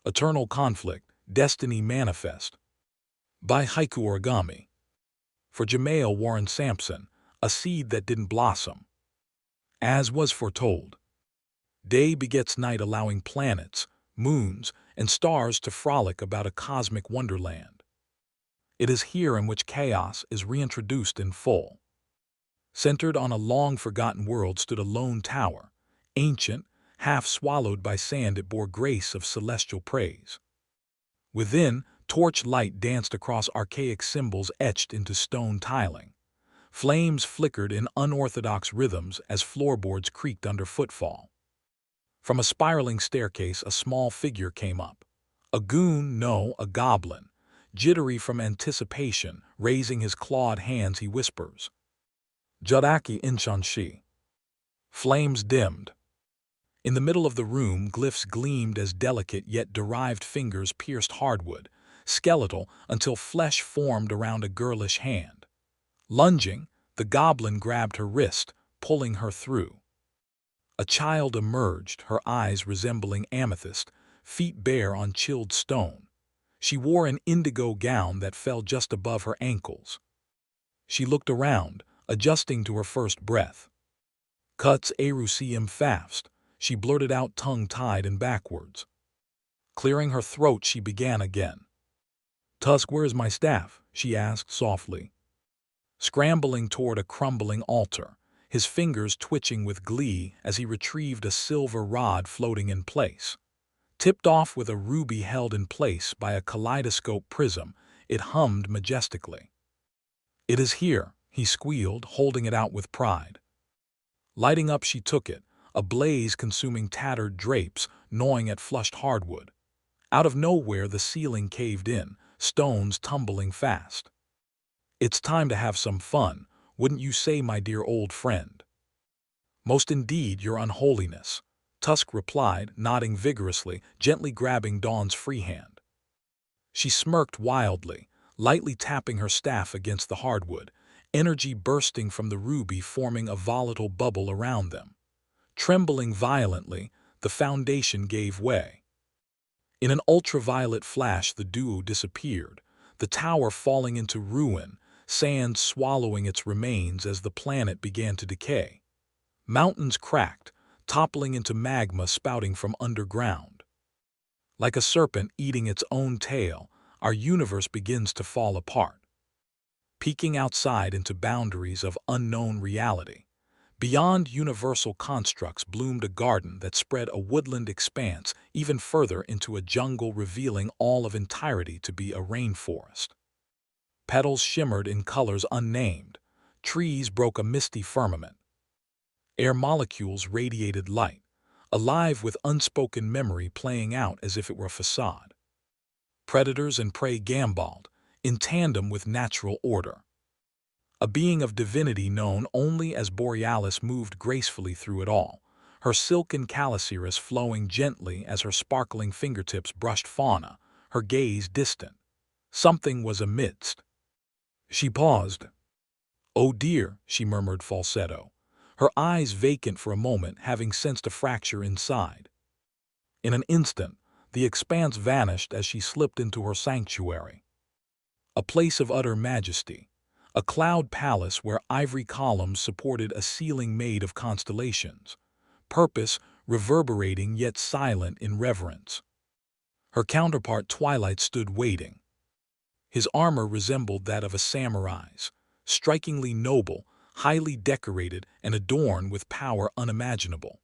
Eternal Conflict, Destiny Manifest, by Haiku Origami. For Jamail Warren Sampson, a seed that didn't blossom. As was foretold, day begets night, allowing planets, moons, and stars to frolic about a cosmic wonderland. It is here in which chaos is reintroduced in full. Centered on a long-forgotten world stood a lone tower, ancient, half swallowed by sand. It bore grace of celestial praise. Within, torch light danced across archaic symbols etched into stone tiling. Flames flickered in unorthodox rhythms as floorboards creaked under footfall. From a spiraling staircase, a small figure came up. A goon, no, a goblin. Jittery from anticipation, raising his clawed hands, he whispers, "Jodaki Inchanshi." Flames dimmed. In the middle of the room, glyphs gleamed as delicate yet derived fingers pierced hardwood, skeletal until flesh formed around a girlish hand. Lunging, the goblin grabbed her wrist, pulling her through. A child emerged, her eyes resembling amethyst, feet bare on chilled stone. She wore an indigo gown that fell just above her ankles. She looked around, adjusting to her first breath. "Cuts Arusium fast," she blurted out, tongue-tied and backwards. Clearing her throat, she began again. "Tusk, where is my staff?" she asked softly. Scrambling toward a crumbling altar, his fingers twitching with glee as he retrieved a silver rod floating in place. Tipped off with a ruby held in place by a kaleidoscope prism, it hummed majestically. "It is here," he squealed, holding it out with pride. Lighting up, she took it, a blaze consuming tattered drapes, gnawing at flushed hardwood. Out of nowhere, the ceiling caved in, stones tumbling fast. "It's time to have some fun, wouldn't you say, my dear old friend?" "Most indeed, your unholiness," Tusk replied, nodding vigorously, gently grabbing Dawn's free hand. She smirked wildly, lightly tapping her staff against the hardwood, energy bursting from the ruby, forming a volatile bubble around them. Trembling violently, the foundation gave way. In an ultraviolet flash, the duo disappeared, the tower falling into ruin, sand swallowing its remains as the planet began to decay. Mountains cracked, toppling into magma spouting from underground. Like a serpent eating its own tail, our universe begins to fall apart. Peeking outside into boundaries of unknown reality, beyond universal constructs bloomed a garden that spread a woodland expanse even further into a jungle, revealing all of entirety to be a rainforest. Petals shimmered in colors unnamed, trees broke a misty firmament. Air molecules radiated light, alive with unspoken memory playing out as if it were a facade. Predators and prey gamboled, in tandem with natural order. A being of divinity known only as Borealis moved gracefully through it all, her silken calasiris flowing gently as her sparkling fingertips brushed fauna, her gaze distant. Something was amidst. She paused. "Oh dear," she murmured falsetto, her eyes vacant for a moment, having sensed a fracture inside. In an instant, the expanse vanished as she slipped into her sanctuary. A place of utter majesty, a cloud palace where ivory columns supported a ceiling made of constellations, purpose reverberating yet silent in reverence. Her counterpart Twilight stood waiting. His armor resembled that of a samurai's, strikingly noble, highly decorated, and adorned with power unimaginable.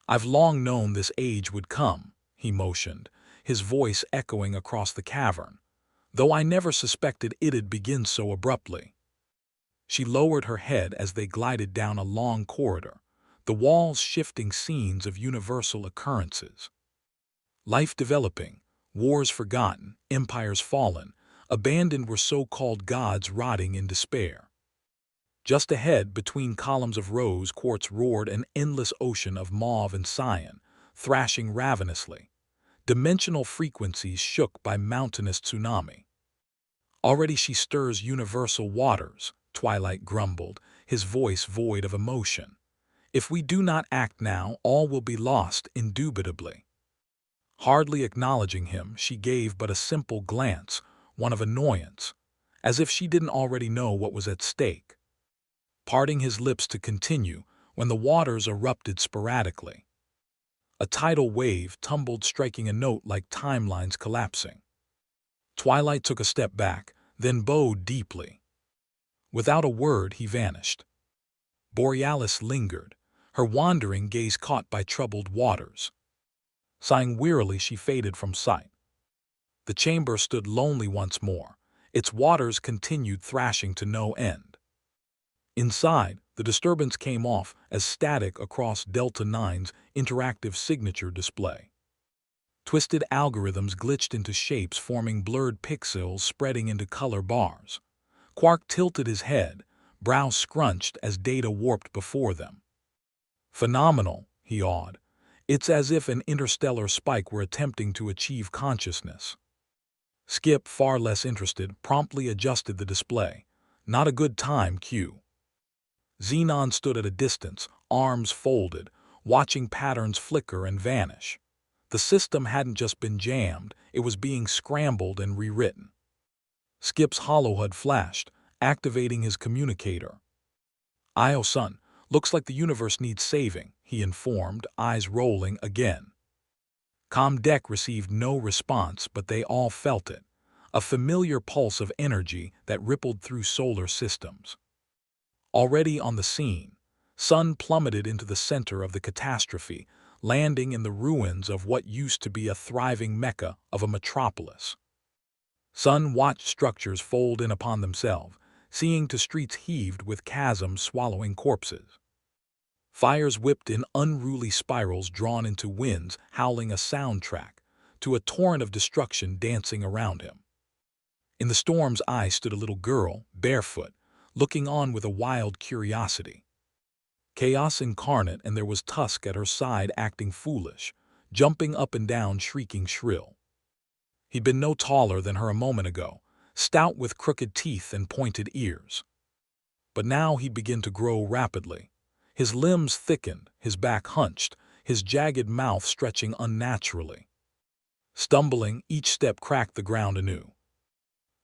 "I've long known this age would come," he motioned, his voice echoing across the cavern, "though I never suspected it'd begin so abruptly." She lowered her head as they glided down a long corridor, the walls shifting scenes of universal occurrences. Life developing, wars forgotten, empires fallen, abandoned were so-called gods rotting in despair. Just ahead, between columns of rose quartz, roared an endless ocean of mauve and cyan, thrashing ravenously. Dimensional frequencies shook by mountainous tsunami. "Already she stirs universal waters," Twilight grumbled, his voice void of emotion. "If we do not act now, all will be lost indubitably." Hardly acknowledging him, she gave but a simple glance, one of annoyance, as if she didn't already know what was at stake. Parting his lips to continue when the waters erupted sporadically. A tidal wave tumbled, striking a note like timelines collapsing. Twilight took a step back, then bowed deeply. Without a word, he vanished. Borealis lingered, her wandering gaze caught by troubled waters. Sighing wearily, she faded from sight. The chamber stood lonely once more, its waters continued thrashing to no end. Inside, the disturbance came off as static across Delta 9's interactive signature display. Twisted algorithms glitched into shapes, forming blurred pixels spreading into color bars. Quark tilted his head, brow scrunched as data warped before them. Phenomenal, he awed. It's as if an interstellar spike were attempting to achieve consciousness. Skip, far less interested, promptly adjusted the display. Not a good time, Q. Xenon stood at a distance, arms folded, watching patterns flicker and vanish. The system hadn't just been jammed, it was being scrambled and rewritten. Skip's HoloHUD flashed, activating his communicator. "Io, son, looks like the universe needs saving," he informed, eyes rolling again. ComDeck received no response, but they all felt it, a familiar pulse of energy that rippled through solar systems. Already on the scene, Sun plummeted into the center of the catastrophe, landing in the ruins of what used to be a thriving mecca of a metropolis. Sun watched structures fold in upon themselves, seeing to streets heaved with chasms swallowing corpses. Fires whipped in unruly spirals drawn into winds, howling a soundtrack, to a torrent of destruction dancing around him. In the storm's eye stood a little girl, barefoot, looking on with a wild curiosity. Chaos incarnate, and there was Tusk at her side acting foolish, jumping up and down, shrieking shrill. He'd been no taller than her a moment ago, stout with crooked teeth and pointed ears. But now he'd begin to grow rapidly. His limbs thickened, his back hunched, his jagged mouth stretching unnaturally. Stumbling, each step cracked the ground anew.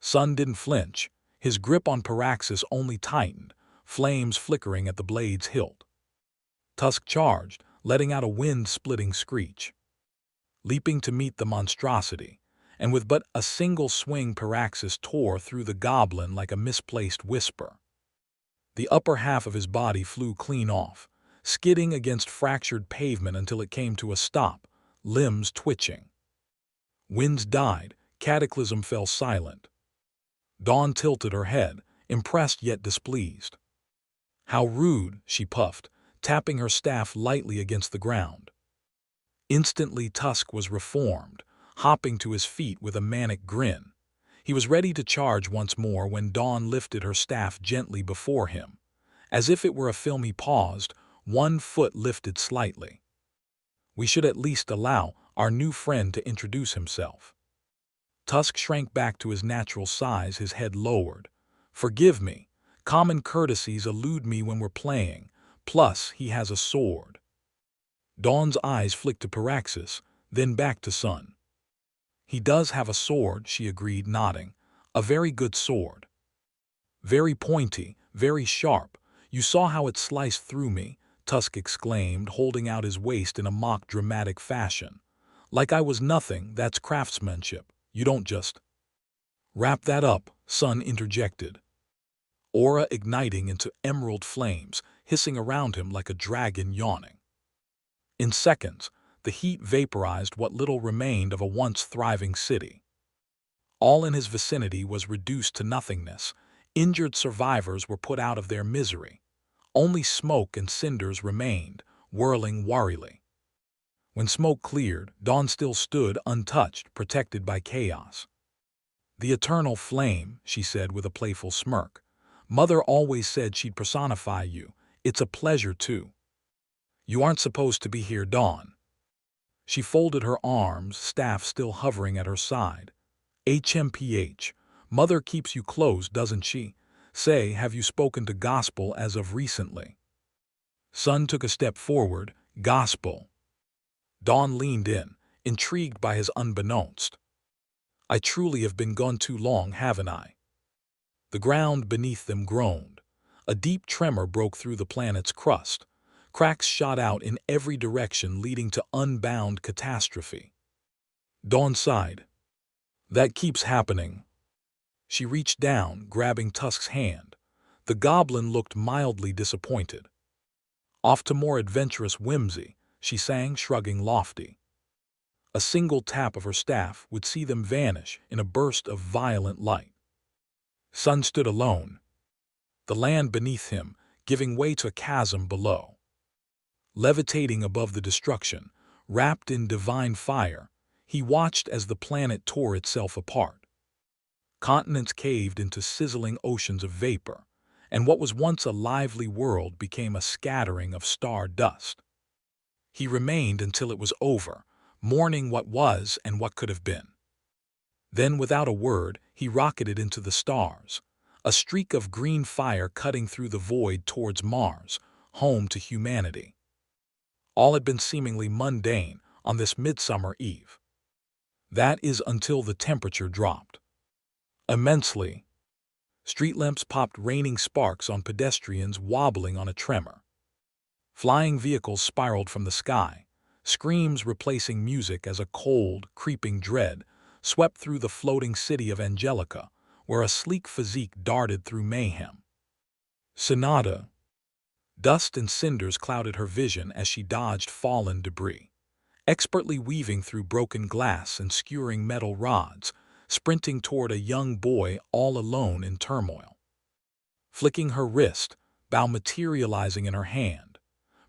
Sun didn't flinch. His grip on Paraxis only tightened, flames flickering at the blade's hilt. Tusk charged, letting out a wind-splitting screech. Leaping to meet the monstrosity, and with but a single swing Paraxis tore through the goblin like a misplaced whisper. The upper half of his body flew clean off, skidding against fractured pavement until it came to a stop, limbs twitching. Winds died, Cataclysm fell silent. Dawn tilted her head, impressed yet displeased. "How rude," she puffed, tapping her staff lightly against the ground. Instantly Tusk was reformed, hopping to his feet with a manic grin. He was ready to charge once more when Dawn lifted her staff gently before him. As if it were a film, he paused, one foot lifted slightly. "We should at least allow our new friend to introduce himself." Tusk shrank back to his natural size, his head lowered. "Forgive me. Common courtesies elude me when we're playing. Plus, he has a sword." Dawn's eyes flicked to Paraxis, then back to Sun. "He does have a sword," she agreed, nodding. "A very good sword. Very pointy, very sharp. You saw how it sliced through me," Tusk exclaimed, holding out his waist in a mock dramatic fashion. "Like I was nothing, that's craftsmanship. You don't just—" "Wrap that up," Sun interjected. Aura igniting into emerald flames, hissing around him like a dragon yawning. In seconds, the heat vaporized what little remained of a once thriving city. All in his vicinity was reduced to nothingness. Injured survivors were put out of their misery. Only smoke and cinders remained, whirling warily. When smoke cleared, Dawn still stood untouched, protected by chaos. "The eternal flame," she said with a playful smirk. "Mother always said she'd personify you. It's a pleasure, too." "You aren't supposed to be here, Dawn." She folded her arms, staff still hovering at her side. "HMPH. Mother keeps you close, doesn't she? Say, have you spoken to Gospel as of recently?" Sun took a step forward. "Gospel." Dawn leaned in, intrigued by his unbeknownst. "I truly have been gone too long, haven't I?" The ground beneath them groaned. A deep tremor broke through the planet's crust. Cracks shot out in every direction, leading to unbound catastrophe. Dawn sighed. "That keeps happening." She reached down, grabbing Tusk's hand. The goblin looked mildly disappointed. "Off to more adventurous whimsy," she sang, shrugging lofty. A single tap of her staff would see them vanish in a burst of violent light. Sun stood alone, the land beneath him giving way to a chasm below. Levitating above the destruction, wrapped in divine fire, he watched as the planet tore itself apart. Continents caved into sizzling oceans of vapor, and what was once a lively world became a scattering of star dust. He remained until it was over, mourning what was and what could have been. Then, without a word, he rocketed into the stars, a streak of green fire cutting through the void towards Mars, home to humanity. All had been seemingly mundane on this midsummer eve. That is until the temperature dropped. Immensely. Street lamps popped raining sparks on pedestrians wobbling on a tremor. Flying vehicles spiraled from the sky, screams replacing music as a cold, creeping dread swept through the floating city of Angelica, where a sleek physique darted through mayhem. Sonata. Dust and cinders clouded her vision as she dodged fallen debris, expertly weaving through broken glass and skewering metal rods, sprinting toward a young boy all alone in turmoil. Flicking her wrist, bow materializing in her hand.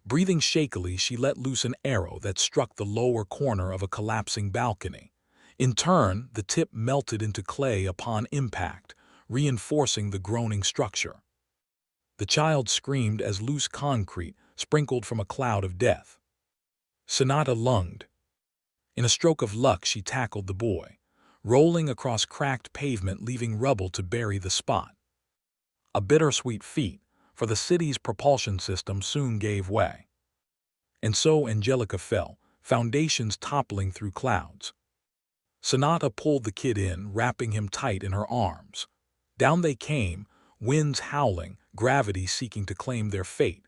Breathing shakily, she let loose an arrow that struck the lower corner of a collapsing balcony. In turn, the tip melted into clay upon impact, reinforcing the groaning structure. The child screamed as loose concrete sprinkled from a cloud of death. Sonata lunged. In a stroke of luck, she tackled the boy, rolling across cracked pavement, leaving rubble to bury the spot. A bittersweet feat, for the city's propulsion system soon gave way. And so Angelica fell, foundations toppling through clouds. Sonata pulled the kid in, wrapping him tight in her arms. Down they came, winds howling, gravity seeking to claim their fate,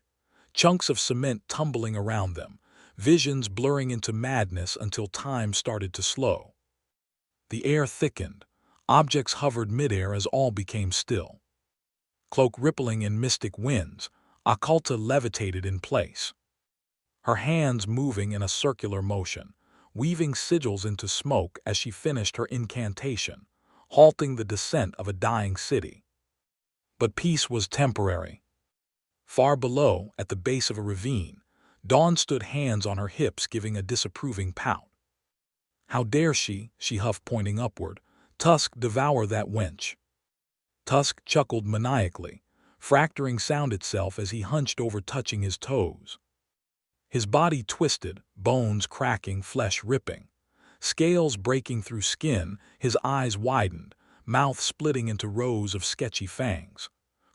chunks of cement tumbling around them, visions blurring into madness until time started to slow. The air thickened, objects hovered midair as all became still. Cloak rippling in mystic winds, Occulta levitated in place, her hands moving in a circular motion, weaving sigils into smoke as she finished her incantation, halting the descent of a dying city. But peace was temporary. Far below, at the base of a ravine, Dawn stood, hands on her hips, giving a disapproving pout. "How dare she," she huffed, pointing upward, "Tusk, devour that wench." Tusk chuckled maniacally, fracturing sound itself as he hunched over, touching his toes. His body twisted, bones cracking, flesh ripping. Scales breaking through skin, his eyes widened, mouth splitting into rows of sketchy fangs.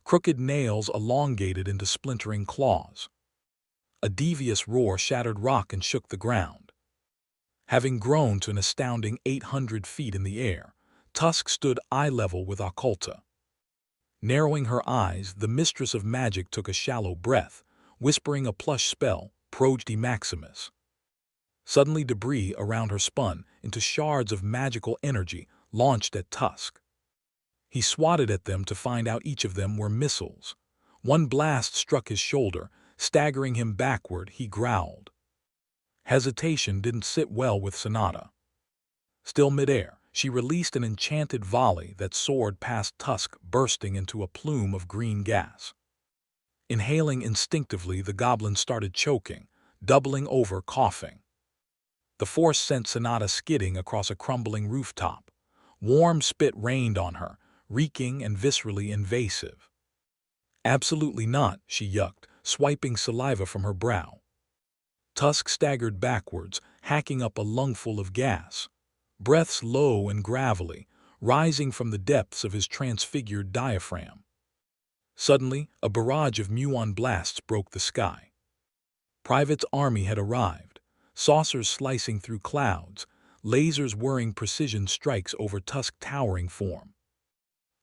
Crooked nails elongated into splintering claws. A devious roar shattered rock and shook the ground. Having grown to an astounding 800 feet in the air, Tusk stood eye-level with Occulta. Narrowing her eyes, the mistress of magic took a shallow breath, whispering a plush spell, Progdi Maximus. Suddenly debris around her spun into shards of magical energy launched at Tusk. He swatted at them to find out each of them were missiles. One blast struck his shoulder, staggering him backward. He growled. Hesitation didn't sit well with Sonata. Still midair, she released an enchanted volley that soared past Tusk, bursting into a plume of green gas. Inhaling instinctively, the goblin started choking, doubling over, coughing. The force sent Sonata skidding across a crumbling rooftop. Warm spit rained on her, reeking and viscerally invasive. "Absolutely not," she yucked, swiping saliva from her brow. Tusk staggered backwards, hacking up a lungful of gas. Breaths low and gravelly, rising from the depths of his transfigured diaphragm. Suddenly, a barrage of muon blasts broke the sky. Private's army had arrived, saucers slicing through clouds, lasers whirring precision strikes over Tusk's towering form.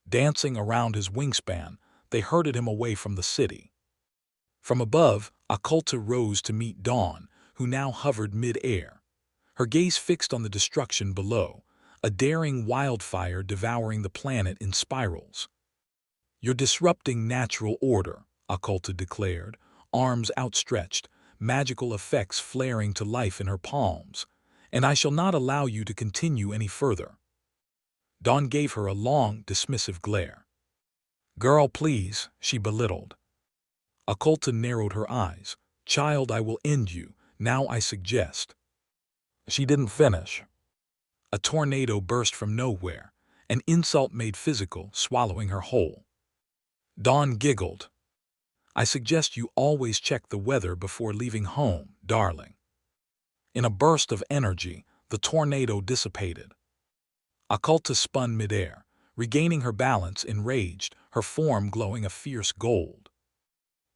Dancing around his wingspan, they herded him away from the city. From above, Occulta rose to meet Dawn, who now hovered mid-air, her gaze fixed on the destruction below, a daring wildfire devouring the planet in spirals. "You're disrupting natural order," Occulta declared, arms outstretched, magical effects flaring to life in her palms, "and I shall not allow you to continue any further." Dawn gave her a long, dismissive glare. "Girl, please," she belittled. Occulta narrowed her eyes. "Child, I will end you. Now I suggest." She didn't finish. A tornado burst from nowhere, an insult made physical, swallowing her whole. Dawn giggled. "I suggest you always check the weather before leaving home, darling." In a burst of energy, the tornado dissipated. Occulta spun midair, regaining her balance enraged, her form glowing a fierce gold.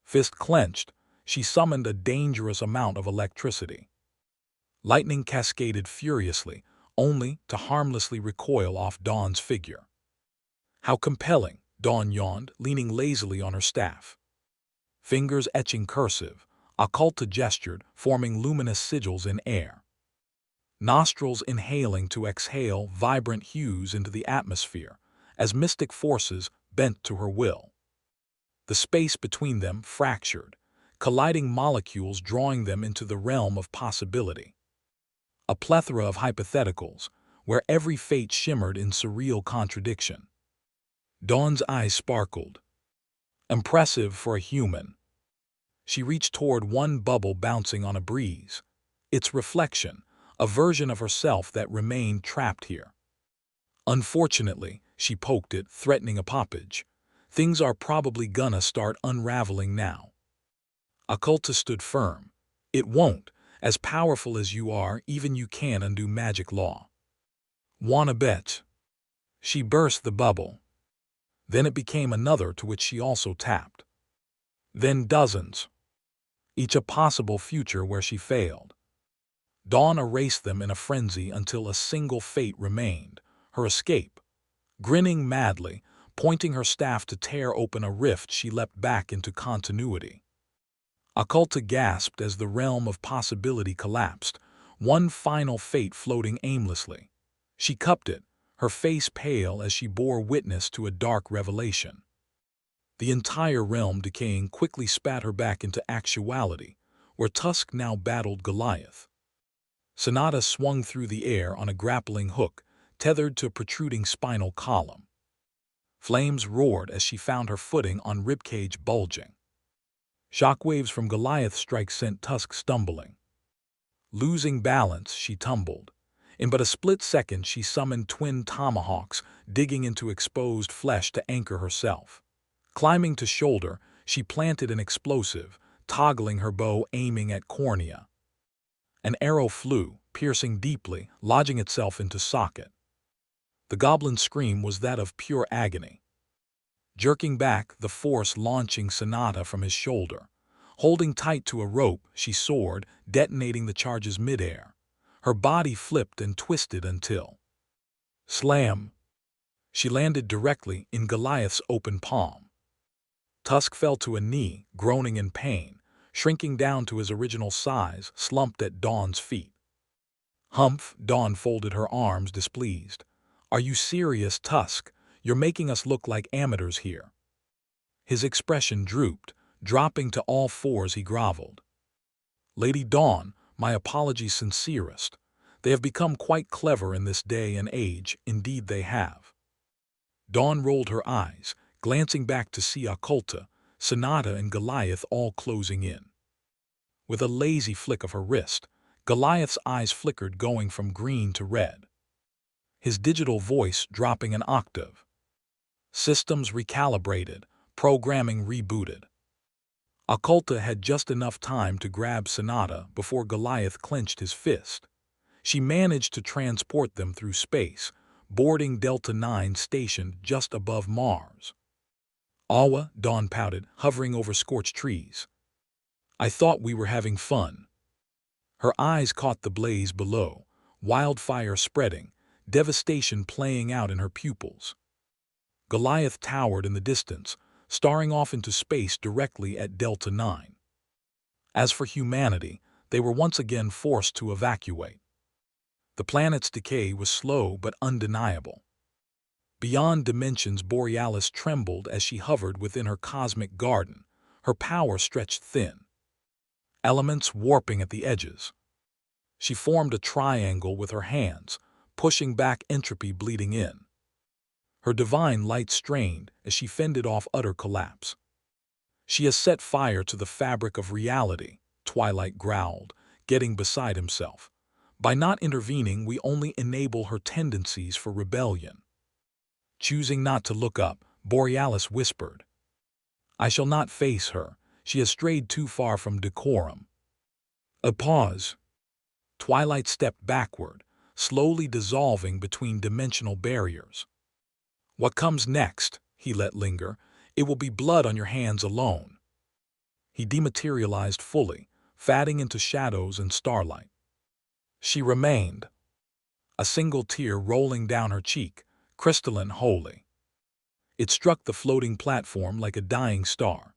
Fist clenched, she summoned a dangerous amount of electricity. Lightning cascaded furiously, only to harmlessly recoil off Dawn's figure. "How compelling," Dawn yawned, leaning lazily on her staff. Fingers etching cursive, Occulta gestured, forming luminous sigils in air. Nostrils inhaling to exhale vibrant hues into the atmosphere, as mystic forces bent to her will. The space between them fractured, colliding molecules drawing them into the realm of possibility. A plethora of hypotheticals, where every fate shimmered in surreal contradiction. Dawn's eyes sparkled. Impressive for a human. She reached toward one bubble bouncing on a breeze. Its reflection, a version of herself that remained trapped here. Unfortunately, she poked it, threatening a poppage. "Things are probably gonna start unraveling now." Occulta stood firm. "It won't. As powerful as you are, even you can't undo magic law." "Wanna bet?" She burst the bubble. Then it became another to which she also tapped. Then dozens. Each a possible future where she failed. Dawn erased them in a frenzy until a single fate remained, her escape. Grinning madly, pointing her staff to tear open a rift, she leapt back into continuity. Occulta gasped as the realm of possibility collapsed, one final fate floating aimlessly. She cupped it, her face pale as she bore witness to a dark revelation. The entire realm decaying quickly spat her back into actuality, where Tusk now battled Goliath. Sonata swung through the air on a grappling hook, tethered to a protruding spinal column. Flames roared as she found her footing on ribcage bulging. Shockwaves from Goliath's strike sent Tusk stumbling. Losing balance, she tumbled. In but a split second, she summoned twin tomahawks, digging into exposed flesh to anchor herself. Climbing to shoulder, she planted an explosive, toggling her bow aiming at cornea. An arrow flew, piercing deeply, lodging itself into socket. The goblin's scream was that of pure agony. Jerking back, the force launching Sonata from his shoulder. Holding tight to a rope, she soared, detonating the charges midair. Her body flipped and twisted until... Slam! She landed directly in Goliath's open palm. Tusk fell to a knee, groaning in pain, shrinking down to his original size, slumped at Dawn's feet. "Humph," Dawn folded her arms, displeased. "Are you serious, Tusk? You're making us look like amateurs here." His expression drooped. Dropping to all fours, he groveled. "Lady Dawn, my apologies sincerest. They have become quite clever in this day and age, indeed they have." Dawn rolled her eyes, glancing back to see Occulta, Sonata and Goliath all closing in. With a lazy flick of her wrist, Goliath's eyes flickered, going from green to red. His digital voice dropping an octave. Systems recalibrated, programming rebooted. Occulta had just enough time to grab Sonata before Goliath clenched his fist. She managed to transport them through space, boarding Delta 9 stationed just above Mars. "Awa," Dawn pouted, hovering over scorched trees. "I thought we were having fun." Her eyes caught the blaze below, wildfire spreading, devastation playing out in her pupils. Goliath towered in the distance, staring off into space directly at Delta 9. As for humanity, they were once again forced to evacuate. The planet's decay was slow but undeniable. Beyond dimensions, Borealis trembled as she hovered within her cosmic garden, her power stretched thin, elements warping at the edges. She formed a triangle with her hands, pushing back entropy bleeding in. Her divine light strained as she fended off utter collapse. "She has set fire to the fabric of reality," Twilight growled, getting beside himself. "By not intervening, we only enable her tendencies for rebellion." Choosing not to look up, Borealis whispered, "I shall not face her. She has strayed too far from decorum." A pause. Twilight stepped backward, slowly dissolving between dimensional barriers. "What comes next?" he let linger. "It will be blood on your hands alone." He dematerialized fully, fading into shadows and starlight. She remained, a single tear rolling down her cheek, crystalline wholly. It struck the floating platform like a dying star.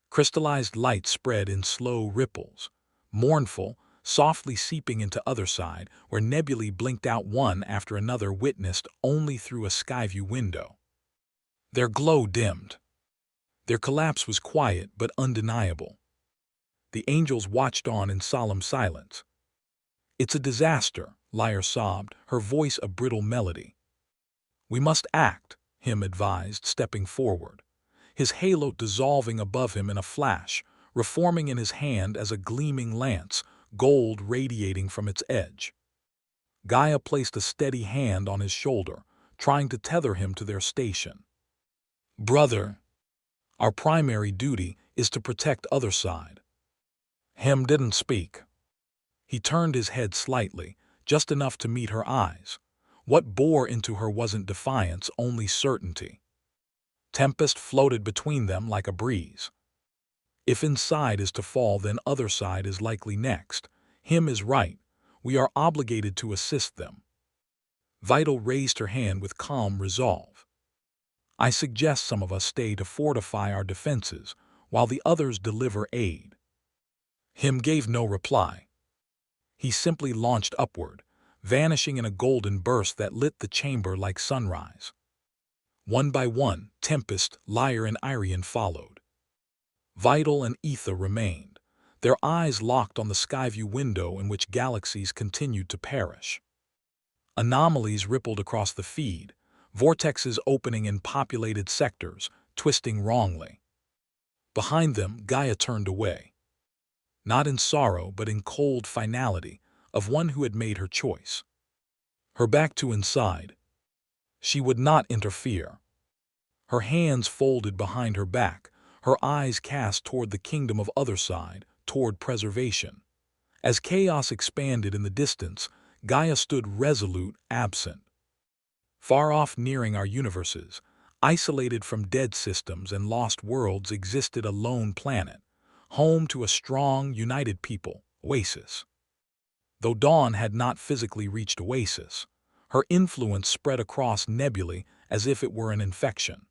Crystallized light spread in slow ripples, mournful, softly seeping into other side, where nebulae blinked out one after another, witnessed only through a skyview window. Their glow dimmed. Their collapse was quiet but undeniable. The angels watched on in solemn silence. "It's a disaster," Lyre sobbed, her voice a brittle melody. "We must act," Him advised, stepping forward, his halo dissolving above him in a flash, reforming in his hand as a gleaming lance, gold radiating from its edge. Gaia placed a steady hand on his shoulder, trying to tether him to their station. "Brother, our primary duty is to protect other side." Him didn't speak. He turned his head slightly, just enough to meet her eyes. What bore into her wasn't defiance, only certainty. Tempest floated between them like a breeze. "If inside is to fall, then other side is likely next. Him is right. We are obligated to assist them." Vital raised her hand with calm resolve. "I suggest some of us stay to fortify our defenses, while the others deliver aid." Him gave no reply. He simply launched upward, vanishing in a golden burst that lit the chamber like sunrise. One by one, Tempest, Lyre, and Irian followed. Vital and Ether remained, their eyes locked on the skyview window in which galaxies continued to perish. Anomalies rippled across the feed, vortexes opening in populated sectors, twisting wrongly. Behind them, Gaia turned away. Not in sorrow, but in cold finality of one who had made her choice. Her back to inside. She would not interfere. Her hands folded behind her back, her eyes cast toward the kingdom of other side, toward preservation. As chaos expanded in the distance, Gaia stood resolute, absent. Far off, nearing our universes, isolated from dead systems and lost worlds, existed a lone planet, home to a strong, united people, Oasis. Though Dawn had not physically reached Oasis, her influence spread across nebulae as if it were an infection.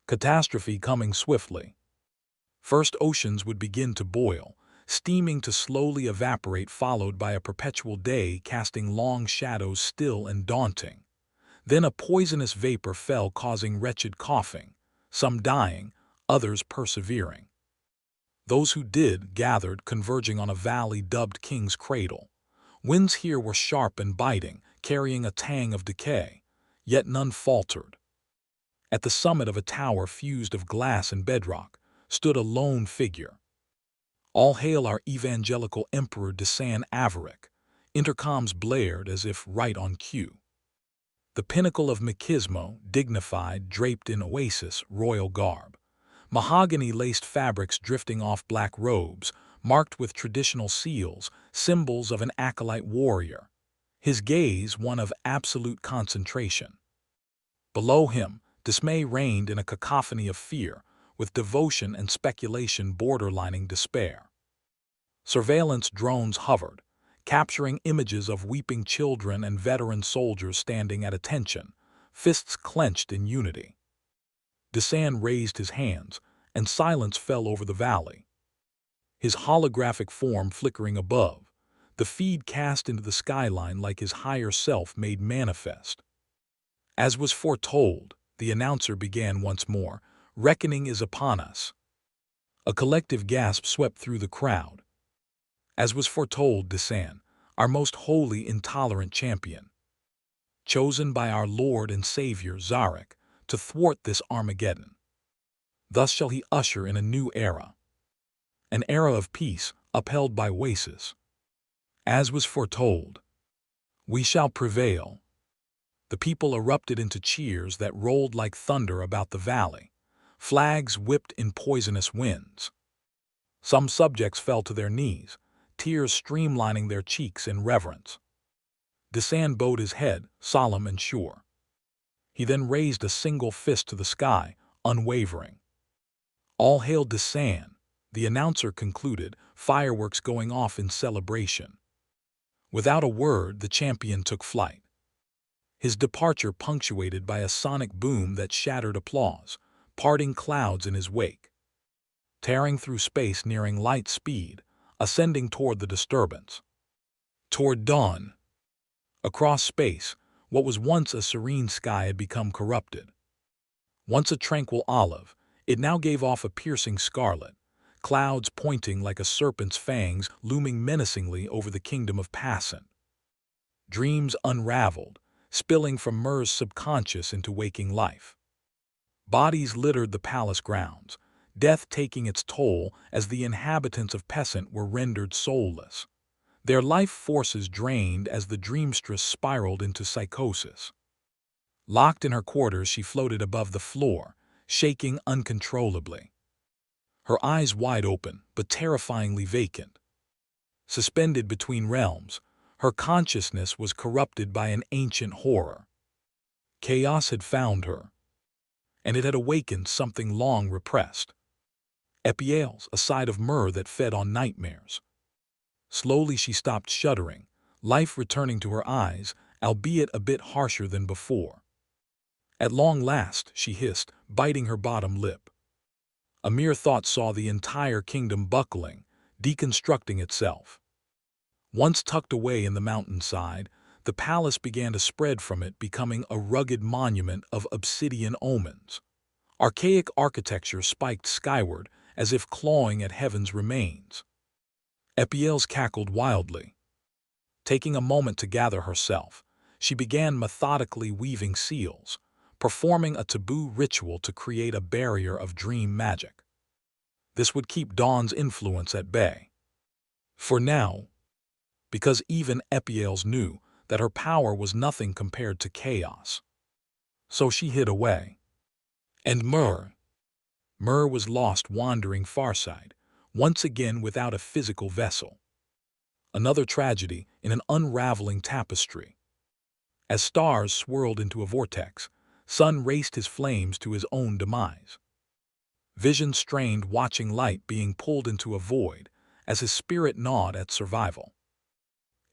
Catastrophe coming swiftly. First, oceans would begin to boil, steaming to slowly evaporate, followed by a perpetual day casting long shadows, still and daunting. Then a poisonous vapor fell, causing wretched coughing, some dying, others persevering. Those who did gathered, converging on a valley dubbed King's Cradle. Winds here were sharp and biting, carrying a tang of decay, yet none faltered. At the summit of a tower fused of glass and bedrock stood a lone figure. "All hail our evangelical Emperor Desan Avaric," intercoms blared as if right on cue. The pinnacle of machismo, dignified, draped in Oasis royal garb. Mahogany-laced fabrics drifting off black robes, marked with traditional seals, symbols of an acolyte warrior. His gaze one of absolute concentration. Below him, dismay reigned in a cacophony of fear, with devotion and speculation borderlining despair. Surveillance drones hovered, capturing images of weeping children and veteran soldiers standing at attention, fists clenched in unity. Desan raised his hands, and silence fell over the valley. His holographic form flickering above, the feed cast into the skyline like his higher self made manifest. As was foretold, the announcer began once more, "Reckoning is upon us." A collective gasp swept through the crowd. As was foretold, Desan, our most holy intolerant champion, chosen by our Lord and Savior Zarek to thwart this Armageddon. Thus shall he usher in a new era, an era of peace upheld by Oasis. As was foretold, we shall prevail. The people erupted into cheers that rolled like thunder about the valley, flags whipped in poisonous winds. Some subjects fell to their knees, tears streamlining their cheeks in reverence. Desan bowed his head, solemn and sure. He then raised a single fist to the sky, unwavering. "All hail Desan," the announcer concluded, fireworks going off in celebration. Without a word, the champion took flight. His departure punctuated by a sonic boom that shattered applause, parting clouds in his wake. Tearing through space nearing light speed, ascending toward the disturbance. Toward dawn. Across space, what was once a serene sky had become corrupted. Once a tranquil olive, it now gave off a piercing scarlet, clouds pointing like a serpent's fangs looming menacingly over the kingdom of Passant. Dreams unraveled, spilling from Myr's subconscious into waking life. Bodies littered the palace grounds, death taking its toll as the inhabitants of Passant were rendered soulless, their life forces drained as the dreamstress spiraled into psychosis. Locked in her quarters, she floated above the floor, shaking uncontrollably. Her eyes wide open, but terrifyingly vacant. Suspended between realms, her consciousness was corrupted by an ancient horror. Chaos had found her, and it had awakened something long repressed. Epiales, a side of Myr that fed on nightmares. Slowly she stopped shuddering, life returning to her eyes, albeit a bit harsher than before. "At long last," she hissed, biting her bottom lip. A mere thought saw the entire kingdom buckling, deconstructing itself. Once tucked away in the mountainside, the palace began to spread from it, becoming a rugged monument of obsidian omens. Archaic architecture spiked skyward as if clawing at heaven's remains. Epiales cackled wildly. Taking a moment to gather herself, she began methodically weaving seals, performing a taboo ritual to create a barrier of dream magic. This would keep Dawn's influence at bay. For now, because even Epiales knew that her power was nothing compared to chaos. So she hid away. And Myr was lost wandering farside, once again without a physical vessel. Another tragedy in an unraveling tapestry. As stars swirled into a vortex, Sun raced his flames to his own demise. Vision strained, watching light being pulled into a void as his spirit gnawed at survival.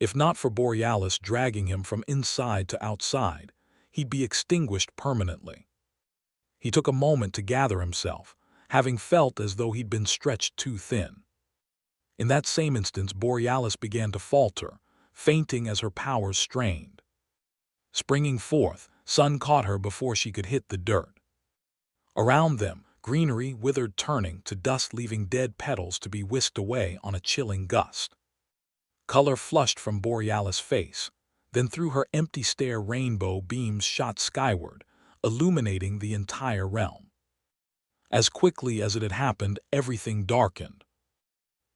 If not for Borealis dragging him from inside to outside, he'd be extinguished permanently. He took a moment to gather himself, having felt as though he'd been stretched too thin. In that same instant, Borealis began to falter, fainting as her powers strained. Springing forth, Sun caught her before she could hit the dirt. Around them, greenery withered, turning to dust, leaving dead petals to be whisked away on a chilling gust. Color flushed from Borealis' face, then through her empty stare rainbow beams shot skyward, illuminating the entire realm. As quickly as it had happened, everything darkened.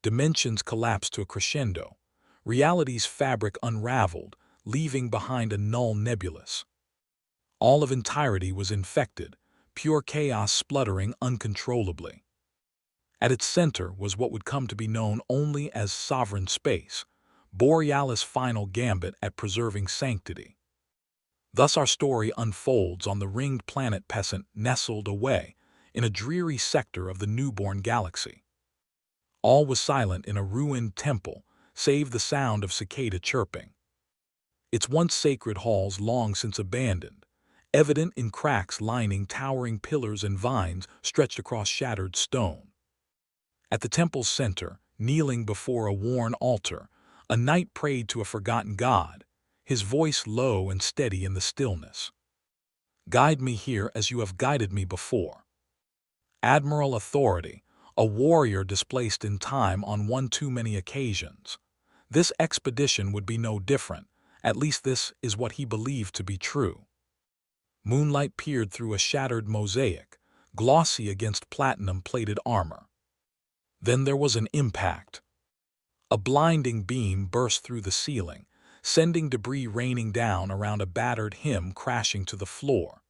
Dimensions collapsed to a crescendo, reality's fabric unraveled, leaving behind a null nebulous. All of entirety was infected, pure chaos spluttering uncontrollably. At its center was what would come to be known only as sovereign space, Borealis' final gambit at preserving sanctity. Thus our story unfolds on the ringed planet Passant, nestled away in a dreary sector of the newborn galaxy. All was silent in a ruined temple, save the sound of cicada chirping. Its once sacred halls long since abandoned, evident in cracks lining towering pillars and vines stretched across shattered stone. At the temple's center, kneeling before a worn altar, a knight prayed to a forgotten god, his voice low and steady in the stillness. "Guide me here as you have guided me before." Admiral authority, a warrior displaced in time on one too many occasions. This expedition would be no different, at least this is what he believed to be true. Moonlight peered through a shattered mosaic, glossy against platinum-plated armor. Then there was an impact. A blinding beam burst through the ceiling, sending debris raining down around a battered hymn crashing to the floor.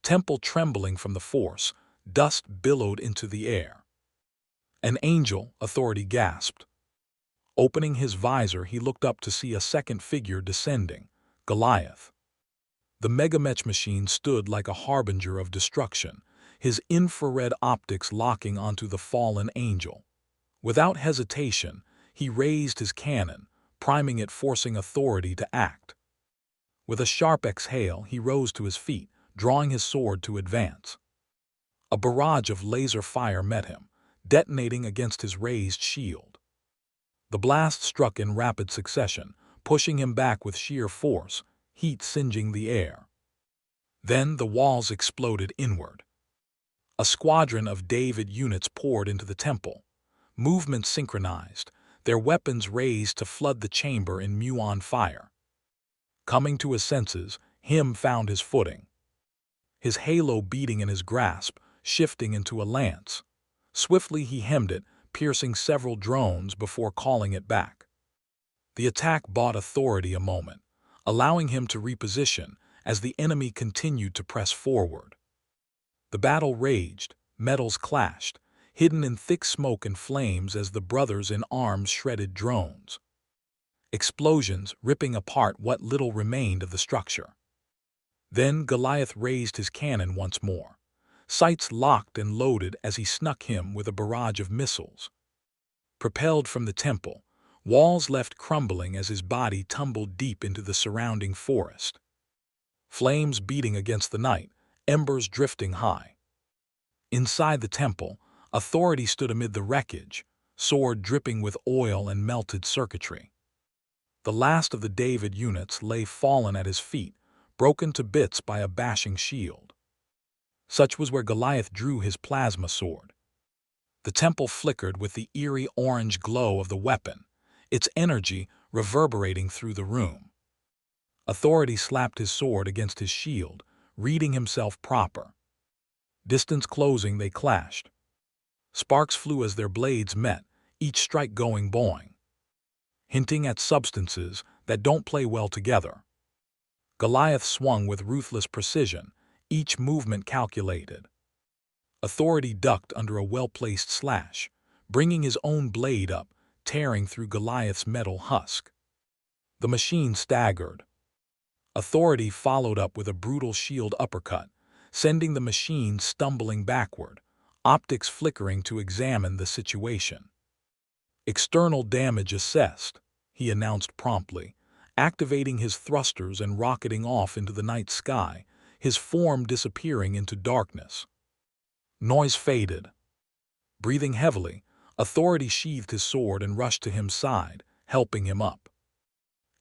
Temple trembling from the force, dust billowed into the air. "An angel," authority gasped. Opening his visor, he looked up to see a second figure descending, Goliath. The megamech machine stood like a harbinger of destruction, his infrared optics locking onto the fallen angel. Without hesitation, he raised his cannon, priming it, forcing authority to act. With a sharp exhale, he rose to his feet, drawing his sword to advance. A barrage of laser fire met him, detonating against his raised shield. The blast struck in rapid succession, pushing him back with sheer force, heat singeing the air. Then the walls exploded inward. A squadron of David units poured into the temple, movement synchronized, their weapons raised to flood the chamber in muon fire. Coming to his senses, Him found his footing. His halo beating in his grasp, shifting into a lance. Swiftly he hemmed it, piercing several drones before calling it back. The attack bought authority a moment, allowing him to reposition as the enemy continued to press forward. The battle raged, metals clashed, hidden in thick smoke and flames as the brothers in arms shredded drones. Explosions ripping apart what little remained of the structure. Then Goliath raised his cannon once more, sights locked and loaded as he snuck him with a barrage of missiles. Propelled from the temple, walls left crumbling as his body tumbled deep into the surrounding forest. Flames beating against the night, embers drifting high. Inside the temple, authority stood amid the wreckage, sword dripping with oil and melted circuitry. The last of the David units lay fallen at his feet, broken to bits by a bashing shield. Such was where Goliath drew his plasma sword. The temple flickered with the eerie orange glow of the weapon, its energy reverberating through the room. Authority slapped his sword against his shield, reading himself proper. Distance closing, they clashed. Sparks flew as their blades met, each strike going boing, hinting at substances that don't play well together. Goliath swung with ruthless precision, each movement calculated. Authority ducked under a well-placed slash, bringing his own blade up, tearing through Goliath's metal husk. The machine staggered. Authority followed up with a brutal shield uppercut, sending the machine stumbling backward, optics flickering to examine the situation. "External damage assessed," he announced promptly, activating his thrusters and rocketing off into the night sky, his form disappearing into darkness. Noise faded. Breathing heavily, Authority sheathed his sword and rushed to Him's side, helping him up.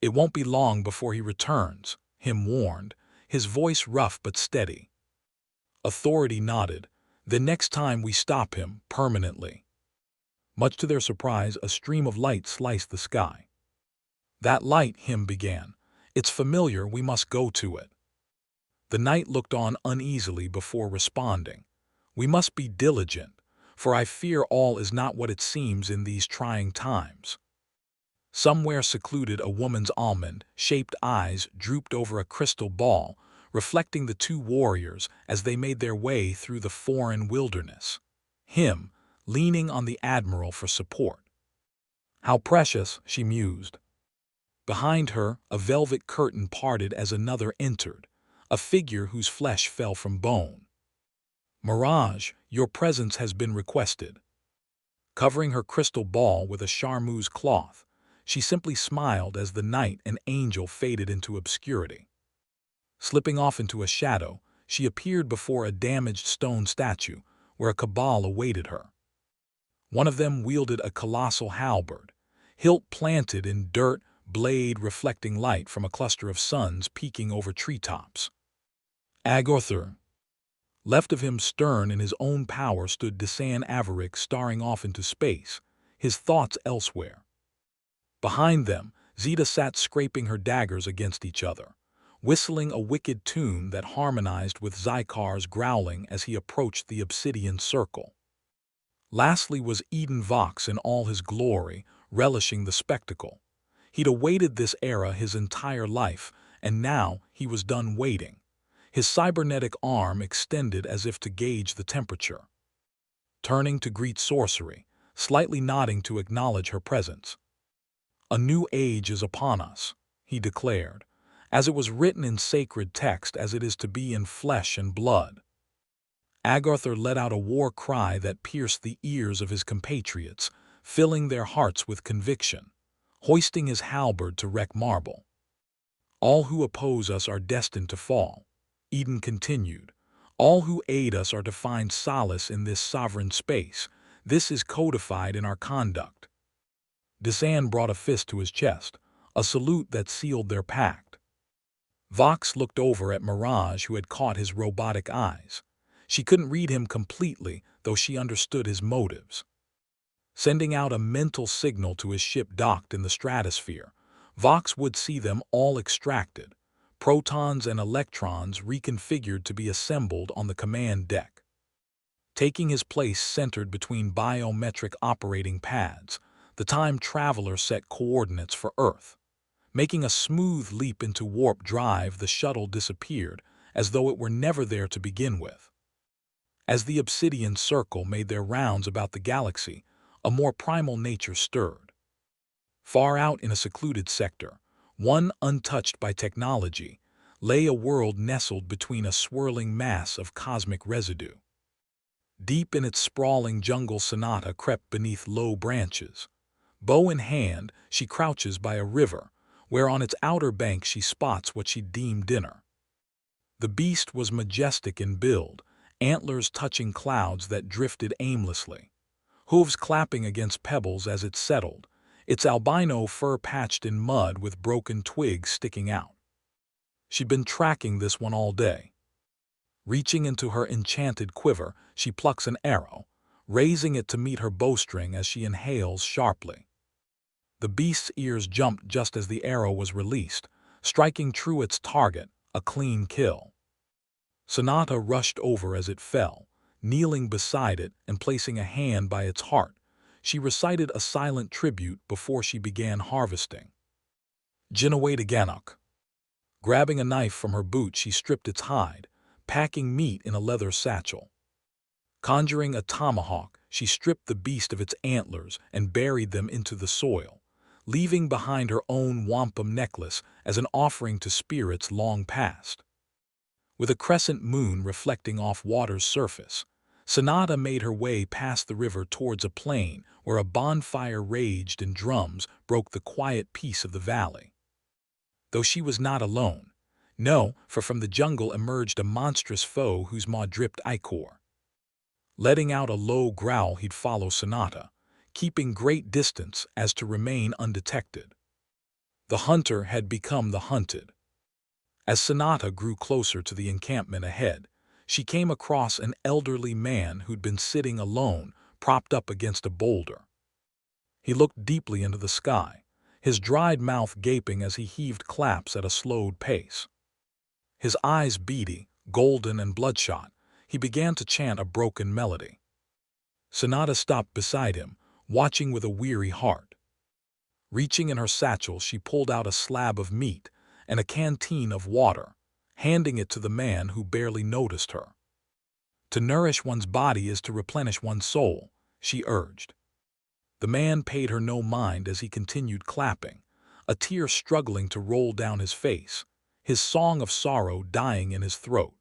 "It won't be long before he returns," Him warned, his voice rough but steady. Authority nodded. "The next time we stop him, permanently." Much to their surprise, a stream of light sliced the sky. "That light," Him began. "It's familiar, we must go to it." The knight looked on uneasily before responding. "We must be diligent, for I fear all is not what it seems in these trying times." Somewhere secluded, a woman's almond-shaped eyes drooped over a crystal ball, reflecting the two warriors as they made their way through the foreign wilderness. Him, leaning on the admiral for support. "How precious," she mused. Behind her, a velvet curtain parted as another entered, a figure whose flesh fell from bone. "Mirage, your presence has been requested." Covering her crystal ball with a charmeuse cloth, she simply smiled as the knight and angel faded into obscurity. Slipping off into a shadow, she appeared before a damaged stone statue where a cabal awaited her. One of them wielded a colossal halberd, hilt planted in dirt, blade reflecting light from a cluster of suns peeking over treetops. Agorthur. Left of him, stern in his own power, stood Desan Avaric staring off into space, his thoughts elsewhere. Behind them, Zeta sat scraping her daggers against each other, whistling a wicked tune that harmonized with Zykar's growling as he approached the obsidian circle. Lastly was Eden Vox in all his glory, relishing the spectacle. He'd awaited this era his entire life, and now he was done waiting, his cybernetic arm extended as if to gauge the temperature. Turning to greet Sorcery, slightly nodding to acknowledge her presence. "A new age is upon us," he declared, "as it was written in sacred text as it is to be in flesh and blood." Agorthur let out a war cry that pierced the ears of his compatriots, filling their hearts with conviction, hoisting his halberd to wreck marble. "All who oppose us are destined to fall," Eden continued. "All who aid us are to find solace in this sovereign space. This is codified in our conduct." Desan brought a fist to his chest, a salute that sealed their pact. Vox looked over at Mirage, who had caught his robotic eyes. She couldn't read him completely, though she understood his motives. Sending out a mental signal to his ship docked in the stratosphere, Vox would see them all extracted, protons and electrons reconfigured to be assembled on the command deck. Taking his place centered between biometric operating pads, the time traveler set coordinates for Earth. Making a smooth leap into warp drive, the shuttle disappeared, as though it were never there to begin with. As the obsidian circle made their rounds about the galaxy, a more primal nature stirred. Far out in a secluded sector, one untouched by technology, lay a world nestled between a swirling mass of cosmic residue. Deep in its sprawling jungle, Sonata crept beneath low branches. Bow in hand, she crouches by a river, where on its outer bank she spots what she deemed dinner. The beast was majestic in build, antlers touching clouds that drifted aimlessly, hooves clapping against pebbles as it settled, its albino fur patched in mud with broken twigs sticking out. She'd been tracking this one all day. Reaching into her enchanted quiver, she plucks an arrow, raising it to meet her bowstring as she inhales sharply. The beast's ears jumped just as the arrow was released, striking true its target, a clean kill. Sonata rushed over as it fell, kneeling beside it and placing a hand by its heart. She recited a silent tribute before she began harvesting. Jinawade Ganok. Grabbing a knife from her boot, she stripped its hide, packing meat in a leather satchel. Conjuring a tomahawk, she stripped the beast of its antlers and buried them into the soil, leaving behind her own wampum necklace as an offering to spirits long past. With a crescent moon reflecting off water's surface, Sonata made her way past the river towards a plain where a bonfire raged and drums broke the quiet peace of the valley. Though she was not alone. No, for from the jungle emerged a monstrous foe whose maw dripped ichor. Letting out a low growl, he'd follow Sonata, keeping great distance as to remain undetected. The hunter had become the hunted. As Sonata grew closer to the encampment ahead, she came across an elderly man who'd been sitting alone, propped up against a boulder. He looked deeply into the sky, his dried mouth gaping as he heaved claps at a slowed pace. His eyes beady, golden and bloodshot, he began to chant a broken melody. Sonata stopped beside him, watching with a weary heart. Reaching in her satchel, she pulled out a slab of meat and a canteen of water, handing it to the man who barely noticed her. "To nourish one's body is to replenish one's soul," she urged. The man paid her no mind as he continued clapping, a tear struggling to roll down his face, his song of sorrow dying in his throat.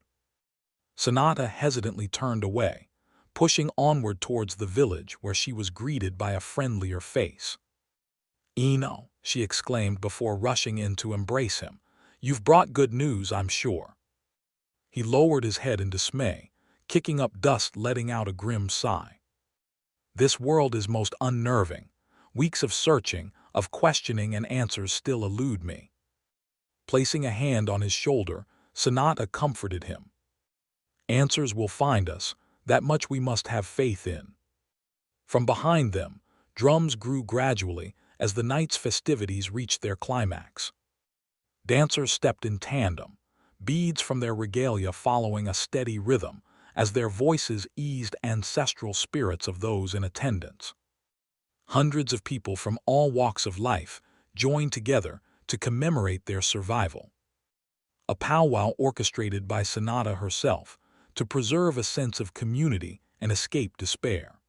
Sonata hesitantly turned away, pushing onward towards the village where she was greeted by a friendlier face. "Ino," she exclaimed before rushing in to embrace him, "you've brought good news, I'm sure." He lowered his head in dismay, kicking up dust, letting out a grim sigh. "This world is most unnerving. Weeks of searching, of questioning, and answers still elude me." Placing a hand on his shoulder, Sonata comforted him. "Answers will find us, that much we must have faith in." From behind them, drums grew gradually as the night's festivities reached their climax. Dancers stepped in tandem, beads from their regalia following a steady rhythm as their voices eased ancestral spirits of those in attendance. Hundreds of people from all walks of life joined together to commemorate their survival. A powwow orchestrated by Sonata herself to preserve a sense of community and escape despair.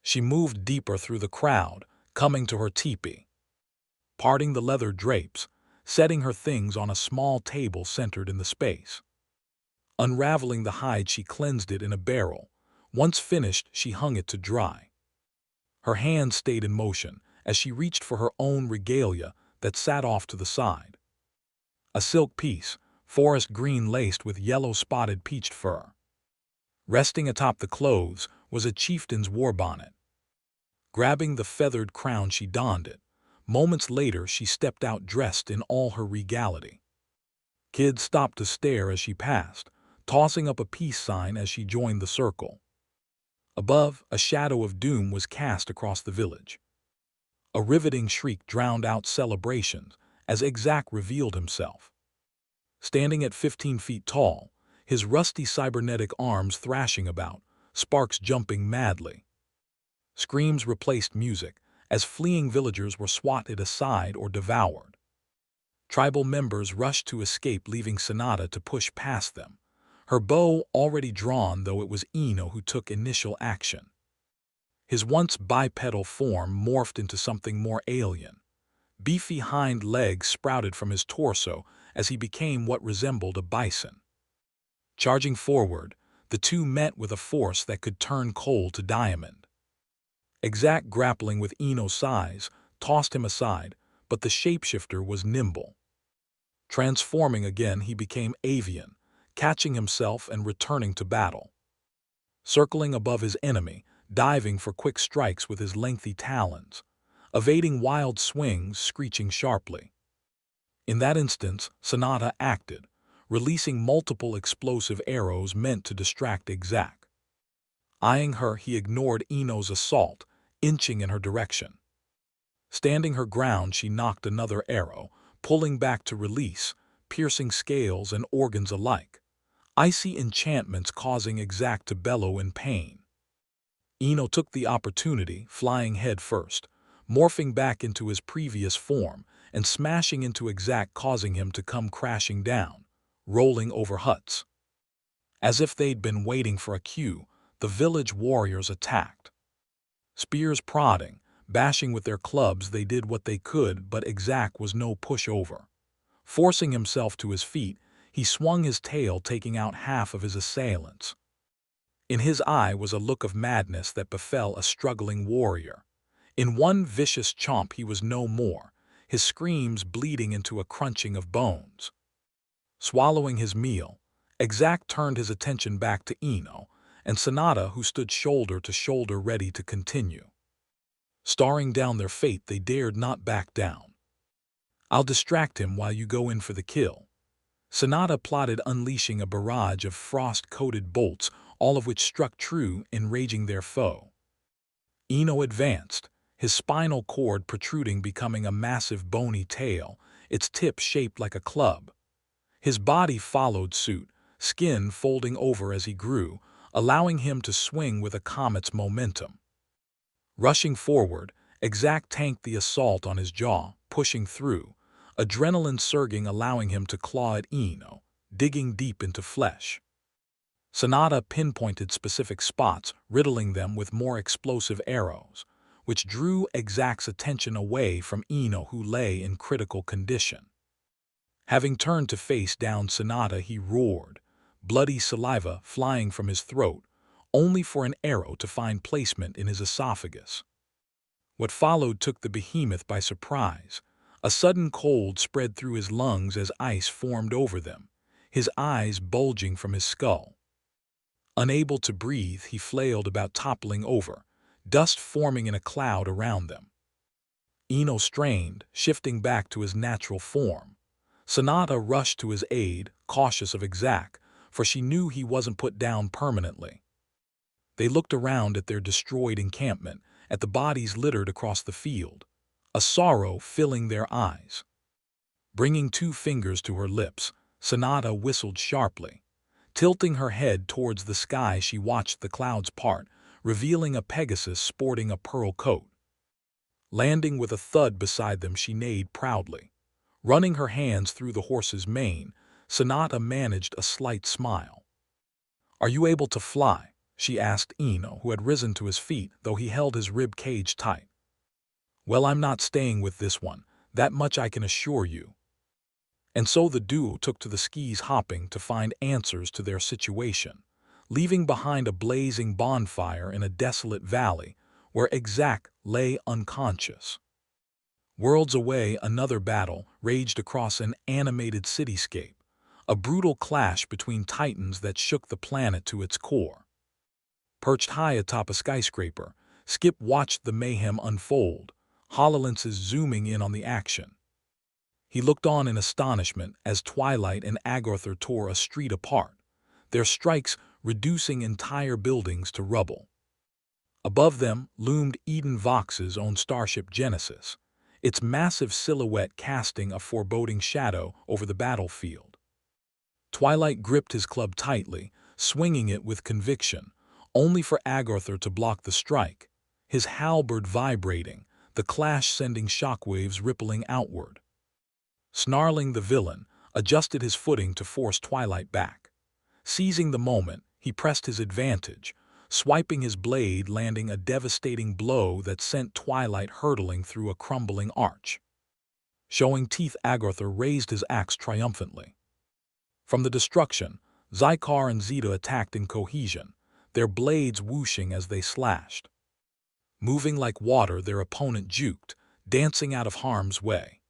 She moved deeper through the crowd, coming to her teepee. Parting the leather drapes, setting her things on a small table centered in the space. Unraveling the hide, she cleansed it in a barrel. Once finished, she hung it to dry. Her hand stayed in motion as she reached for her own regalia that sat off to the side. A silk piece, forest green laced with yellow-spotted peached fur. Resting atop the clothes was a chieftain's war bonnet. Grabbing the feathered crown, she donned it. Moments later, she stepped out dressed in all her regality. Kids stopped to stare as she passed, tossing up a peace sign as she joined the circle. Above, a shadow of doom was cast across the village. A riveting shriek drowned out celebrations as Exak revealed himself. Standing at 15 feet tall, his rusty cybernetic arms thrashing about, sparks jumping madly. Screams replaced music as fleeing villagers were swatted aside or devoured. Tribal members rushed to escape, leaving Sonata to push past them, her bow already drawn, though it was Ino who took initial action. His once bipedal form morphed into something more alien. Beefy hind legs sprouted from his torso as he became what resembled a bison. Charging forward, the two met with a force that could turn coal to diamond. Exak, grappling with Ino's size, tossed him aside, but the shapeshifter was nimble. Transforming again, he became avian, catching himself and returning to battle. Circling above his enemy, diving for quick strikes with his lengthy talons, evading wild swings, screeching sharply. In that instance, Sonata acted, releasing multiple explosive arrows meant to distract Exak. Eyeing her, he ignored Ino's assault, inching in her direction. Standing her ground, she knocked another arrow, pulling back to release, piercing scales and organs alike. Icy enchantments causing Exak to bellow in pain. Ino took the opportunity, flying head first, morphing back into his previous form and smashing into Exak, causing him to come crashing down, rolling over huts. As if they'd been waiting for a cue, the village warriors attacked. Spears prodding, bashing with their clubs, they did what they could, but Exak was no pushover. Forcing himself to his feet, he swung his tail, taking out half of his assailants. In his eye was a look of madness that befell a struggling warrior. In one vicious chomp he was no more, his screams bleeding into a crunching of bones. Swallowing his meal, Exak turned his attention back to Ino and Sonata, who stood shoulder to shoulder ready to continue. Staring down their fate, they dared not back down. "I'll distract him while you go in for the kill," Sonata plotted, unleashing a barrage of frost-coated bolts, all of which struck true, enraging their foe. Ino advanced, his spinal cord protruding, becoming a massive bony tail, its tip shaped like a club. His body followed suit, skin folding over as he grew, allowing him to swing with a comet's momentum. Rushing forward, Exak tanked the assault on his jaw, pushing through, adrenaline surging, allowing him to claw at Ino, digging deep into flesh. Sonata pinpointed specific spots, riddling them with more explosive arrows, which drew Exak's attention away from Ino, who lay in critical condition. Having turned to face down Sonata, he roared, bloody saliva flying from his throat, only for an arrow to find placement in his esophagus. What followed took the behemoth by surprise. A sudden cold spread through his lungs as ice formed over them, his eyes bulging from his skull. Unable to breathe, he flailed about, toppling over, dust forming in a cloud around them. Ino strained, shifting back to his natural form. Sonata rushed to his aid, cautious of Exact, for she knew he wasn't put down permanently. They looked around at their destroyed encampment, at the bodies littered across the field, a sorrow filling their eyes. Bringing 2 fingers to her lips, Sonata whistled sharply. Tilting her head towards the sky, she watched the clouds part, revealing a Pegasus sporting a pearl coat. Landing with a thud beside them, she neighed proudly. Running her hands through the horse's mane, Sonata managed a slight smile. "Are you able to fly?" she asked Ino, who had risen to his feet, though he held his rib cage tight. "Well, I'm not staying with this one, that much I can assure you." And so the duo took to the skis, hopping to find answers to their situation, leaving behind a blazing bonfire in a desolate valley where Exact lay unconscious. Worlds away, another battle raged across an animated cityscape, a brutal clash between titans that shook the planet to its core. Perched high atop a skyscraper, Skip watched the mayhem unfold, HoloLenses zooming in on the action. He looked on in astonishment as Twilight and Agartha tore a street apart, their strikes reducing entire buildings to rubble. Above them loomed Eden Vox's own starship Genesis, its massive silhouette casting a foreboding shadow over the battlefield. Twilight gripped his club tightly, swinging it with conviction, only for Agartha to block the strike, his halberd vibrating, the clash sending shockwaves rippling outward. Snarling, the villain adjusted his footing to force Twilight back. Seizing the moment, he pressed his advantage, swiping his blade, landing a devastating blow that sent Twilight hurtling through a crumbling arch. Showing teeth, Agartha raised his axe triumphantly. From the destruction, Zykar and Zeta attacked in cohesion, their blades whooshing as they slashed. Moving like water, their opponent juked, dancing out of harm's way.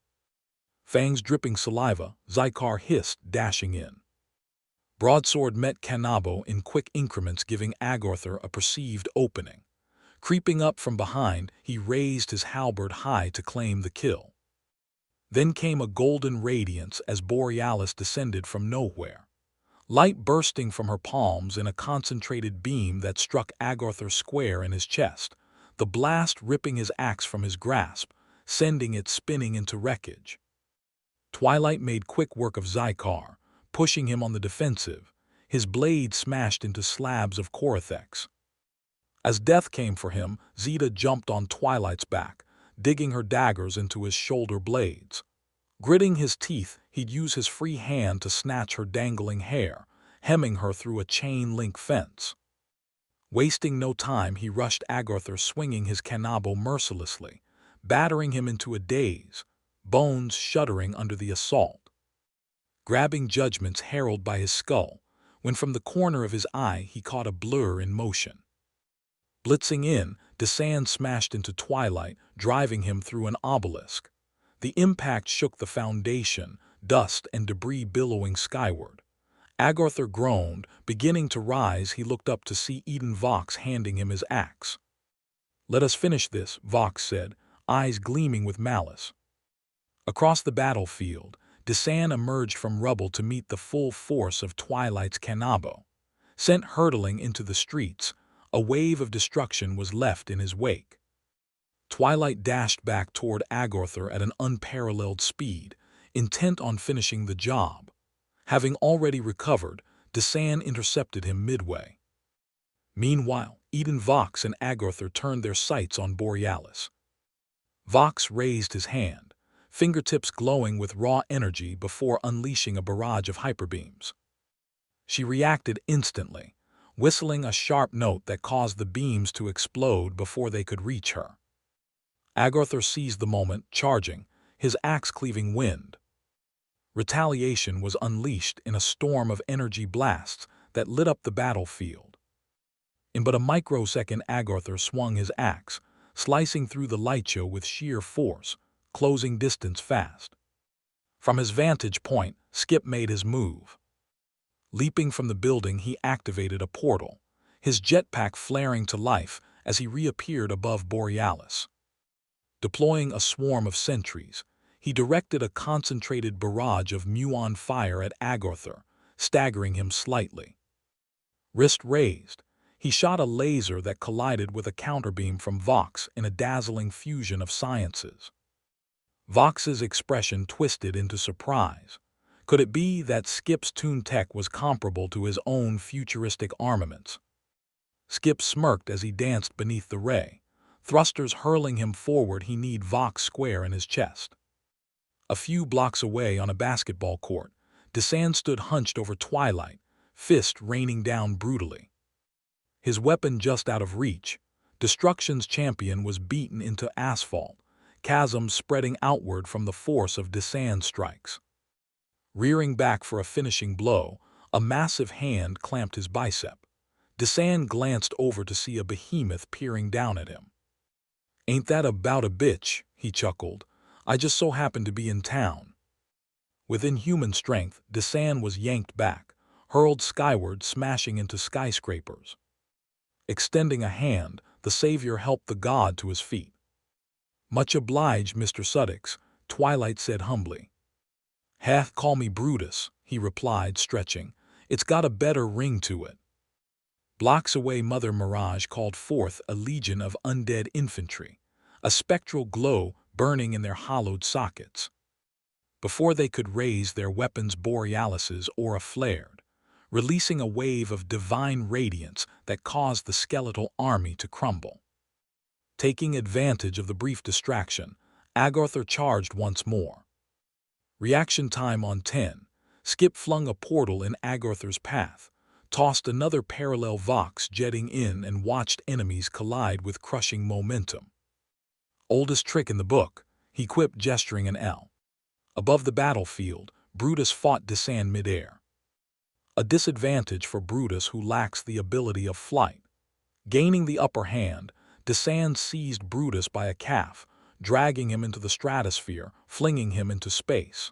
Fangs dripping saliva, Zykar hissed, dashing in. Broadsword met Kanabo in quick increments, giving Agartha a perceived opening. Creeping up from behind, he raised his halberd high to claim the kill. Then came a golden radiance as Borealis descended from nowhere. Light bursting from her palms in a concentrated beam that struck Agartha square in his chest, the blast ripping his axe from his grasp, sending it spinning into wreckage. Twilight made quick work of Zykar, pushing him on the defensive, his blade smashed into slabs of Corathex. As death came for him, Zeta jumped on Twilight's back, digging her daggers into his shoulder blades. Gritting his teeth, he'd use his free hand to snatch her dangling hair, hemming her through a chain-link fence. Wasting no time, he rushed Agartha, swinging his Kanabo mercilessly, battering him into a daze, bones shuddering under the assault. Grabbing Judgment's herald by his skull, when from the corner of his eye he caught a blur in motion. Blitzing in, Desan smashed into Twilight, driving him through an obelisk. The impact shook the foundation, dust and debris billowing skyward. Agartha groaned, beginning to rise. He looked up to see Eden Vox handing him his axe. "Let us finish this," Vox said, eyes gleaming with malice. Across the battlefield, Desan emerged from rubble to meet the full force of Twilight's Kanabo. Sent hurtling into the streets, a wave of destruction was left in his wake. Twilight dashed back toward Agartha at an unparalleled speed, intent on finishing the job. Having already recovered, Desan intercepted him midway. Meanwhile, Eden Vox and Agartha turned their sights on Borealis. Vox raised his hand, fingertips glowing with raw energy before unleashing a barrage of hyperbeams. She reacted instantly, whistling a sharp note that caused the beams to explode before they could reach her. Agartha seized the moment, charging, his axe cleaving wind. Retaliation was unleashed in a storm of energy blasts that lit up the battlefield. In but a microsecond, Agartha swung his axe, slicing through the lightshow with sheer force, closing distance fast. From his vantage point, Skip made his move. Leaping from the building, he activated a portal, his jetpack flaring to life as he reappeared above Borealis. Deploying a swarm of sentries, he directed a concentrated barrage of muon fire at Agartha, staggering him slightly. Wrist raised, he shot a laser that collided with a counterbeam from Vox in a dazzling fusion of sciences. Vox's expression twisted into surprise. Could it be that Skip's toon tech was comparable to his own futuristic armaments? Skip smirked as he danced beneath the ray, thrusters hurling him forward. He kneed Vox square in his chest. A few blocks away on a basketball court, Desand stood hunched over Twilight, fist raining down brutally. His weapon just out of reach, Destruction's champion was beaten into asphalt, chasms spreading outward from the force of Desand's strikes. Rearing back for a finishing blow, a massive hand clamped his bicep. Desand glanced over to see a behemoth peering down at him. "Ain't that about a bitch?" he chuckled. "I just so happened to be in town." With inhuman strength, Desand was yanked back, hurled skyward, smashing into skyscrapers. Extending a hand, the savior helped the god to his feet. "Much obliged, Mr. Suddix," Twilight said humbly. "Hath call me Brutus," he replied, stretching. "It's got a better ring to it." Blocks away, Mother Mirage called forth a legion of undead infantry, a spectral glow burning in their hollowed sockets. Before they could raise their weapons, Borealis's aura flared, releasing a wave of divine radiance that caused the skeletal army to crumble. Taking advantage of the brief distraction, Agartha charged once more. Reaction time on 10, Skip flung a portal in Agartha's path, tossed another parallel Vox jetting in, and watched enemies collide with crushing momentum. "Oldest trick in the book," he quipped, gesturing an L. Above the battlefield, Brutus fought Desand midair. A disadvantage for Brutus, who lacks the ability of flight. Gaining the upper hand, Desand seized Brutus by a calf, dragging him into the stratosphere, flinging him into space.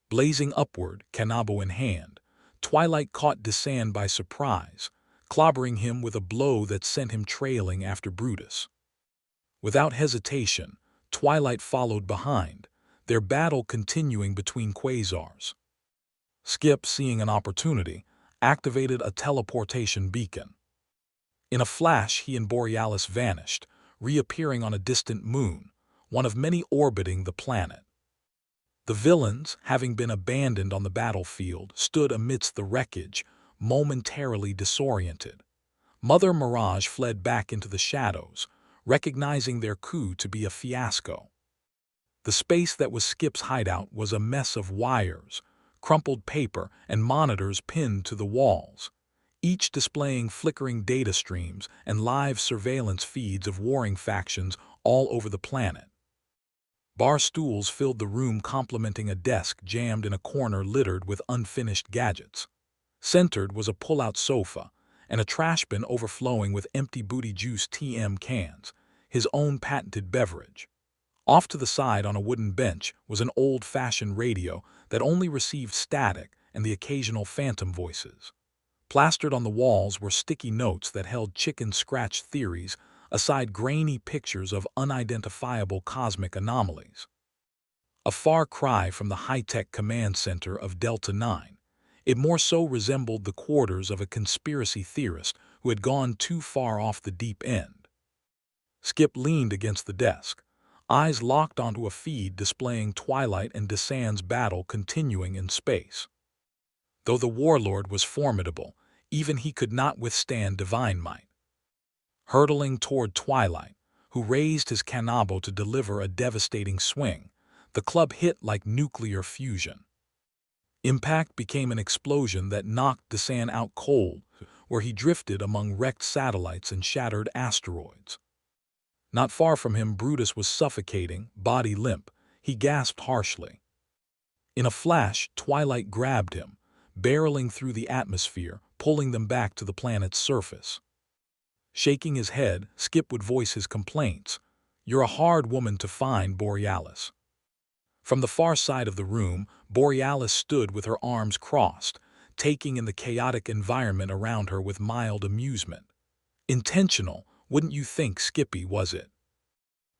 Blazing upward, Kanabo in hand, Twilight caught Desand by surprise, clobbering him with a blow that sent him trailing after Brutus. Without hesitation, Twilight followed behind, their battle continuing between quasars. Skip, seeing an opportunity, activated a teleportation beacon. In a flash, he and Borealis vanished, reappearing on a distant moon, one of many orbiting the planet. The villains, having been abandoned on the battlefield, stood amidst the wreckage, momentarily disoriented. Mother Mirage fled back into the shadows, recognizing their coup to be a fiasco. The space that was Skip's hideout was a mess of wires, crumpled paper, and monitors pinned to the walls, each displaying flickering data streams and live surveillance feeds of warring factions all over the planet. Bar stools filled the room, complementing a desk jammed in a corner littered with unfinished gadgets. Centered was a pull-out sofa, and a trash bin overflowing with empty booty juice TM cans, his own patented beverage. Off to the side on a wooden bench was an old-fashioned radio that only received static and the occasional phantom voices. Plastered on the walls were sticky notes that held chicken scratch theories, aside grainy pictures of unidentifiable cosmic anomalies. A far cry from the high-tech command center of Delta 9, it more so resembled the quarters of a conspiracy theorist who had gone too far off the deep end. Skip leaned against the desk, eyes locked onto a feed displaying Twilight and Desand's battle continuing in space. Though the warlord was formidable, even he could not withstand divine might. Hurtling toward Twilight, who raised his Kanabo to deliver a devastating swing, the club hit like nuclear fusion. Impact became an explosion that knocked Desand out cold, where he drifted among wrecked satellites and shattered asteroids. Not far from him, Brutus was suffocating, body limp. He gasped harshly. In a flash, Twilight grabbed him, barreling through the atmosphere, pulling them back to the planet's surface. Shaking his head, Skip would voice his complaints. "You're a hard woman to find, Borealis." From the far side of the room, Borealis stood with her arms crossed, taking in the chaotic environment around her with mild amusement. "Intentional, wouldn't you think, Skippy, was it?"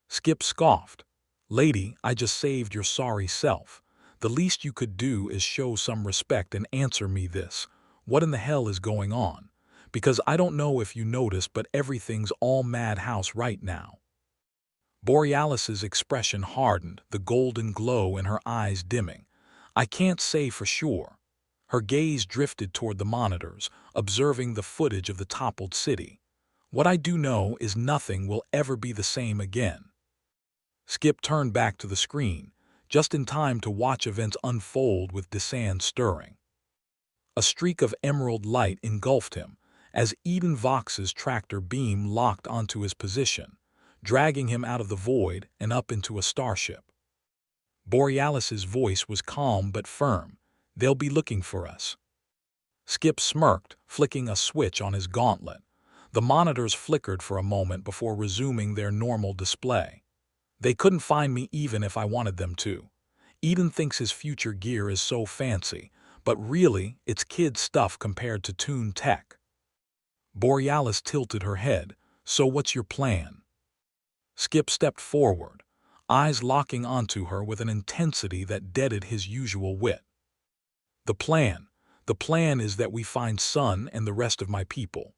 Skip scoffed. "Lady, I just saved your sorry self. The least you could do is show some respect and answer me this. What in the hell is going on? Because I don't know if you noticed, but everything's all madhouse right now." Borealis's expression hardened, the golden glow in her eyes dimming. "I can't say for sure." Her gaze drifted toward the monitors, observing the footage of the toppled city. "What I do know is nothing will ever be the same again." Skip turned back to the screen, just in time to watch events unfold with Desan stirring. A streak of emerald light engulfed him as Eden Vox's tractor beam locked onto his position, dragging him out of the void and up into a starship. Borealis's voice was calm but firm. "They'll be looking for us." Skip smirked, flicking a switch on his gauntlet. The monitors flickered for a moment before resuming their normal display. "They couldn't find me even if I wanted them to. Eden thinks his future gear is so fancy, but really, it's kid stuff compared to Toon tech." Borealis tilted her head. "So what's your plan?" Skip stepped forward, eyes locking onto her with an intensity that deadened his usual wit. The plan is that we find Sun and the rest of my people."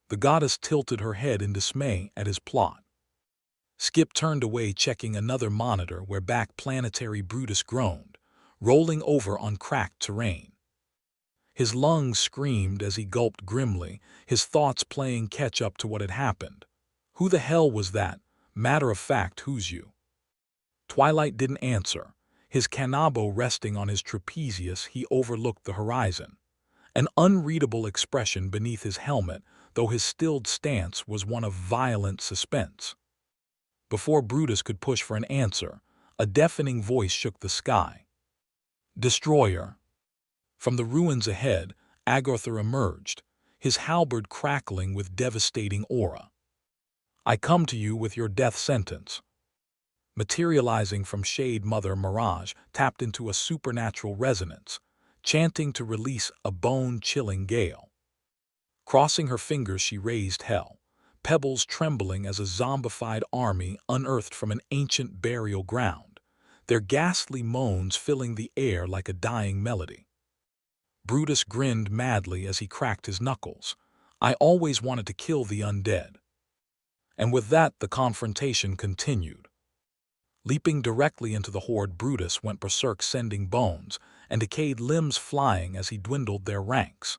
The goddess tilted her head in dismay at his plot. Skip turned away, checking another monitor where back planetary Brutus groaned, rolling over on cracked terrain. His lungs screamed as he gulped grimly, his thoughts playing catch-up to what had happened. Who the hell was that? Matter of fact, who's you? Twilight didn't answer. His canabo resting on his trapezius, he overlooked the horizon. An unreadable expression beneath his helmet, though his stilled stance was one of violent suspense. Before Brutus could push for an answer, a deafening voice shook the sky. "Destroyer." From the ruins ahead, Agartha emerged, his halberd crackling with devastating aura. "I come to you with your death sentence." Materializing from Shade Mother, Mirage tapped into a supernatural resonance, chanting to release a bone-chilling gale. Crossing her fingers, she raised hell, pebbles trembling as a zombified army unearthed from an ancient burial ground, their ghastly moans filling the air like a dying melody. Brutus grinned madly as he cracked his knuckles. "I always wanted to kill the undead." And with that, the confrontation continued. Leaping directly into the horde, Brutus went berserk, sending bones and decayed limbs flying as he dwindled their ranks.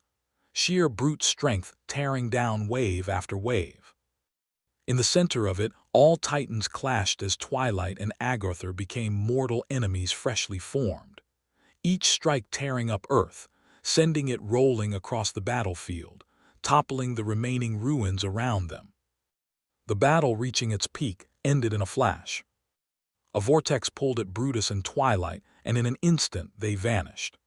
Sheer brute strength tearing down wave after wave. In the center of it, all titans clashed as Twilight and Agartha became mortal enemies freshly formed. Each strike tearing up Earth, sending it rolling across the battlefield, toppling the remaining ruins around them. The battle, reaching its peak, ended in a flash. A vortex pulled at Brutus and Twilight, and in an instant they vanished.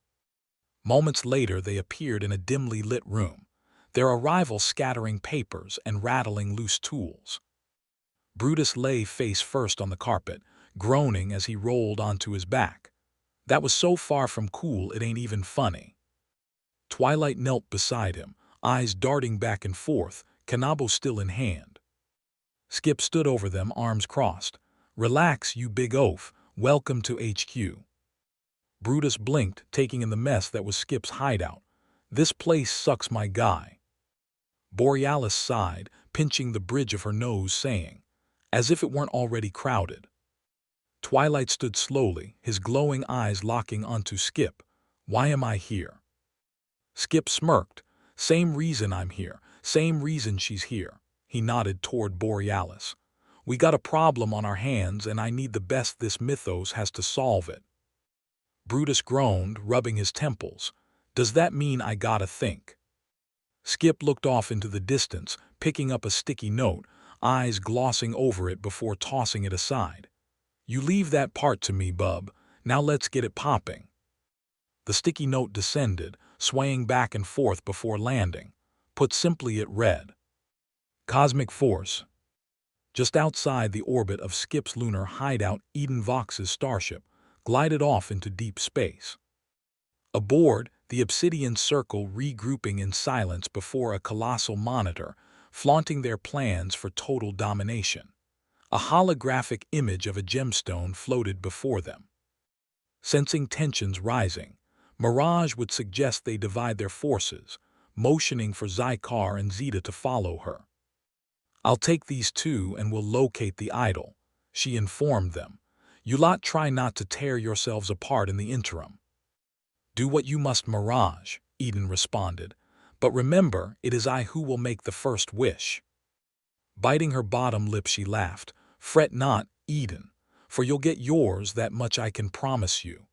Moments later, they appeared in a dimly lit room, their arrival scattering papers and rattling loose tools. Brutus lay face first on the carpet, groaning as he rolled onto his back. That was so far from cool it ain't even funny. Twilight knelt beside him, eyes darting back and forth, canabo still in hand. Skip stood over them, arms crossed. "Relax, you big oaf. Welcome to HQ." Brutus blinked, taking in the mess that was Skip's hideout. "This place sucks, my guy." Borealis sighed, pinching the bridge of her nose, saying, "As if it weren't already crowded." Twilight stood slowly, his glowing eyes locking onto Skip. "Why am I here?" Skip smirked. "Same reason I'm here, same reason she's here." He nodded toward Borealis. "We got a problem on our hands, and I need the best this mythos has to solve it." Brutus groaned, rubbing his temples. "Does that mean I gotta think?" Skip looked off into the distance, picking up a sticky note, eyes glossing over it before tossing it aside. "You leave that part to me, bub. Now let's get it popping." The sticky note descended, swaying back and forth before landing. Put simply, it read, Cosmic force. Just outside the orbit of Skip's lunar hideout, Eden Vox's starship glided off into deep space. Aboard, the Obsidian Circle regrouping in silence before a colossal monitor, flaunting their plans for total domination. A holographic image of a gemstone floated before them. Sensing tensions rising, Mirage would suggest they divide their forces, motioning for Zykar and Zeta to follow her. "I'll take these two and we'll locate the idol," she informed them. "You lot try not to tear yourselves apart in the interim." "Do what you must, Mirage," Eden responded. "But remember, it is I who will make the first wish." Biting her bottom lip, she laughed. "Fret not, Eden, for you'll get yours, that much I can promise you."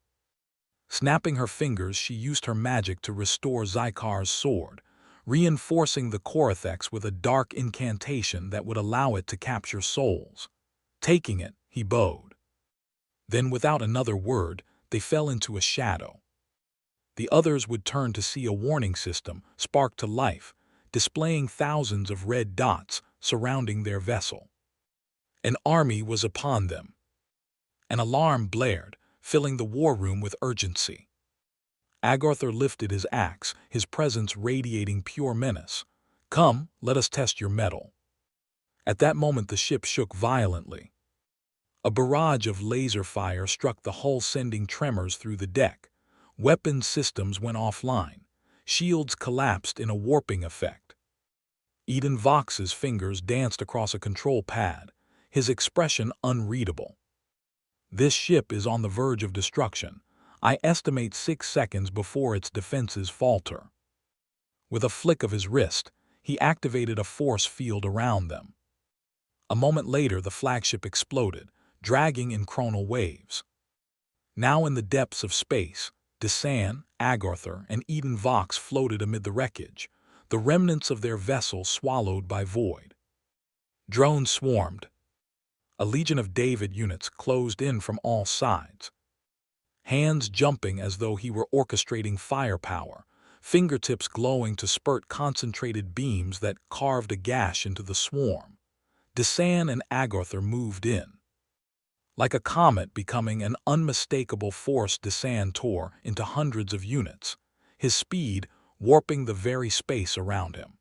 Snapping her fingers, she used her magic to restore Zykar's sword, reinforcing the Korathex with a dark incantation that would allow it to capture souls. Taking it, he bowed. Then, without another word, they fell into a shadow. The others would turn to see a warning system spark to life, displaying thousands of red dots surrounding their vessel. An army was upon them. An alarm blared, filling the war room with urgency. Agartha lifted his axe, his presence radiating pure menace. "Come, let us test your mettle." At that moment the ship shook violently. A barrage of laser fire struck the hull, sending tremors through the deck. Weapon systems went offline. Shields collapsed in a warping effect. Eden Vox's fingers danced across a control pad, his expression unreadable. "This ship is on the verge of destruction. I estimate 6 seconds before its defenses falter." With a flick of his wrist, he activated a force field around them. A moment later, the flagship exploded, dragging in chronal waves. Now in the depths of space, Desan, Agartha, and Eden Vox floated amid the wreckage, the remnants of their vessel swallowed by void. Drones swarmed. A legion of David units closed in from all sides. Hands jumping as though he were orchestrating firepower, fingertips glowing to spurt concentrated beams that carved a gash into the swarm. Desan and Agartha moved in. Like a comet becoming an unmistakable force, Desan tore into hundreds of units, his speed warping the very space around him.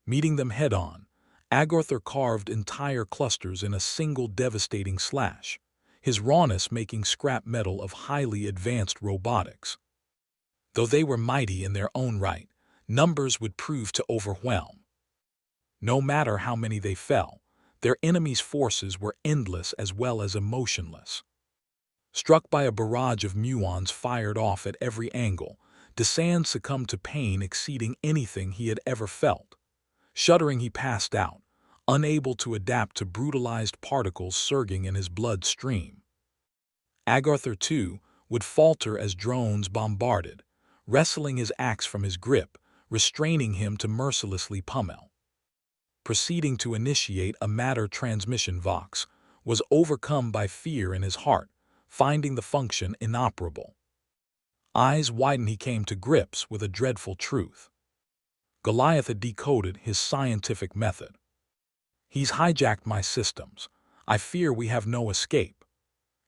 Meeting them head-on, Agartha carved entire clusters in a single devastating slash, his rawness making scrap metal of highly advanced robotics. Though they were mighty in their own right, numbers would prove to overwhelm. No matter how many they fell, their enemies' forces were endless as well as emotionless. Struck by a barrage of muons fired off at every angle, Desan succumbed to pain exceeding anything he had ever felt. Shuddering, he passed out, unable to adapt to brutalized particles surging in his bloodstream. Agartha, too, would falter as drones bombarded, wresting his axe from his grip, restraining him to mercilessly pummel. Proceeding to initiate a matter transmission, Vox was overcome by fear in his heart, finding the function inoperable. Eyes widened, he came to grips with a dreadful truth. Goliath had decoded his scientific method. "He's hijacked my systems. I fear we have no escape,"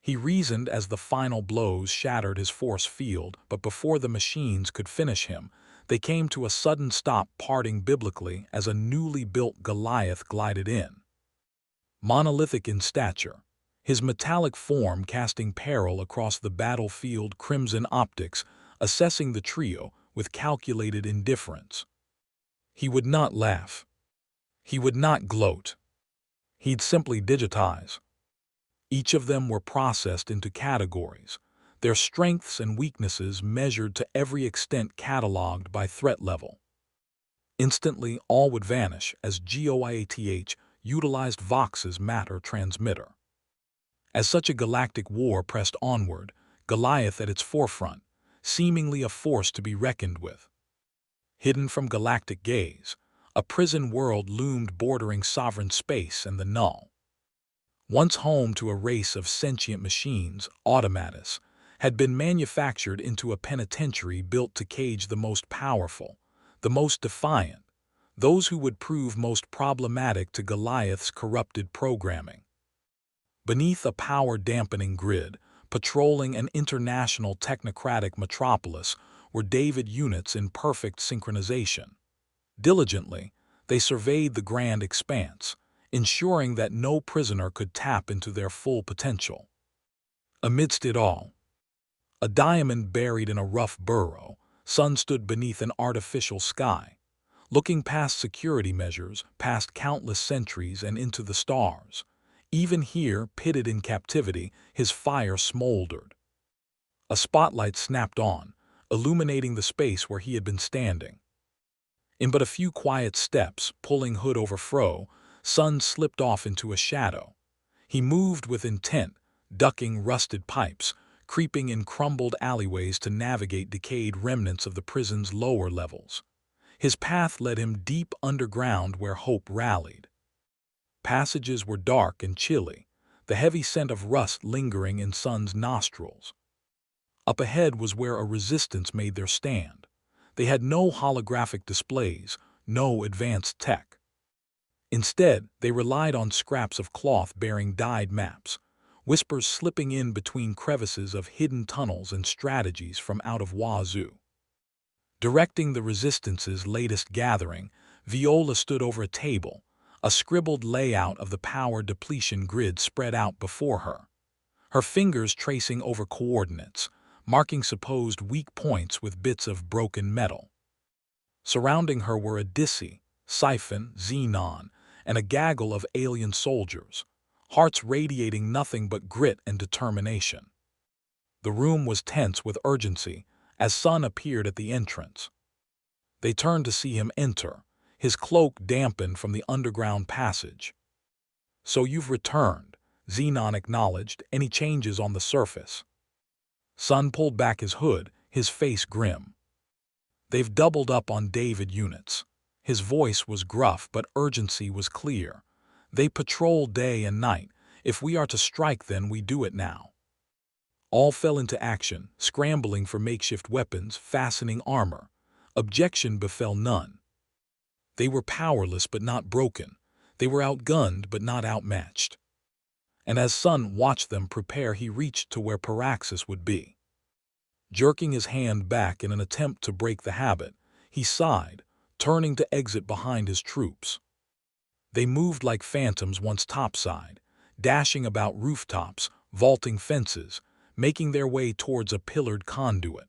he reasoned as the final blows shattered his force field. But before the machines could finish him, they came to a sudden stop, parting biblically as a newly built Goliath glided in. Monolithic in stature, his metallic form casting peril across the battlefield, Crimson Optics assessing the trio with calculated indifference. He would not laugh. He would not gloat. He'd simply digitize. Each of them were processed into categories, their strengths and weaknesses measured to every extent, cataloged by threat level. Instantly, all would vanish as Goliath utilized Vox's matter transmitter. As such a galactic war pressed onward, Goliath at its forefront, seemingly a force to be reckoned with. Hidden from galactic gaze, a prison world loomed bordering sovereign space and the null. Once home to a race of sentient machines, Automatus had been manufactured into a penitentiary built to cage the most powerful, the most defiant, those who would prove most problematic to Goliath's corrupted programming. Beneath a power-dampening grid, patrolling an international technocratic metropolis, were David units in perfect synchronization. Diligently, they surveyed the grand expanse, ensuring that no prisoner could tap into their full potential. Amidst it all, a diamond buried in a rough burrow, Sun stood beneath an artificial sky, looking past security measures, past countless centuries and into the stars. Even here, pitted in captivity, his fire smoldered. A spotlight snapped on, illuminating the space where he had been standing. In but a few quiet steps, pulling hood over fro, Sun slipped off into a shadow. He moved with intent, ducking rusted pipes, creeping in crumbled alleyways to navigate decayed remnants of the prison's lower levels. His path led him deep underground where hope rallied. Passages were dark and chilly, the heavy scent of rust lingering in Sun's nostrils. Up ahead was where a resistance made their stand. They had no holographic displays, no advanced tech. Instead, they relied on scraps of cloth bearing dyed maps, whispers slipping in between crevices of hidden tunnels and strategies from out of Wazoo. Directing the resistance's latest gathering, Viola stood over a table, a scribbled layout of the power depletion grid spread out before her. Her fingers tracing over coordinates, marking supposed weak points with bits of broken metal. Surrounding her were Odyssey, Siphon, Xenon, and a gaggle of alien soldiers, hearts radiating nothing but grit and determination. The room was tense with urgency as Sun appeared at the entrance. They turned to see him enter, his cloak dampened from the underground passage. "So you've returned," Xenon acknowledged. "Any changes on the surface?" Sun pulled back his hood, his face grim. "They've doubled up on David units." His voice was gruff, but urgency was clear. "They patrol day and night. If we are to strike, then we do it now." All fell into action, scrambling for makeshift weapons, fastening armor. Objection befell none. They were powerless but not broken. They were outgunned but not outmatched. And as Sun watched them prepare, he reached to where Paraxis would be. Jerking his hand back in an attempt to break the habit, he sighed, turning to exit behind his troops. They moved like phantoms once topside, dashing about rooftops, vaulting fences, making their way towards a pillared conduit.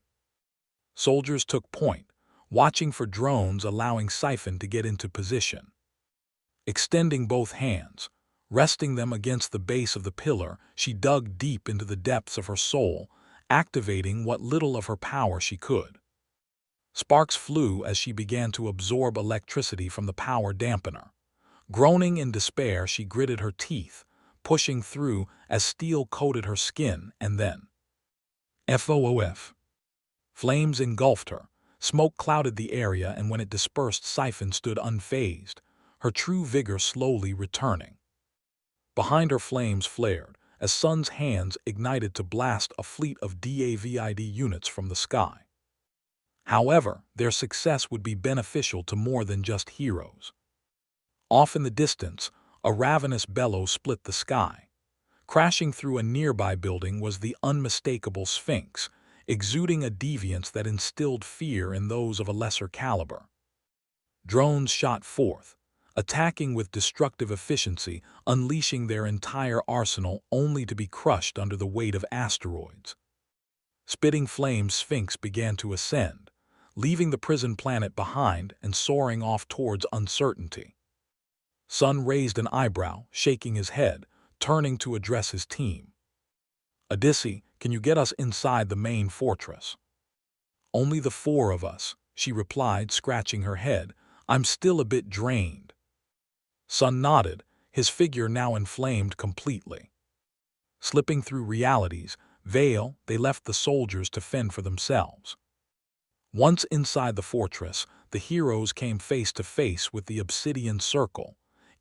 Soldiers took point, watching for drones allowing Siphon to get into position. Extending both hands, resting them against the base of the pillar, she dug deep into the depths of her soul, activating what little of her power she could. Sparks flew as she began to absorb electricity from the power dampener. Groaning in despair, she gritted her teeth, pushing through as steel coated her skin, and then FOOF. Flames engulfed her, smoke clouded the area, and when it dispersed, Siphon stood unfazed, her true vigor slowly returning. Behind her, flames flared as Sun's hands ignited to blast a fleet of DAVID units from the sky. However, their success would be beneficial to more than just heroes. Off in the distance, a ravenous bellow split the sky. Crashing through a nearby building was the unmistakable Sphinx, exuding a deviance that instilled fear in those of a lesser caliber. Drones shot forth, attacking with destructive efficiency, unleashing their entire arsenal only to be crushed under the weight of asteroids. Spitting flames, Sphinx began to ascend, leaving the prison planet behind and soaring off towards uncertainty. Sun raised an eyebrow, shaking his head, turning to address his team. "Odyssey, can you get us inside the main fortress?" "Only the four of us," she replied, scratching her head. "I'm still a bit drained." Sun nodded, his figure now inflamed completely. Slipping through reality's veil, they left the soldiers to fend for themselves. Once inside the fortress, the heroes came face to face with the Obsidian Circle,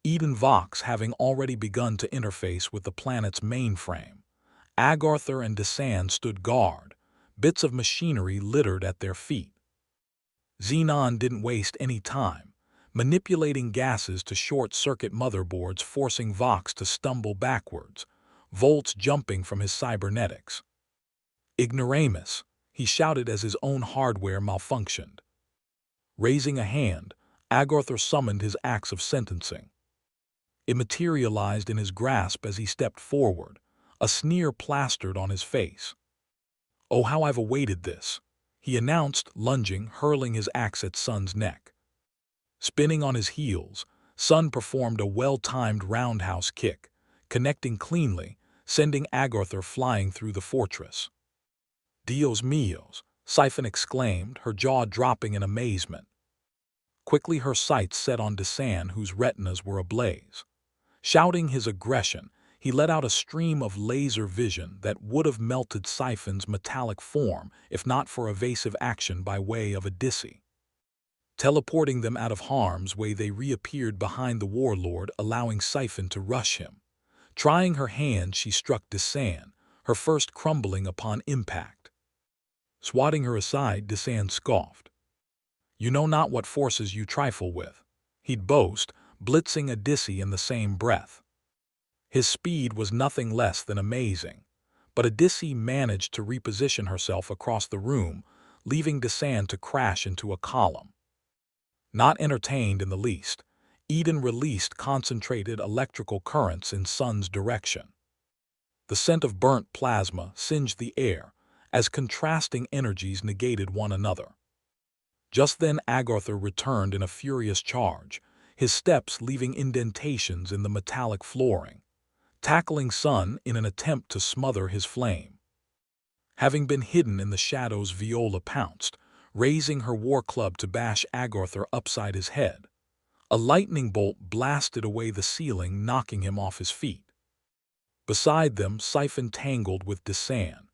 Eden Vox having already begun to interface with the planet's mainframe. Agartha and Desan stood guard, bits of machinery littered at their feet. Xenon didn't waste any time. manipulating gases to short-circuit motherboards, forcing Vox to stumble backwards, volts jumping from his cybernetics. "Ignoramus," he shouted as his own hardware malfunctioned. Raising a hand, Agorthar summoned his axe of sentencing. It materialized in his grasp as he stepped forward, a sneer plastered on his face. "Oh, how I've awaited this," he announced, lunging, hurling his axe at Sun's neck. Spinning on his heels, Sun performed a well-timed roundhouse kick, connecting cleanly, sending Agorthar flying through the fortress. "Dios míos," Siphon exclaimed, her jaw dropping in amazement. Quickly her sights set on Desan, whose retinas were ablaze. Shouting his aggression, he let out a stream of laser vision that would have melted Siphon's metallic form if not for evasive action by way of Odyssey. Teleporting them out of harm's way, they reappeared behind the warlord, allowing Siphon to rush him. Trying her hand, she struck Desan, her first crumbling upon impact. Swatting her aside, Desan scoffed. "You know not what forces you trifle with," he'd boast, blitzing Odyssey in the same breath. His speed was nothing less than amazing, but Odyssey managed to reposition herself across the room, leaving Desan to crash into a column. Not entertained in the least, Eden released concentrated electrical currents in Sun's direction. The scent of burnt plasma singed the air as contrasting energies negated one another. Just then Agorthar returned in a furious charge, his steps leaving indentations in the metallic flooring, tackling Sun in an attempt to smother his flame. Having been hidden in the shadows, Viola pounced, raising her war club to bash Agorthar upside his head. A lightning bolt blasted away the ceiling, knocking him off his feet. Beside them, Siphon tangled with Desan.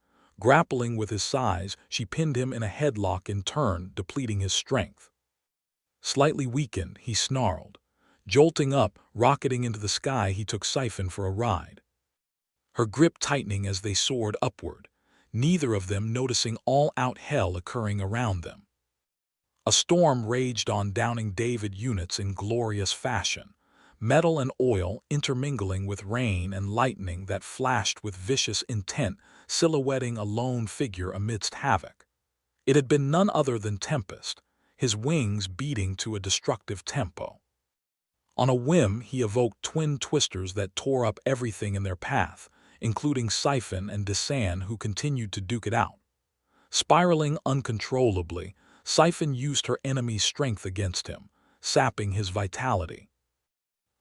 Grappling with his size, she pinned him in a headlock, in turn depleting his strength. Slightly weakened, he snarled. Jolting up, rocketing into the sky, he took Siphon for a ride. Her grip tightening as they soared upward, neither of them noticing all-out hell occurring around them. A storm raged on, downing David units in glorious fashion, metal and oil intermingling with rain and lightning that flashed with vicious intent, silhouetting a lone figure amidst havoc. It had been none other than Tempest, his wings beating to a destructive tempo. On a whim, he evoked twin twisters that tore up everything in their path, including Siphon and Desan, who continued to duke it out. Spiraling uncontrollably, Siphon used her enemy's strength against him, sapping his vitality.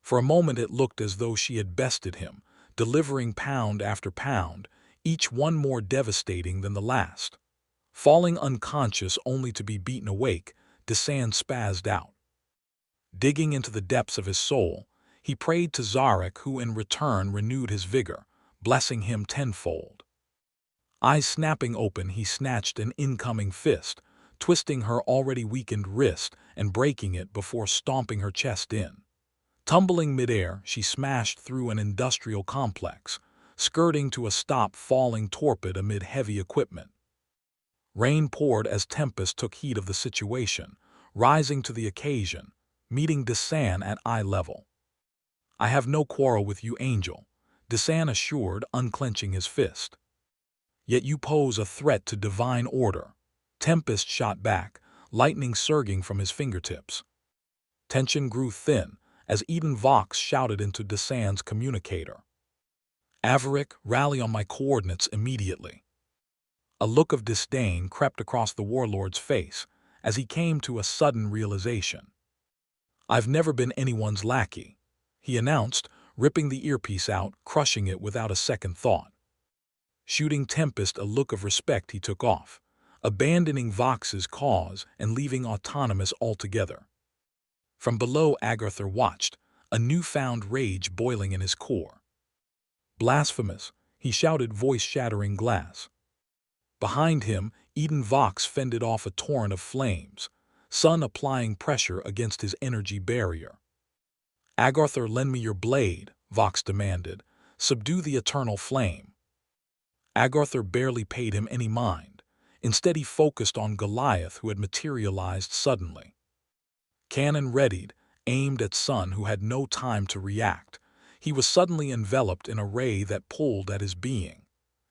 For a moment it looked as though she had bested him, delivering pound after pound, each one more devastating than the last. Falling unconscious only to be beaten awake, Desan spazzed out. Digging into the depths of his soul, he prayed to Zarek, who in return renewed his vigor, blessing him tenfold. Eyes snapping open, he snatched an incoming fist, twisting her already weakened wrist and breaking it before stomping her chest in. Tumbling midair, she smashed through an industrial complex, skirting to a stop, falling torpid amid heavy equipment. Rain poured as Tempest took heed of the situation, rising to the occasion, meeting Desan at eye level. "I have no quarrel with you, Angel," Desan assured, unclenching his fist. "Yet you pose a threat to divine order," Tempest shot back, lightning surging from his fingertips. Tension grew thin as Eden Vox shouted into Desan's communicator. "Averick, rally on my coordinates immediately." A look of disdain crept across the warlord's face as he came to a sudden realization. "I've never been anyone's lackey," he announced, ripping the earpiece out, crushing it without a second thought. Shooting Tempest a look of respect, he took off, abandoning Vox's cause and leaving Autonomous altogether. From below, Agorthar watched, a newfound rage boiling in his core. "Blasphemous," he shouted, voice shattering glass. Behind him, Eden Vox fended off a torrent of flames, Sun applying pressure against his energy barrier. "Agorthar, lend me your blade," Vox demanded. "Subdue the eternal flame." Agorthar barely paid him any mind. Instead, he focused on Goliath, who had materialized suddenly. Cannon readied, aimed at Sun, who had no time to react. He was suddenly enveloped in a ray that pulled at his being.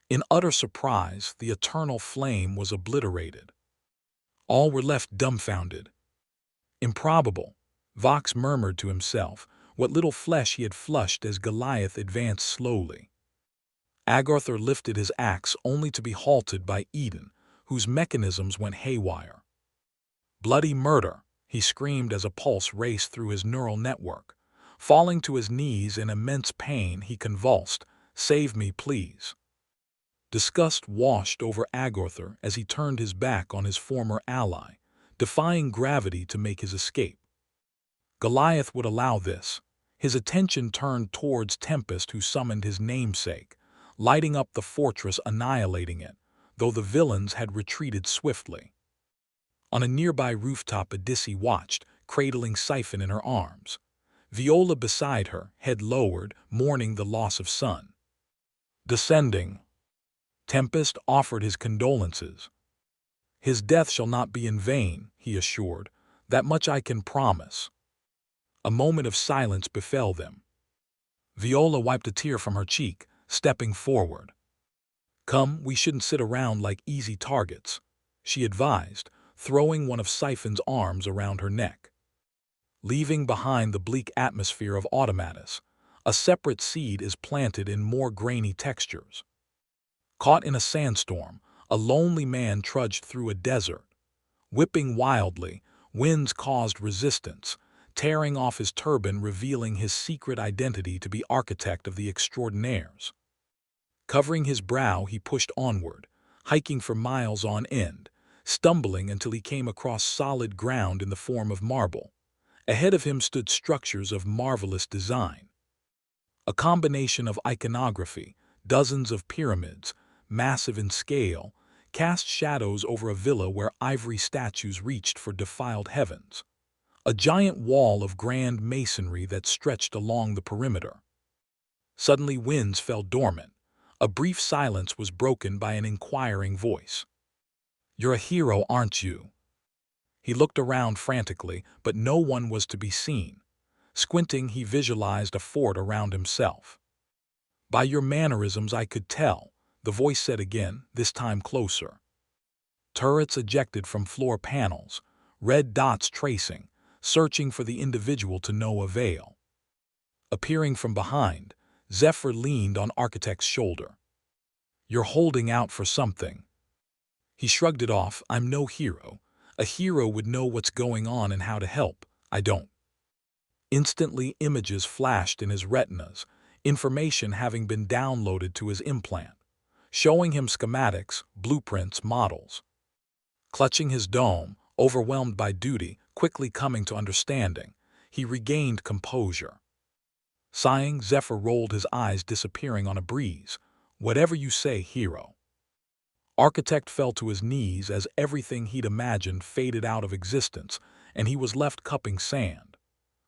In utter surprise, the eternal flame was obliterated. All were left dumbfounded. Improbable, Vox murmured to himself, what little flesh he had flushed as Goliath advanced slowly. Agarthur lifted his axe only to be halted by Eden, whose mechanisms went haywire. Bloody murder, he screamed as a pulse raced through his neural network. Falling to his knees in immense pain, he convulsed, "Save me, please." Disgust washed over Agarthur as he turned his back on his former ally, defying gravity to make his escape. Goliath would allow this. His attention turned towards Tempest, who summoned his namesake, lighting up the fortress, annihilating it, though the villains had retreated swiftly. On a nearby rooftop, Odysseus watched, cradling Siphon in her arms. Viola beside her, head lowered, mourning the loss of Sun. Descending, Tempest offered his condolences. "His death shall not be in vain," he assured. "That much I can promise." A moment of silence befell them. Viola wiped a tear from her cheek, stepping forward. "Come, we shouldn't sit around like easy targets," she advised, throwing one of Siphon's arms around her neck. Leaving behind the bleak atmosphere of Automatus, a separate seed is planted in more grainy textures. Caught in a sandstorm, a lonely man trudged through a desert. Whipping wildly, winds caused resistance, tearing off his turban, revealing his secret identity to be architect of the extraordinaires. Covering his brow, he pushed onward, hiking for miles on end, stumbling until he came across solid ground in the form of marble. Ahead of him stood structures of marvelous design. A combination of iconography, dozens of pyramids, massive in scale, cast shadows over a villa where ivory statues reached for defiled heavens. A giant wall of grand masonry that stretched along the perimeter. Suddenly winds fell dormant. A brief silence was broken by an inquiring voice. "You're a hero, aren't you?" He looked around frantically, but no one was to be seen. Squinting, he visualized a fort around himself. "By your mannerisms I could tell," the voice said again, this time closer. Turrets ejected from floor panels, red dots tracing, searching for the individual to no avail. Appearing from behind, Zephyr leaned on Architect's shoulder. "You're holding out for something." He shrugged it off. "I'm no hero. A hero would know what's going on and how to help. I don't." Instantly, images flashed in his retinas, information having been downloaded to his implant, showing him schematics, blueprints, models. Clutching his dome, overwhelmed by duty, quickly coming to understanding, he regained composure. Sighing, Zephyr rolled his eyes, disappearing on a breeze. "Whatever you say, hero." Architect fell to his knees as everything he'd imagined faded out of existence, and he was left cupping sand.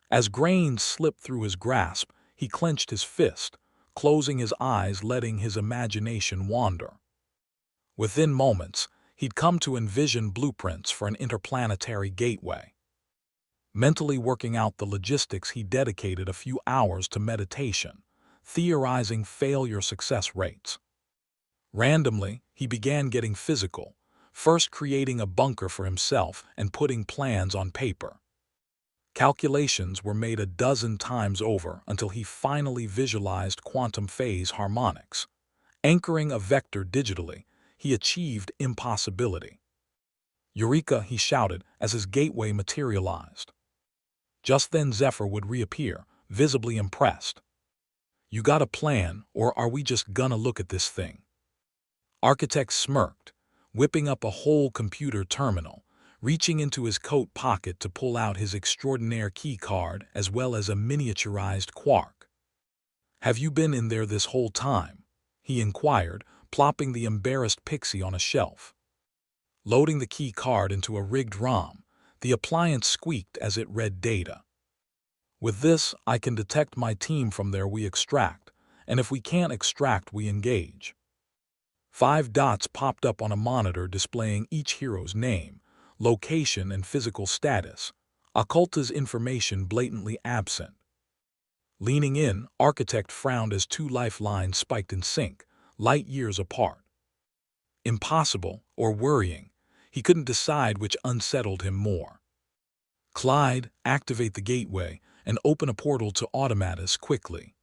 As grains slipped through his grasp, he clenched his fist, closing his eyes, letting his imagination wander. Within moments, he'd come to envision blueprints for an interplanetary gateway. Mentally working out the logistics, he dedicated a few hours to meditation, theorizing failure-success rates. Randomly, he began getting physical, first creating a bunker for himself and putting plans on paper. Calculations were made a dozen times over until he finally visualized quantum phase harmonics. Anchoring a vector digitally, he achieved impossibility. "Eureka!" he shouted as his gateway materialized. Just then Zephyr would reappear, visibly impressed. "You got a plan, or are we just gonna look at this thing?" Architect smirked, whipping up a whole computer terminal, reaching into his coat pocket to pull out his extraordinaire key card as well as a miniaturized quark. "Have you been in there this whole time?" he inquired, plopping the embarrassed pixie on a shelf. Loading the key card into a rigged ROM, the appliance squeaked as it read data. "With this, I can detect my team from there. We extract, and if we can't extract, we engage." 5 dots popped up on a monitor displaying each hero's name, location, and physical status. Occulta's information blatantly absent. Leaning in, Architect frowned as two lifelines spiked in sync, light years apart. Impossible, or worrying, he couldn't decide which unsettled him more. Clyde, activate the gateway and open a portal to Automatus quickly.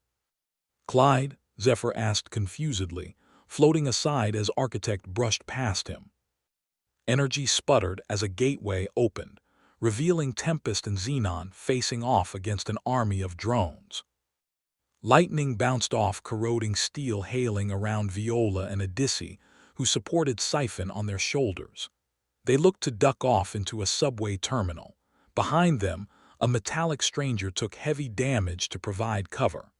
Clyde, Zephyr asked confusedly, floating aside as Architect brushed past him. Energy sputtered as a gateway opened, revealing Tempest and Xenon facing off against an army of drones. Lightning bounced off corroding steel, hailing around Viola and Odyssey, who supported Siphon on their shoulders. They looked to duck off into a subway terminal. Behind them, a metallic stranger took heavy damage to provide cover.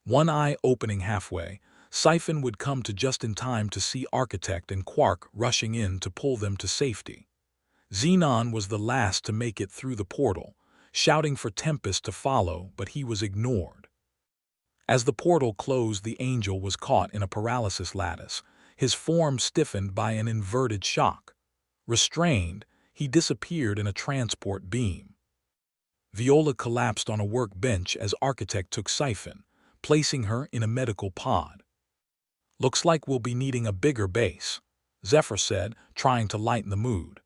One eye opening halfway, Siphon would come to just in time to see Architect and Quark rushing in to pull them to safety. Xenon was the last to make it through the portal, shouting for Tempest to follow, but he was ignored. As the portal closed, the Angel was caught in a paralysis lattice, his form stiffened by an inverted shock. Restrained, he disappeared in a transport beam. Viola collapsed on a workbench as Architect took Siphon, placing her in a medical pod. "Looks like we'll be needing a bigger base," Zephyr said, trying to lighten the mood.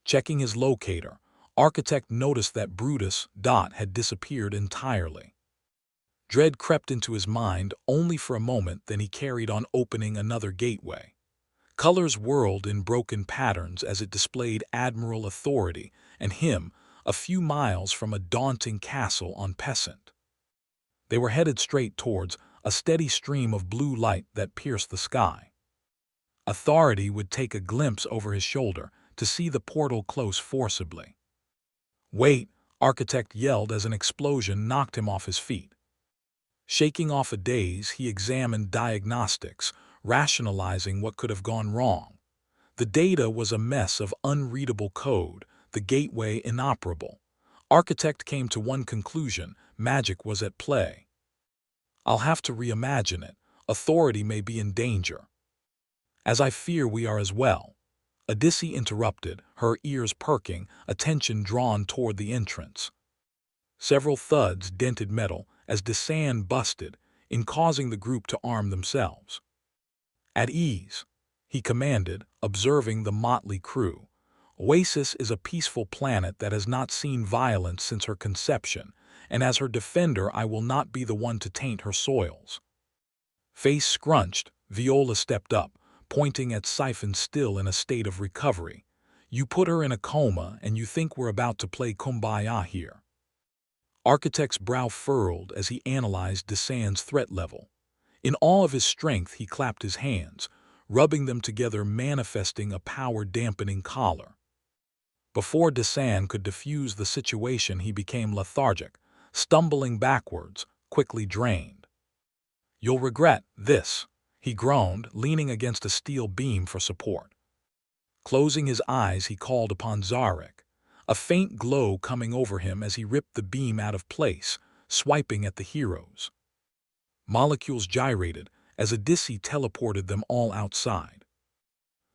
Checking his locator, Architect noticed that Brutus Dot had disappeared entirely. Dread crept into his mind only for a moment, then he carried on opening another gateway. Colors whirled in broken patterns as it displayed Admiral Authority and him a few miles from a daunting castle on Pessant. They were headed straight towards a steady stream of blue light that pierced the sky. Authority would take a glimpse over his shoulder to see the portal close forcibly. "Wait!" Architect yelled as an explosion knocked him off his feet. Shaking off a daze, he examined diagnostics, rationalizing what could have gone wrong. The data was a mess of unreadable code, the gateway inoperable. Architect came to one conclusion: magic was at play. "I'll have to reimagine it. Authority may be in danger." "As I fear we are as well," Odyssey interrupted, her ears perking, attention drawn toward the entrance. Several thuds dented metal as Desan busted, in causing the group to arm themselves. "At ease," he commanded, observing the motley crew. "Oasis is a peaceful planet that has not seen violence since her conception, and as her defender I will not be the one to taint her soils." Face scrunched, Viola stepped up, pointing at Siphon still in a state of recovery. "You put her in a coma and you think we're about to play kumbaya here." Architect's brow furrowed as he analyzed Desan's threat level. In awe of his strength, he clapped his hands, rubbing them together, manifesting a power-dampening collar. Before Desan could defuse the situation, he became lethargic, stumbling backwards, quickly drained. "You'll regret this," he groaned, leaning against a steel beam for support. Closing his eyes, he called upon Zarek, a faint glow coming over him as he ripped the beam out of place, swiping at the heroes. Molecules gyrated as Odyssey teleported them all outside.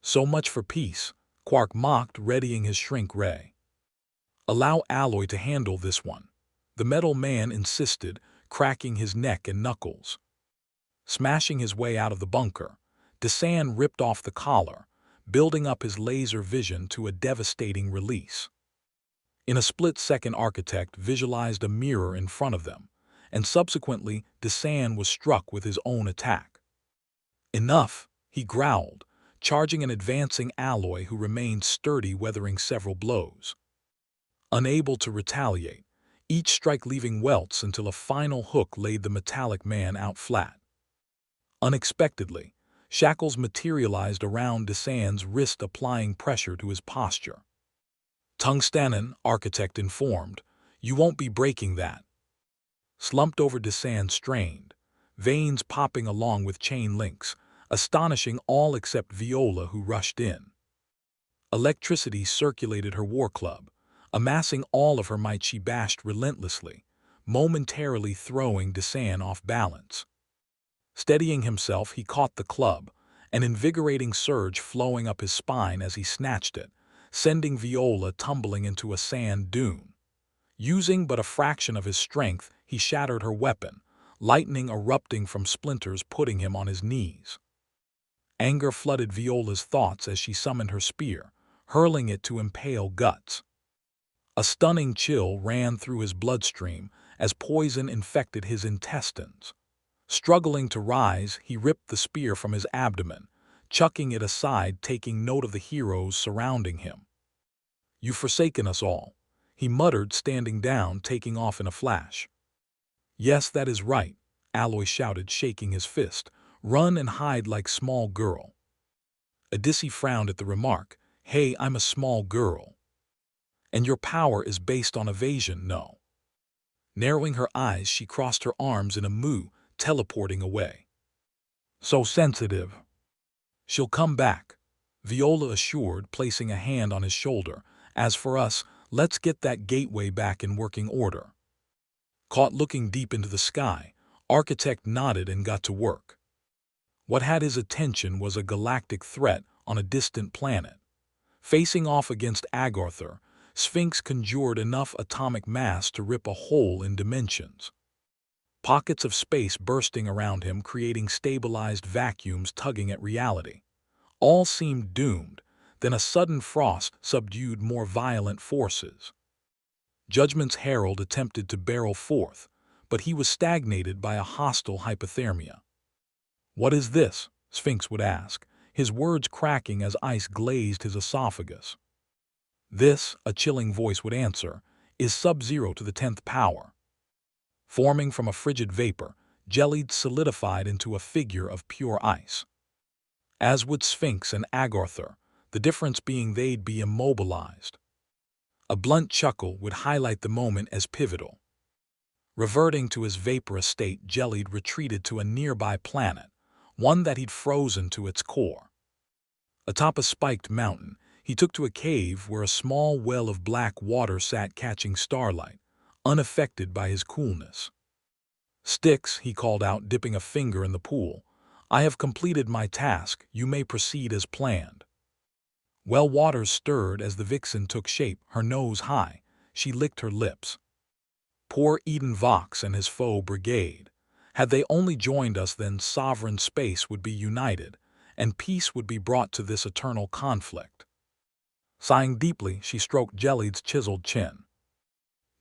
"So much for peace," Quark mocked, readying his shrink ray. "Allow Alloy to handle this one," the metal man insisted, cracking his neck and knuckles. Smashing his way out of the bunker, Desan ripped off the collar, building up his laser vision to a devastating release. In a split-second, Architect visualized a mirror in front of them, and subsequently Desan was struck with his own attack. "Enough," he growled, charging an advancing Alloy who remained sturdy, weathering several blows. Unable to retaliate, each strike leaving welts until a final hook laid the metallic man out flat. Unexpectedly, shackles materialized around Desan's wrist, applying pressure to his posture. "Tungstanin," Architect informed, "you won't be breaking that." Slumped over, Desan strained, veins popping along with chain links, astonishing all except Viola, who rushed in. Electricity circulated her war club. Amassing all of her might, she bashed relentlessly, momentarily throwing Desan off balance. Steadying himself, he caught the club, an invigorating surge flowing up his spine as he snatched it, sending Viola tumbling into a sand dune. Using but a fraction of his strength, he shattered her weapon, lightning erupting from splinters, putting him on his knees. Anger flooded Viola's thoughts as she summoned her spear, hurling it to impale Guts. A stunning chill ran through his bloodstream as poison infected his intestines. Struggling to rise, he ripped the spear from his abdomen, chucking it aside, taking note of the heroes surrounding him. "You've forsaken us all," he muttered, standing down, taking off in a flash. "Yes, that is right," Aloy shouted, shaking his fist. "Run and hide like small girl." Odyssey frowned at the remark. "Hey, I'm a small girl. And your power is based on evasion, no?" Narrowing her eyes, she crossed her arms in a moo, teleporting away. "So sensitive." "She'll come back," Viola assured, placing a hand on his shoulder. "As for us, let's get that gateway back in working order." Caught looking deep into the sky, Architect nodded and got to work. What had his attention was a galactic threat on a distant planet. Facing off against Agarther, Sphinx conjured enough atomic mass to rip a hole in dimensions. Pockets of space bursting around him, creating stabilized vacuums tugging at reality. All seemed doomed. Then a sudden frost subdued more violent forces. Judgment's herald attempted to barrel forth, but he was stagnated by a hostile hypothermia. "What is this?" Sphinx would ask, his words cracking as ice glazed his esophagus. "This," a chilling voice would answer, "is Sub-Zero to the 10th power." Forming from a frigid vapor, Gelid solidified into a figure of pure ice. As would Sphinx and Agarther, the difference being they'd be immobilized. A blunt chuckle would highlight the moment as pivotal. Reverting to his vaporous state, Gelid retreated to a nearby planet, one that he'd frozen to its core. Atop a spiked mountain, he took to a cave where a small well of black water sat catching starlight, unaffected by his coolness. "Styx," he called out, dipping a finger in the pool. "I have completed my task. You may proceed as planned." Well, waters stirred as the vixen took shape, her nose high. She licked her lips. Poor Eden Vox and his foe brigade. Had they only joined us, then sovereign space would be united, and peace would be brought to this eternal conflict. Sighing deeply, she stroked Gelid's chiseled chin.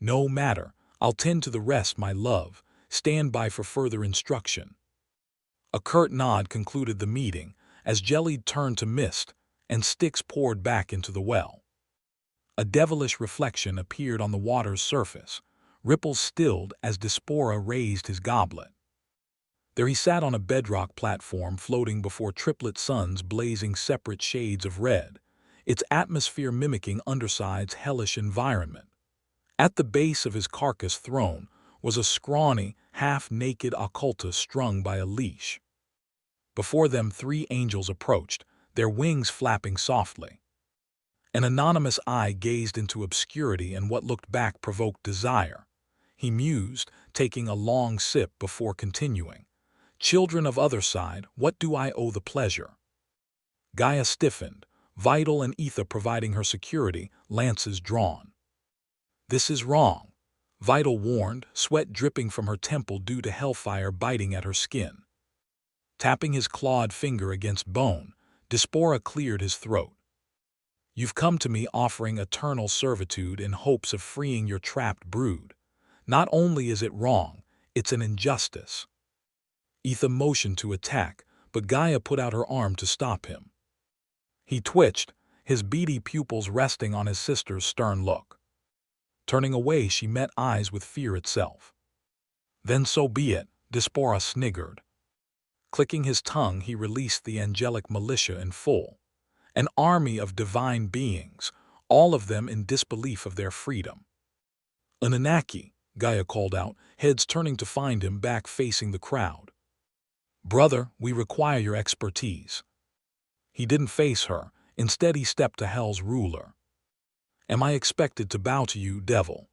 "No matter, I'll tend to the rest, my love. Stand by for further instruction." A curt nod concluded the meeting as Gelid turned to mist, and Styx poured back into the well. A devilish reflection appeared on the water's surface. Ripples stilled as Diaspora raised his goblet. There he sat on a bedrock platform floating before triplet suns blazing separate shades of red, its atmosphere mimicking Underside's hellish environment. At the base of his carcass throne was a scrawny, half-naked occultus strung by a leash. Before them 3 angels approached, their wings flapping softly. An anonymous eye gazed into obscurity, and what looked back provoked desire. He mused, taking a long sip before continuing. "Children of Otherside, what do I owe the pleasure?" Gaia stiffened, Vital and Ether providing her security, lances drawn. "This is wrong," Vital warned, sweat dripping from her temple due to hellfire biting at her skin. Tapping his clawed finger against bone, Diaspora cleared his throat. "You've come to me offering eternal servitude in hopes of freeing your trapped brood. Not only is it wrong, it's an injustice." Ether motioned to attack, but Gaia put out her arm to stop him. He twitched, his beady pupils resting on his sister's stern look. Turning away, she met eyes with fear itself. "Then so be it," Diaspora sniggered. Clicking his tongue, he released the angelic militia in full. An army of divine beings, all of them in disbelief of their freedom. "Anunnaki," Gaia called out, heads turning to find him back facing the crowd. "Brother, we require your expertise." He didn't face her. Instead, he stepped to Hell's ruler. "Am I expected to bow to you, devil?"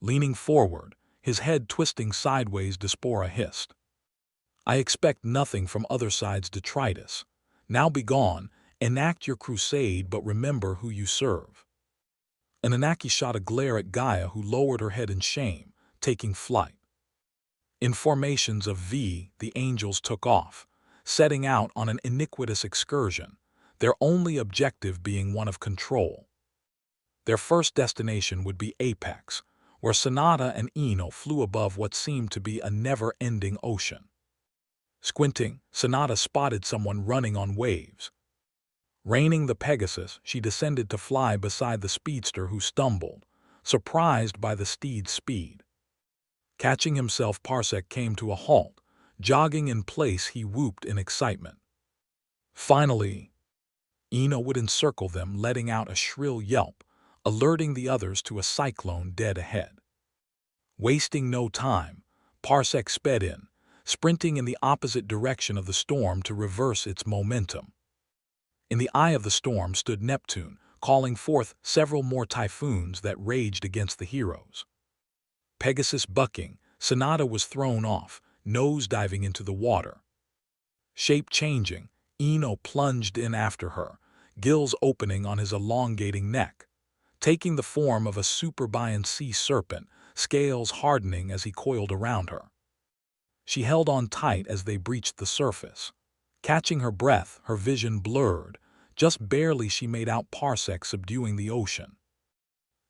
Leaning forward, his head twisting sideways, Diaspora hissed. "I expect nothing from Otherside's detritus. Now be gone, Enact your crusade, but remember who you serve. Anunnaki shot a glare at Gaia, who lowered her head in shame, taking flight. In formations of V, the angels took off, setting out on an iniquitous excursion, their only objective being one of control. Their first destination would be Apex, where Sonata and Eno flew above what seemed to be a never-ending ocean. Squinting, Sonata spotted someone running on waves. Reining the Pegasus, she descended to fly beside the speedster, who stumbled, surprised by the steed's speed. Catching himself, Parsec came to a halt. Jogging in place, he whooped in excitement. Finally, Eno would encircle them, letting out a shrill yelp, alerting the others to a cyclone dead ahead. Wasting no time, Parsec sped in, sprinting in the opposite direction of the storm to reverse its momentum. In the eye of the storm stood Neptune, calling forth several more typhoons that raged against the heroes. Pegasus bucking, Sonata was thrown off, nose-diving into the water. Shape-changing, Eno plunged in after her, gills opening on his elongating neck, taking the form of a superbiont sea serpent, scales hardening as he coiled around her. She held on tight as they breached the surface. Catching her breath, her vision blurred. Just barely she made out Parsec subduing the ocean.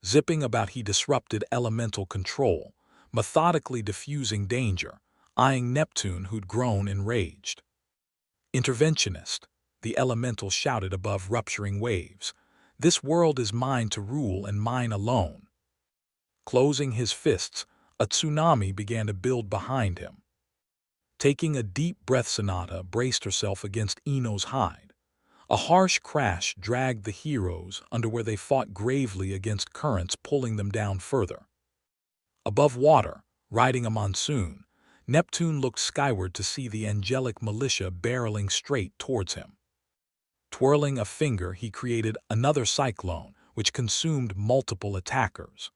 Zipping about, he disrupted elemental control, methodically diffusing danger, eyeing Neptune, who'd grown enraged. "Interventionist," the elemental shouted above rupturing waves. "This world is mine to rule, and mine alone." Closing his fists, a tsunami began to build behind him. Taking a deep breath, Sonata braced herself against Eno's hide. A harsh crash dragged the heroes under where they fought gravely against currents pulling them down further. Above water, riding a monsoon, Neptune looked skyward to see the angelic militia barreling straight towards him. Twirling a finger, he created another cyclone, which consumed multiple attackers.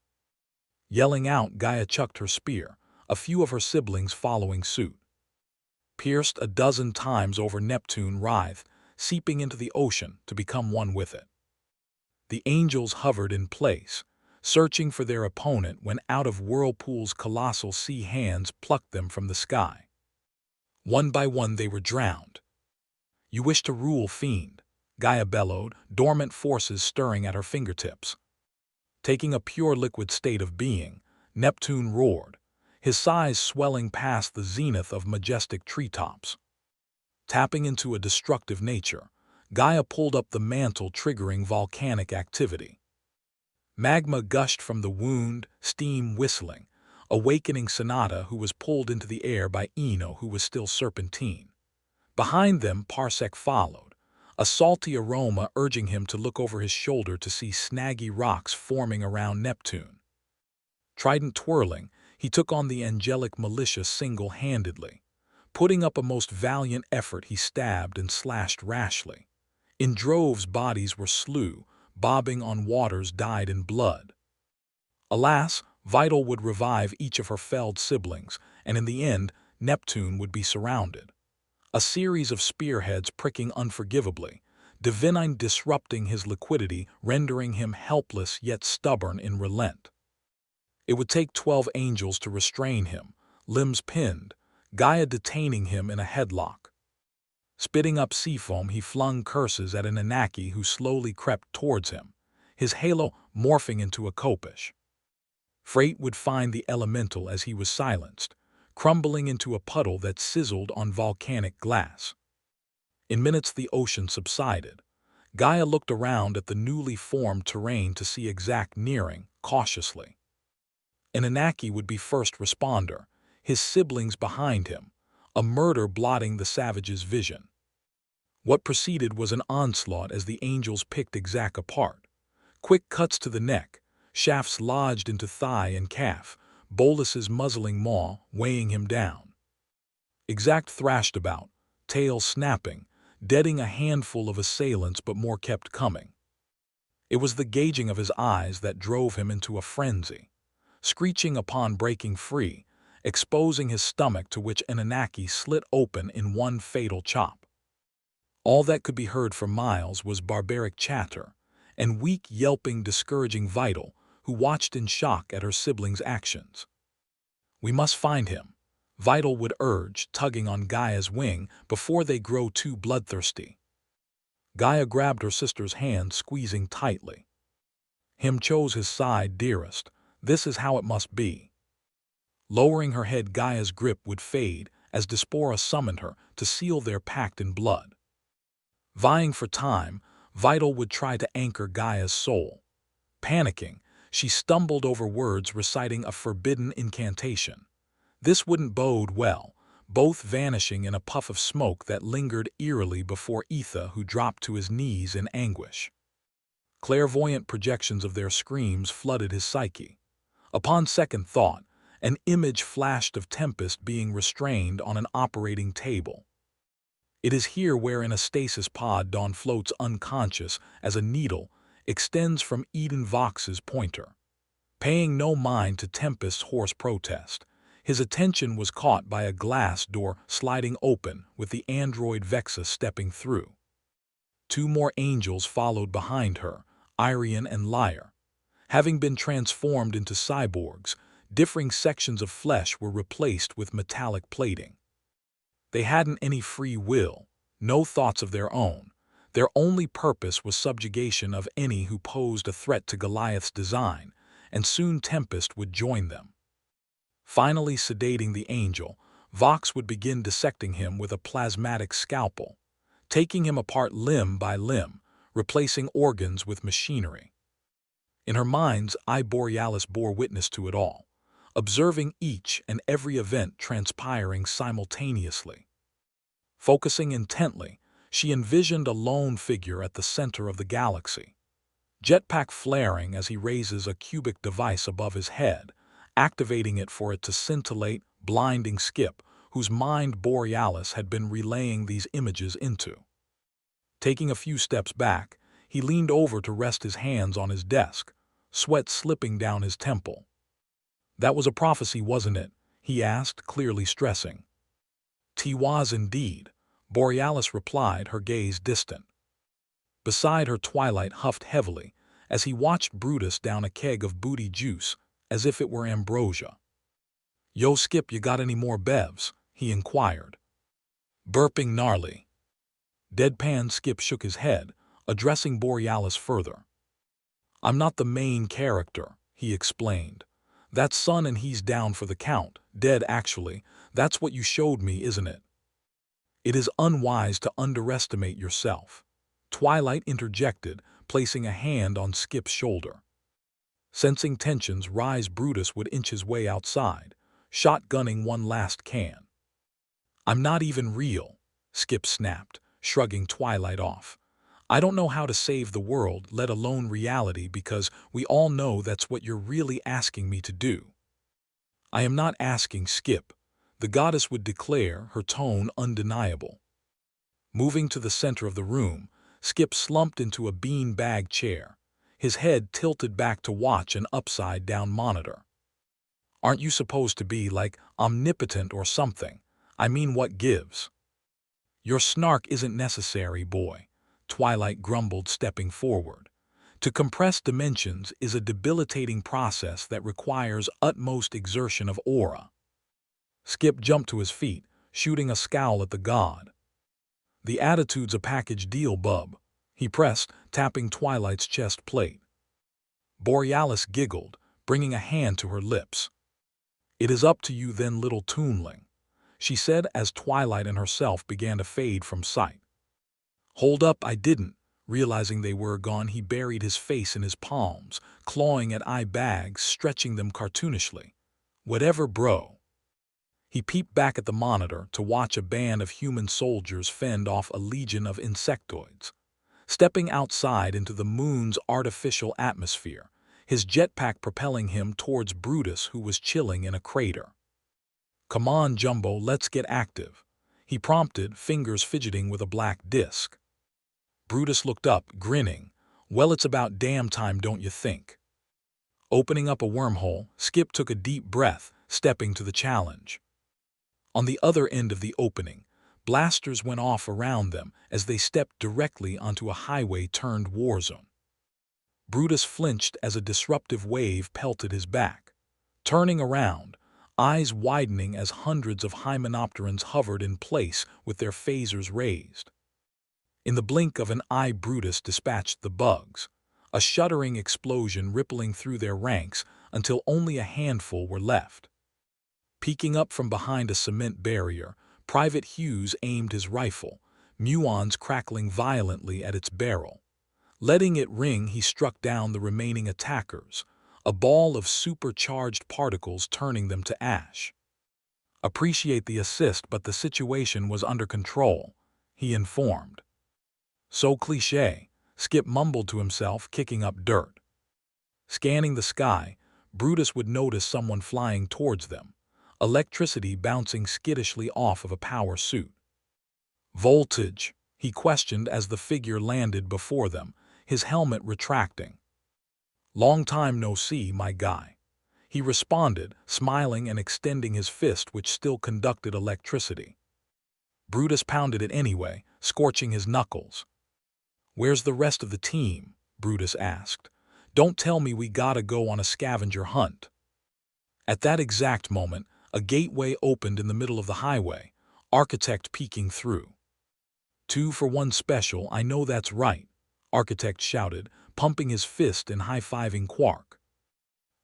Yelling out, Gaia chucked her spear, a few of her siblings following suit. Pierced a dozen times over, Neptune writhed, seeping into the ocean to become one with it. The angels hovered in place, searching for their opponent, when out of whirlpools colossal sea hands plucked them from the sky. One by one they were drowned. "You wish to rule, fiend," Gaia bellowed, dormant forces stirring at her fingertips. Taking a pure liquid state of being, Neptune roared, his size swelling past the zenith of majestic treetops. Tapping into a destructive nature, Gaia pulled up the mantle, triggering volcanic activity. Magma gushed from the wound, steam whistling, awakening Sonata, who was pulled into the air by Eno, who was still serpentine. Behind them, Parsec followed, a salty aroma urging him to look over his shoulder to see snaggy rocks forming around Neptune. Trident twirling, he took on the angelic militia single-handedly. Putting up a most valiant effort, he stabbed and slashed rashly. In droves, bodies were slew, bobbing on waters dyed in blood. Alas, Vital would revive each of her felled siblings, and in the end, Neptune would be surrounded. A series of spearheads pricking unforgivably, Divinine disrupting his liquidity, rendering him helpless yet stubborn in relent. It would take 12 angels to restrain him, limbs pinned, Gaia detaining him in a headlock. Spitting up sea foam, he flung curses at an Anunnaki who slowly crept towards him, his halo morphing into a kopish. Freight would find the elemental as he was silenced, crumbling into a puddle that sizzled on volcanic glass. In minutes the ocean subsided. Gaia looked around at the newly formed terrain to see Exact nearing, cautiously. An Anunnaki would be first responder, his siblings behind him, a murder blotting the savage's vision. What preceded was an onslaught as the angels picked Exact apart. Quick cuts to the neck, shafts lodged into thigh and calf, Bolus's muzzling maw weighing him down. Exact thrashed about, tail snapping, deading a handful of assailants, but more kept coming. It was the gauging of his eyes that drove him into a frenzy. Screeching upon breaking free, exposing his stomach, to which an Anunnaki slit open in one fatal chop. All that could be heard for miles was barbaric chatter and weak, yelping, discouraging Vital, who watched in shock at her siblings' actions. "We must find him," Vital would urge, tugging on Gaia's wing before they grow too bloodthirsty. Gaia grabbed her sister's hand, squeezing tightly. "Him chose his side, dearest. This is how it must be." Lowering her head, Gaia's grip would fade as Diaspora summoned her to seal their pact in blood. Vying for time, Vital would try to anchor Gaia's soul. Panicking, she stumbled over words reciting a forbidden incantation. This wouldn't bode well, both vanishing in a puff of smoke that lingered eerily before Etha, who dropped to his knees in anguish. Clairvoyant projections of their screams flooded his psyche. Upon second thought, an image flashed of Tempest being restrained on an operating table. It is here where in a stasis pod Dawn floats unconscious as a needle extends from Eden Vox's pointer. Paying no mind to Tempest's hoarse protest, his attention was caught by a glass door sliding open with the android Vexa stepping through. Two more angels followed behind her, Irian and Lyre. Having been transformed into cyborgs, differing sections of flesh were replaced with metallic plating. They hadn't any free will, no thoughts of their own. Their only purpose was subjugation of any who posed a threat to Goliath's design, and soon Tempest would join them. Finally sedating the angel, Vox would begin dissecting him with a plasmatic scalpel, taking him apart limb by limb, replacing organs with machinery. In her mind's eye, Borealis bore witness to it all, observing each and every event transpiring simultaneously. Focusing intently, she envisioned a lone figure at the center of the galaxy. Jetpack flaring as he raises a cubic device above his head, activating it for it to scintillate, blinding Skip, whose mind Borealis had been relaying these images into. Taking a few steps back, he leaned over to rest his hands on his desk, sweat slipping down his temple. "That was a prophecy, wasn't it?" he asked, clearly stressing. "'T was indeed," Borealis replied, her gaze distant. Beside her, Twilight huffed heavily as he watched Brutus down a keg of booty juice as if it were ambrosia. "Yo, Skip, you got any more bevs?" he inquired. Burping gnarly. Deadpan Skip shook his head, addressing Borealis further. "I'm not the main character," he explained. "That's Sun and he's down for the count, dead actually. That's what you showed me, isn't it?" "It is unwise to underestimate yourself," Twilight interjected, placing a hand on Skip's shoulder. Sensing tensions rise, Brutus would inch his way outside, shotgunning one last can. "I'm not even real," Skip snapped, shrugging Twilight off. "I don't know how to save the world, let alone reality, because we all know that's what you're really asking me to do." "I am not asking, Skip," the goddess would declare, her tone undeniable. Moving to the center of the room, Skip slumped into a bean-bag chair, his head tilted back to watch an upside-down monitor. "Aren't you supposed to be, like, omnipotent or something? I mean, what gives?" "Your snark isn't necessary, boy," Twilight grumbled, stepping forward. "To compress dimensions is a debilitating process that requires utmost exertion of aura." Skip jumped to his feet, shooting a scowl at the god. "The attitude's a package deal, bub," he pressed, tapping Twilight's chest plate. Borealis giggled, bringing a hand to her lips. "It is up to you then, little toonling," she said as Twilight and herself began to fade from sight. "Hold up, I didn't." Realizing they were gone, he buried his face in his palms, clawing at eye bags, stretching them cartoonishly. "Whatever, bro." He peeped back at the monitor to watch a band of human soldiers fend off a legion of insectoids. Stepping outside into the moon's artificial atmosphere, his jetpack propelling him towards Brutus, who was chilling in a crater. "Come on, Jumbo, let's get active," he prompted, fingers fidgeting with a black disc. Brutus looked up, grinning. "Well, it's about damn time, don't you think?" Opening up a wormhole, Skip took a deep breath, stepping to the challenge. On the other end of the opening, Blasters went off around them as they stepped directly onto a highway-turned-war zone. Brutus flinched as a disruptive wave pelted his back. Turning around, eyes widening as hundreds of hymenopterans hovered in place with their phasers raised. In the blink of an eye, Brutus dispatched the bugs, a shuddering explosion rippling through their ranks until only a handful were left. Peeking up from behind a cement barrier, Private Hughes aimed his rifle, muons crackling violently at its barrel. Letting it ring, he struck down the remaining attackers, a ball of supercharged particles turning them to ash. "Appreciate the assist, but the situation was under control," he informed. "So cliché," Skip mumbled to himself, kicking up dirt. Scanning the sky, Brutus would notice someone flying towards them, electricity bouncing skittishly off of a power suit. "Voltage?" he questioned as the figure landed before them, his helmet retracting. "Long time no see, my guy," he responded, smiling and extending his fist, which still conducted electricity. Brutus pounded it anyway, scorching his knuckles. "Where's the rest of the team?" Brutus asked. "Don't tell me we gotta go on a scavenger hunt." At that exact moment, a gateway opened in the middle of the highway, Architect peeking through. "2 for 1 special, I know that's right," Architect shouted, pumping his fist and high-fiving Quark.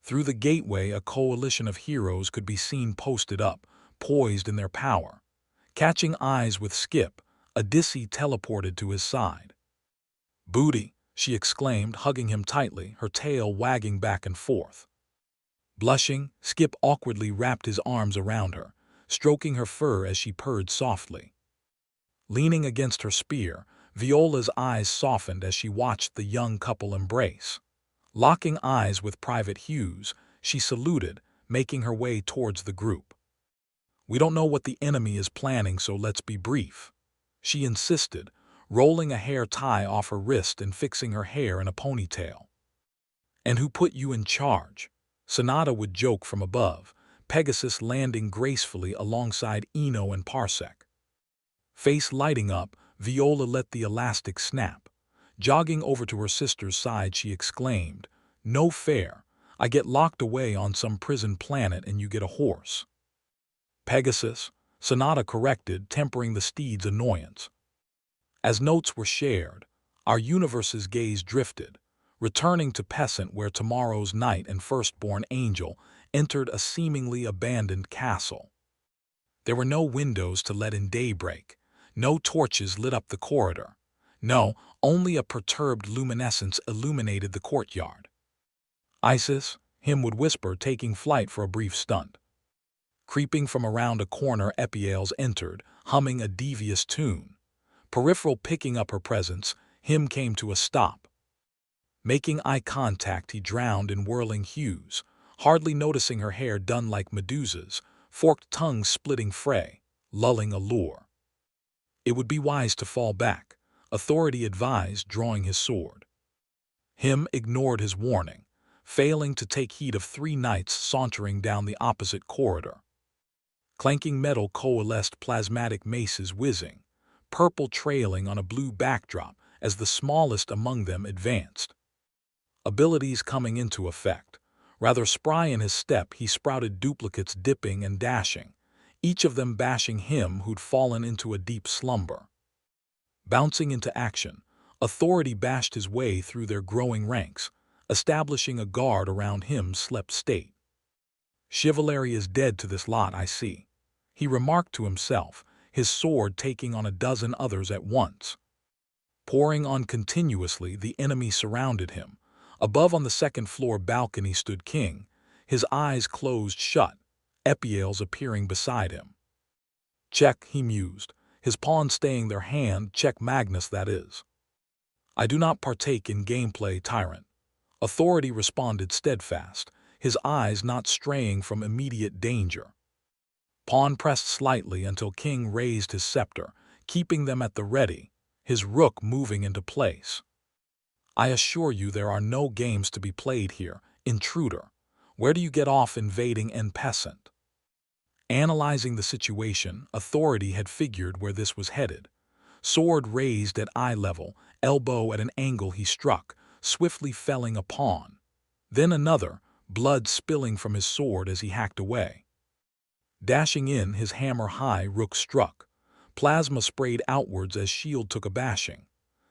Through the gateway, a coalition of heroes could be seen posted up, poised in their power. Catching eyes with Skip, Odyssey teleported to his side. "Booty," she exclaimed, hugging him tightly, her tail wagging back and forth. Blushing, Skip awkwardly wrapped his arms around her, stroking her fur as she purred softly. Leaning against her spear, Viola's eyes softened as she watched the young couple embrace. Locking eyes with Private Hughes, she saluted, making her way towards the group. "We don't know what the enemy is planning, so let's be brief," she insisted, rolling a hair tie off her wrist and fixing her hair in a ponytail. "And who put you in charge?" Sonata would joke from above, Pegasus landing gracefully alongside Eno and Parsec. Face lighting up, Viola let the elastic snap. Jogging over to her sister's side, she exclaimed, "No fair. I get locked away on some prison planet and you get a horse." "Pegasus," Sonata corrected, tempering the steed's annoyance. As notes were shared, our universe's gaze drifted, returning to Pessant, where Tomorrow's Night and Firstborn Angel entered a seemingly abandoned castle. There were no windows to let in daybreak, no torches lit up the corridor. No, only a perturbed luminescence illuminated the courtyard. "Isis," him would whisper, taking flight for a brief stunt. Creeping from around a corner, Epiales entered, humming a devious tune. Peripheral picking up her presence, him came to a stop. Making eye contact, he drowned in whirling hues, hardly noticing her hair done like Medusa's, forked tongue splitting fray, lulling allure. It would be wise to fall back, Authority advised, drawing his sword. Him ignored his warning, failing to take heed of 3 knights sauntering down the opposite corridor. Clanking metal coalesced, plasmatic maces whizzing, purple trailing on a blue backdrop as the smallest among them advanced. Abilities coming into effect. Rather spry in his step, he sprouted duplicates dipping and dashing, each of them bashing him who'd fallen into a deep slumber. Bouncing into action, Authority bashed his way through their growing ranks, establishing a guard around him slept state. "Chivalry is dead to this lot, I see," he remarked to himself, his sword taking on a dozen others at once. Pouring on continuously, the enemy surrounded him. Above on the second-floor balcony stood King, his eyes closed shut, Epiales appearing beside him. "Check," he mused, his pawn staying their hand. "Check Magnus, that is." "I do not partake in gameplay, tyrant." Authority responded steadfast, his eyes not straying from immediate danger. Pawn pressed slightly until King raised his scepter, keeping them at the ready, his rook moving into place. "I assure you there are no games to be played here, intruder. Where do you get off invading en Pessant?" Analyzing the situation, authority had figured where this was headed. Sword raised at eye level, elbow at an angle he struck, swiftly felling a pawn. Then another, blood spilling from his sword as he hacked away. Dashing in, his hammer high, Rook struck. Plasma sprayed outwards as shield took a bashing.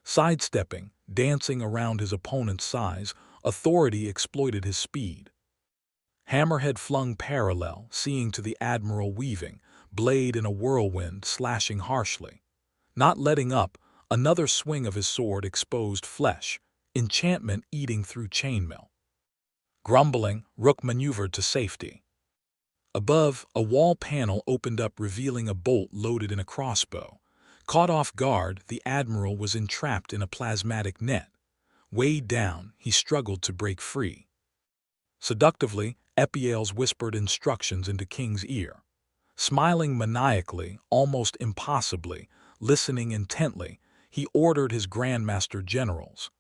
Sidestepping, dancing around his opponent's size, authority exploited his speed. Hammerhead flung parallel, seeing to the admiral weaving, blade in a whirlwind, slashing harshly. Not letting up, another swing of his sword exposed flesh, enchantment eating through chainmail. Grumbling, Rook maneuvered to safety. Above, a wall panel opened up revealing a bolt loaded in a crossbow. Caught off guard, the admiral was entrapped in a plasmatic net. Weighed down, he struggled to break free. Seductively, Epiales whispered instructions into King's ear. Smiling maniacally, almost impossibly, listening intently, he ordered his Grandmaster generals.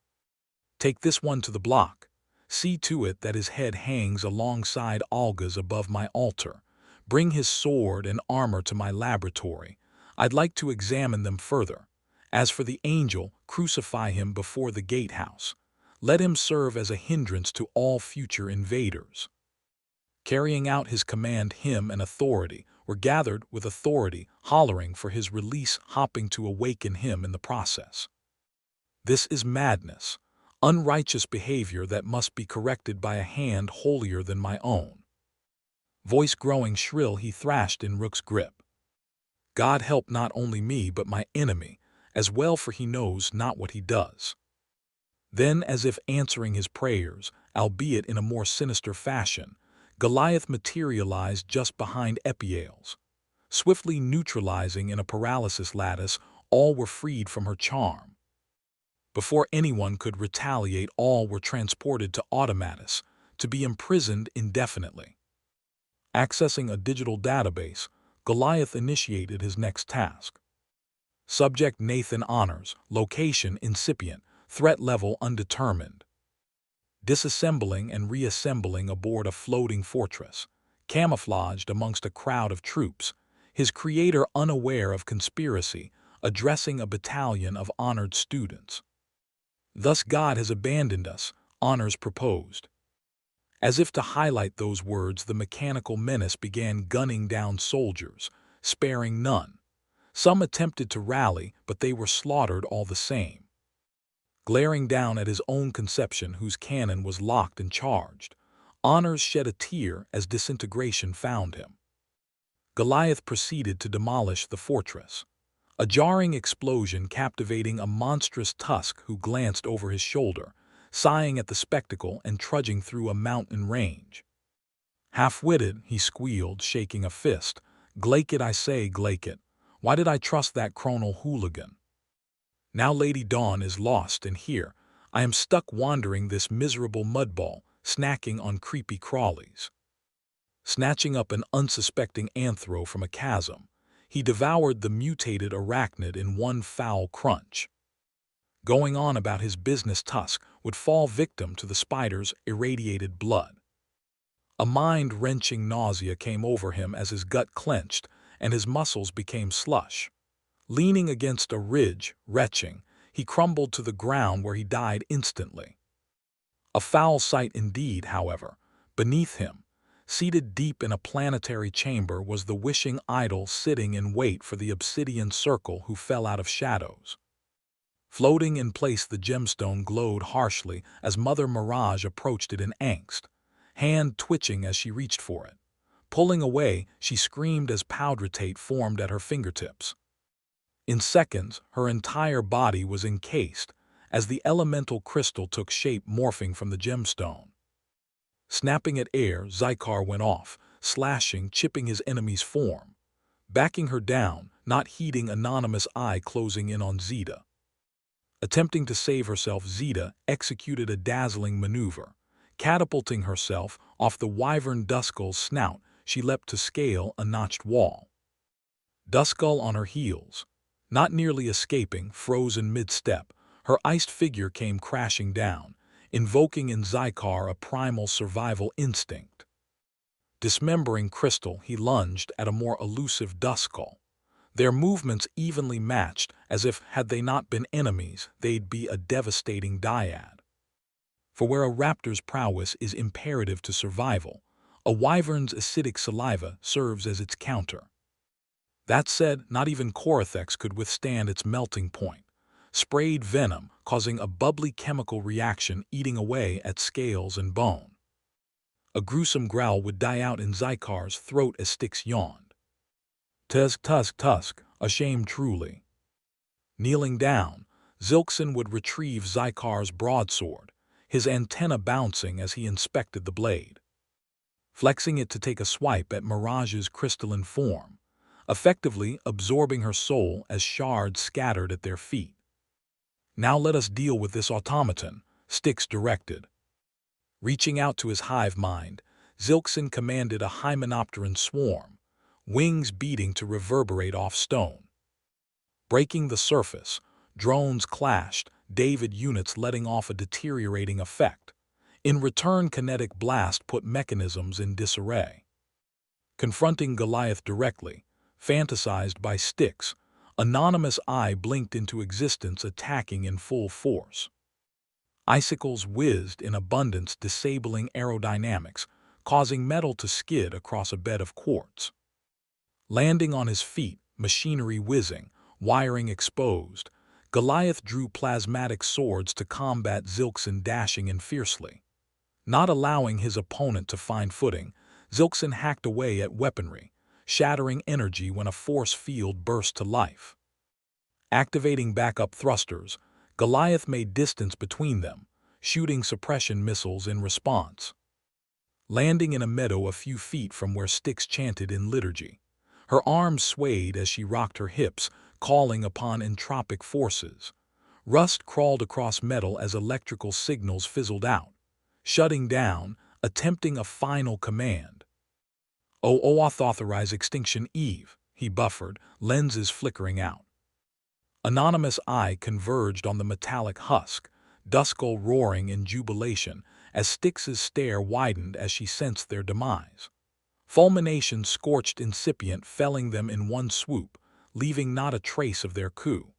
Take this one to the block. See to it that his head hangs alongside Olga's above my altar. Bring his sword and armor to my laboratory. I'd like to examine them further. As for the angel, crucify him before the gatehouse. Let him serve as a hindrance to all future invaders. Carrying out his command, him and authority were gathered with authority, hollering for his release, hopping to awaken him in the process. This is madness, unrighteous behavior that must be corrected by a hand holier than my own. Voice growing shrill, he thrashed in Rook's grip. God help not only me but my enemy, as well, for he knows not what he does. Then, as if answering his prayers, albeit in a more sinister fashion, Goliath materialized just behind Epiales. Swiftly neutralizing in a paralysis lattice, all were freed from her charm. Before anyone could retaliate, all were transported to Automatus, to be imprisoned indefinitely. Accessing a digital database, Goliath initiated his next task. Subject Nathan Honors, location incipient, threat level undetermined. Disassembling and reassembling aboard a floating fortress, camouflaged amongst a crowd of troops, his creator unaware of conspiracy, addressing a battalion of honored students. Thus God has abandoned us, Honors proposed. As if to highlight those words, the mechanical menace began gunning down soldiers, sparing none. Some attempted to rally, but they were slaughtered all the same. Glaring down at his own conception, whose cannon was locked and charged, Honors shed a tear as disintegration found him. Goliath proceeded to demolish the fortress. A jarring explosion captivating a monstrous tusk who glanced over his shoulder, sighing at the spectacle and trudging through a mountain range. Half-witted, he squealed, shaking a fist. Glake I say, Glake. Why did I trust that chronal hooligan? Now Lady Dawn is lost, and here I am stuck wandering this miserable mudball, snacking on creepy crawlies. Snatching up an unsuspecting anthro from a chasm, he devoured the mutated arachnid in one foul crunch. Going on about his business, Tusk would fall victim to the spider's irradiated blood. A mind-wrenching nausea came over him as his gut clenched and his muscles became slush. Leaning against a ridge, retching, he crumbled to the ground where he died instantly. A foul sight indeed, however. Beneath him, seated deep in a planetary chamber, was the wishing idol sitting in wait for the obsidian circle who fell out of shadows. Floating in place, the gemstone glowed harshly as Mother Mirage approached it in angst, hand twitching as she reached for it. Pulling away, she screamed as powderitate formed at her fingertips. In seconds, her entire body was encased, as the elemental crystal took shape, morphing from the gemstone. Snapping at air, Zykar went off, slashing, chipping his enemy's form. Backing her down, not heeding anonymous eye closing in on Zeta. Attempting to save herself, Zeta executed a dazzling maneuver. Catapulting herself off the wyvern Duskull's snout, she leapt to scale a notched wall. Duskull on her heels, not nearly escaping, frozen mid-step, her iced figure came crashing down, invoking in Zykar a primal survival instinct. Dismembering Crystal, he lunged at a more elusive Duskull. Their movements evenly matched, as if, had they not been enemies, they'd be a devastating dyad. For where a raptor's prowess is imperative to survival, a wyvern's acidic saliva serves as its counter. That said, not even Corythex could withstand its melting point. Sprayed venom, causing a bubbly chemical reaction eating away at scales and bone. A gruesome growl would die out in Zykar's throat as Styx yawned. Tusk, tusk, tusk, ashamed truly. Kneeling down, Zilkson would retrieve Zykar's broadsword, his antenna bouncing as he inspected the blade. Flexing it to take a swipe at Mirage's crystalline form, effectively absorbing her soul as shards scattered at their feet. Now let us deal with this automaton, Styx directed. Reaching out to his hive mind, Zilkson commanded a hymenopteran swarm, wings beating to reverberate off stone. Breaking the surface, drones clashed, David units letting off a deteriorating effect. In return, kinetic blast put mechanisms in disarray. Confronting Goliath directly, fantasized by Styx, anonymous eye blinked into existence, attacking in full force. Icicles whizzed in abundance, disabling aerodynamics, causing metal to skid across a bed of quartz. Landing on his feet, machinery whizzing, wiring exposed, Goliath drew plasmatic swords to combat Zilkson, dashing in fiercely. Not allowing his opponent to find footing, Zilkson hacked away at weaponry, shattering energy when a force field burst to life. Activating backup thrusters, Goliath made distance between them, shooting suppression missiles in response. Landing in a meadow a few feet from where Styx chanted in liturgy, her arms swayed as she rocked her hips, calling upon entropic forces. Rust crawled across metal as electrical signals fizzled out, shutting down, attempting a final command. Authorize extinction Eve, he buffered, lenses flickering out. Anonymous eye converged on the metallic husk, Duskull roaring in jubilation as Styx's stare widened as she sensed their demise. Fulmination scorched incipient, felling them in one swoop, leaving not a trace of their coup.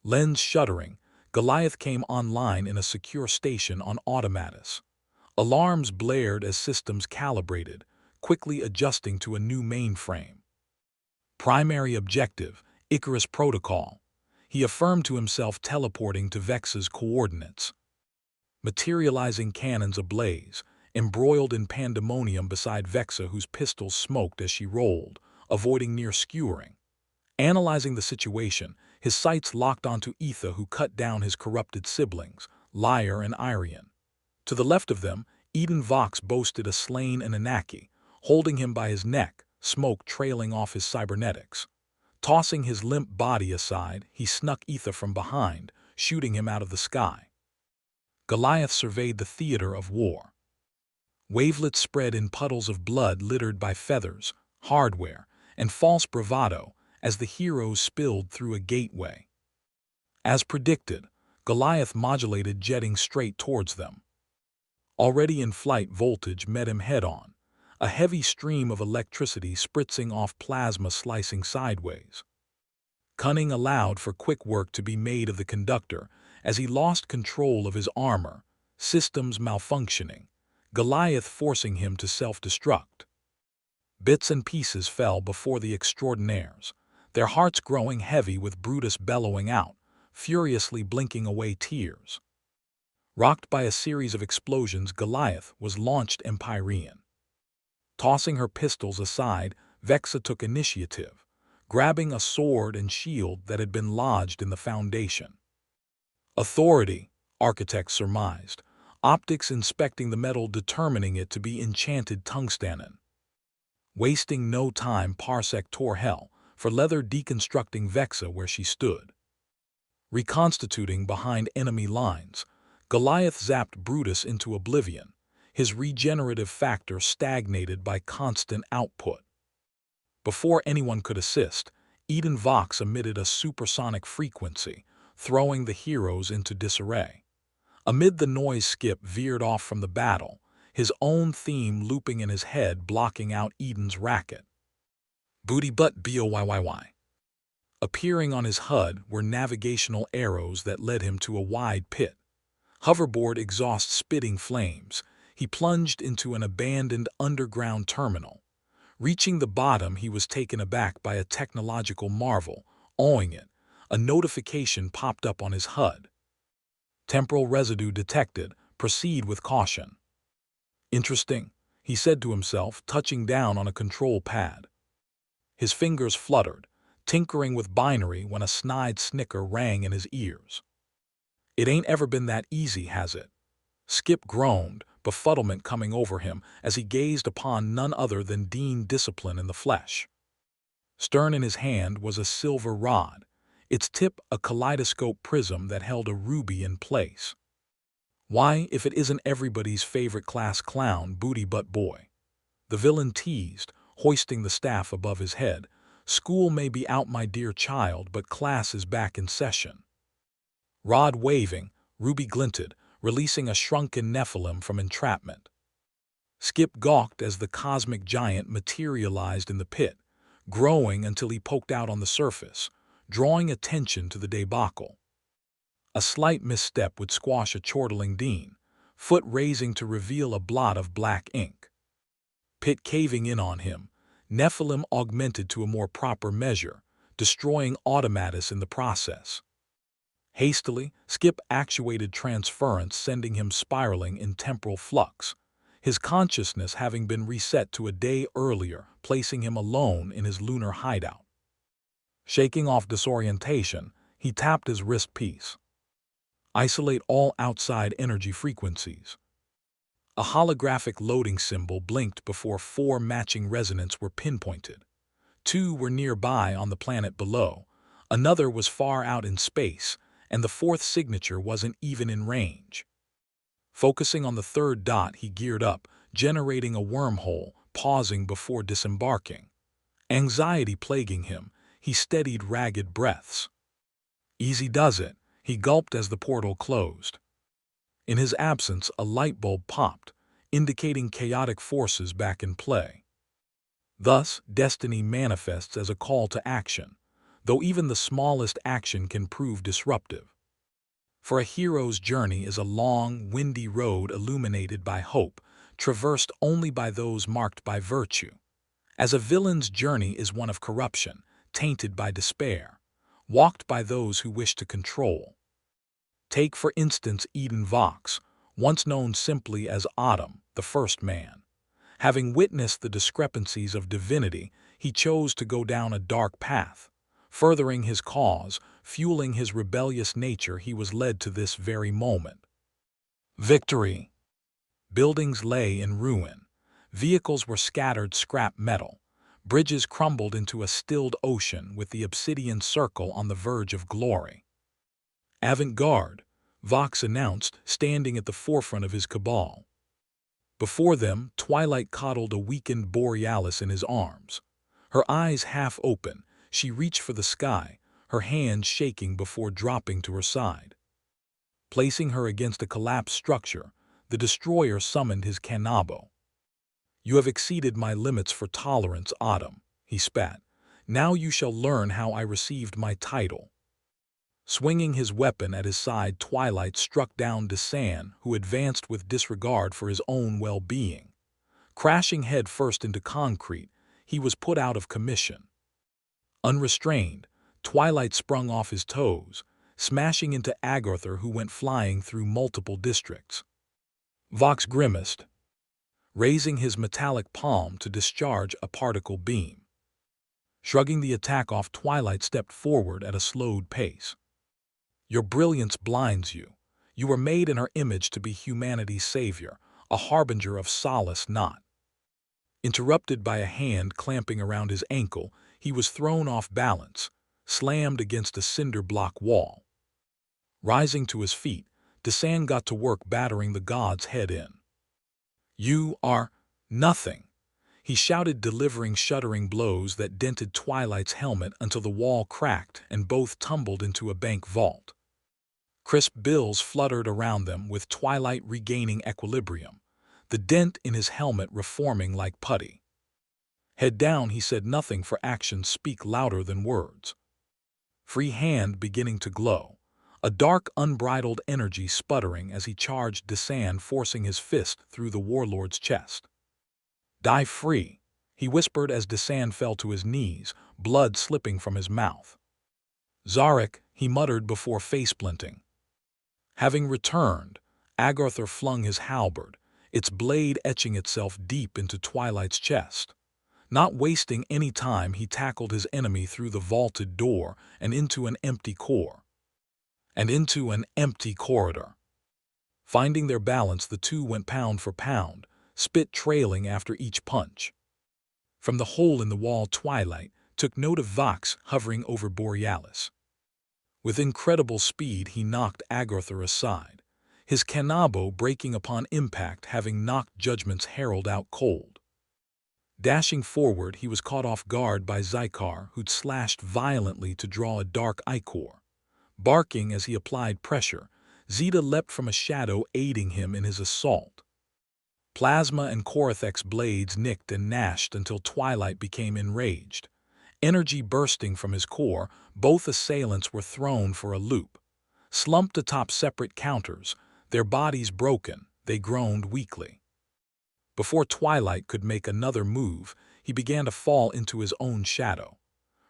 Lens shuddering, Goliath came online in a secure station on Automatus. Alarms blared as systems calibrated, quickly adjusting to a new mainframe. Primary objective, Icarus Protocol. He affirmed to himself, teleporting to Vexa's coordinates. Materializing cannons ablaze, embroiled in pandemonium beside Vexa, whose pistols smoked as she rolled, avoiding near skewering. Analyzing the situation, his sights locked onto Etha, who cut down his corrupted siblings, Lyre and Irian. To the left of them, Eden Vox boasted a slain Anunnaki, holding him by his neck, smoke trailing off his cybernetics. Tossing his limp body aside, he snuck Etha from behind, shooting him out of the sky. Goliath surveyed the theater of war. Wavelets spread in puddles of blood littered by feathers, hardware, and false bravado as the heroes spilled through a gateway. As predicted, Goliath modulated, jetting straight towards them. Already in flight, voltage met him head-on, a heavy stream of electricity spritzing off plasma, slicing sideways. Cunning allowed for quick work to be made of the conductor as he lost control of his armor, systems malfunctioning, Goliath forcing him to self-destruct. Bits and pieces fell before the extraordinaires, their hearts growing heavy with Brutus bellowing out, furiously blinking away tears. Rocked by a series of explosions, Goliath was launched Empyrean. Tossing her pistols aside, Vexa took initiative, grabbing a sword and shield that had been lodged in the foundation. Authority, architects surmised, optics inspecting the metal determining it to be enchanted tungstanin. Wasting no time, Parsec tore hell for leather, deconstructing Vexa where she stood. Reconstituting behind enemy lines, Goliath zapped Brutus into oblivion, his regenerative factor stagnated by constant output. Before anyone could assist, Eden Vox emitted a supersonic frequency, throwing the heroes into disarray. Amid the noise, Skip veered off from the battle, his own theme looping in his head, blocking out Eden's racket. Booty butt boyyy. Appearing on his HUD were navigational arrows that led him to a wide pit. Hoverboard exhaust spitting flames, he plunged into an abandoned underground terminal. Reaching the bottom, he was taken aback by a technological marvel. Awing it, a notification popped up on his HUD. Temporal residue detected. Proceed with caution. Interesting, he said to himself, touching down on a control pad. His fingers fluttered, tinkering with binary when a snide snicker rang in his ears. It ain't ever been that easy, has it? Skip groaned, befuddlement coming over him as he gazed upon none other than Dean Discipline in the flesh. Stern in his hand was a silver rod, its tip a kaleidoscope prism that held a ruby in place. Why, if it isn't everybody's favorite class clown, Booty Butt Boy? The villain teased, hoisting the staff above his head. School may be out, my dear child, but class is back in session. Rod waving, ruby glinted, releasing a shrunken Nephilim from entrapment. Skip gawked as the cosmic giant materialized in the pit, growing until he poked out on the surface, drawing attention to the debacle. A slight misstep would squash a chortling Dean, foot raising to reveal a blot of black ink. Pit caving in on him, Nephilim augmented to a more proper measure, destroying Automatus in the process. Hastily, Skip actuated transference, sending him spiraling in temporal flux, his consciousness having been reset to a day earlier, placing him alone in his lunar hideout. Shaking off disorientation, he tapped his wrist piece. Isolate all outside energy frequencies. A holographic loading symbol blinked before 4 matching resonants were pinpointed. 2 were nearby on the planet below, another was far out in space, and the 4th signature wasn't even in range. Focusing on the 3rd dot, he geared up, generating a wormhole, pausing before disembarking. Anxiety plaguing him, he steadied ragged breaths. Easy does it, he gulped as the portal closed. In his absence, a light bulb popped, indicating chaotic forces back in play. Thus, destiny manifests as a call to action, though even the smallest action can prove disruptive. For a hero's journey is a long, windy road illuminated by hope, traversed only by those marked by virtue. As a villain's journey is one of corruption, tainted by despair, walked by those who wish to control. Take, for instance, Eden Vox, once known simply as Autumn, the first man. Having witnessed the discrepancies of divinity, he chose to go down a dark path. Furthering his cause, fueling his rebellious nature, he was led to this very moment. Victory! Buildings lay in ruin. Vehicles were scattered scrap metal. Bridges crumbled into a stilled ocean with the obsidian circle on the verge of glory. Avant-garde, Vox announced, standing at the forefront of his cabal. Before them, Twilight coddled a weakened Borealis in his arms. Her eyes half open, she reached for the sky, her hands shaking before dropping to her side. Placing her against a collapsed structure, the destroyer summoned his Kanabo. You have exceeded my limits for tolerance, Autumn, he spat. Now you shall learn how I received my title. Swinging his weapon at his side, Twilight struck down Desan, who advanced with disregard for his own well-being. Crashing head-first into concrete, he was put out of commission. Unrestrained, Twilight sprung off his toes, smashing into Agartha, who went flying through multiple districts. Vox grimaced, raising his metallic palm to discharge a particle beam. Shrugging the attack off, Twilight stepped forward at a slowed pace. Your brilliance blinds you. You were made in our image to be humanity's savior, a harbinger of solace not. Interrupted by a hand clamping around his ankle, he was thrown off balance, slammed against a cinder block wall. Rising to his feet, Desan got to work battering the god's head in. You are nothing, he shouted, delivering shuddering blows that dented Twilight's helmet until the wall cracked and both tumbled into a bank vault. Crisp bills fluttered around them, with Twilight regaining equilibrium. the dent in his helmet reforming like putty. Head down, he said nothing, for actions speak louder than words. Free hand beginning to glow, a dark, unbridled energy sputtering as he charged Desan, forcing his fist through the warlord's chest. Die free, he whispered as Desan fell to his knees, blood slipping from his mouth. Zarek, he muttered before face-planting. Having returned, Agartha flung his halberd, its blade etching itself deep into Twilight's chest. Not wasting any time, he tackled his enemy through the vaulted door and into an empty corridor. Finding their balance, the two went pound for pound, spit trailing after each punch. From the hole in the wall, Twilight took note of Vox hovering over Borealis. With incredible speed, he knocked Agartha aside, his kanabo breaking upon impact, having knocked Judgment's herald out cold. Dashing forward, he was caught off guard by Zykar, who'd slashed violently to draw a dark ichor. Barking as he applied pressure, Zeta leapt from a shadow, aiding him in his assault. Plasma and Korathek's blades nicked and gnashed until Twilight became enraged. Energy bursting from his core, both assailants were thrown for a loop. Slumped atop separate counters, their bodies broken, they groaned weakly. Before Twilight could make another move, he began to fall into his own shadow.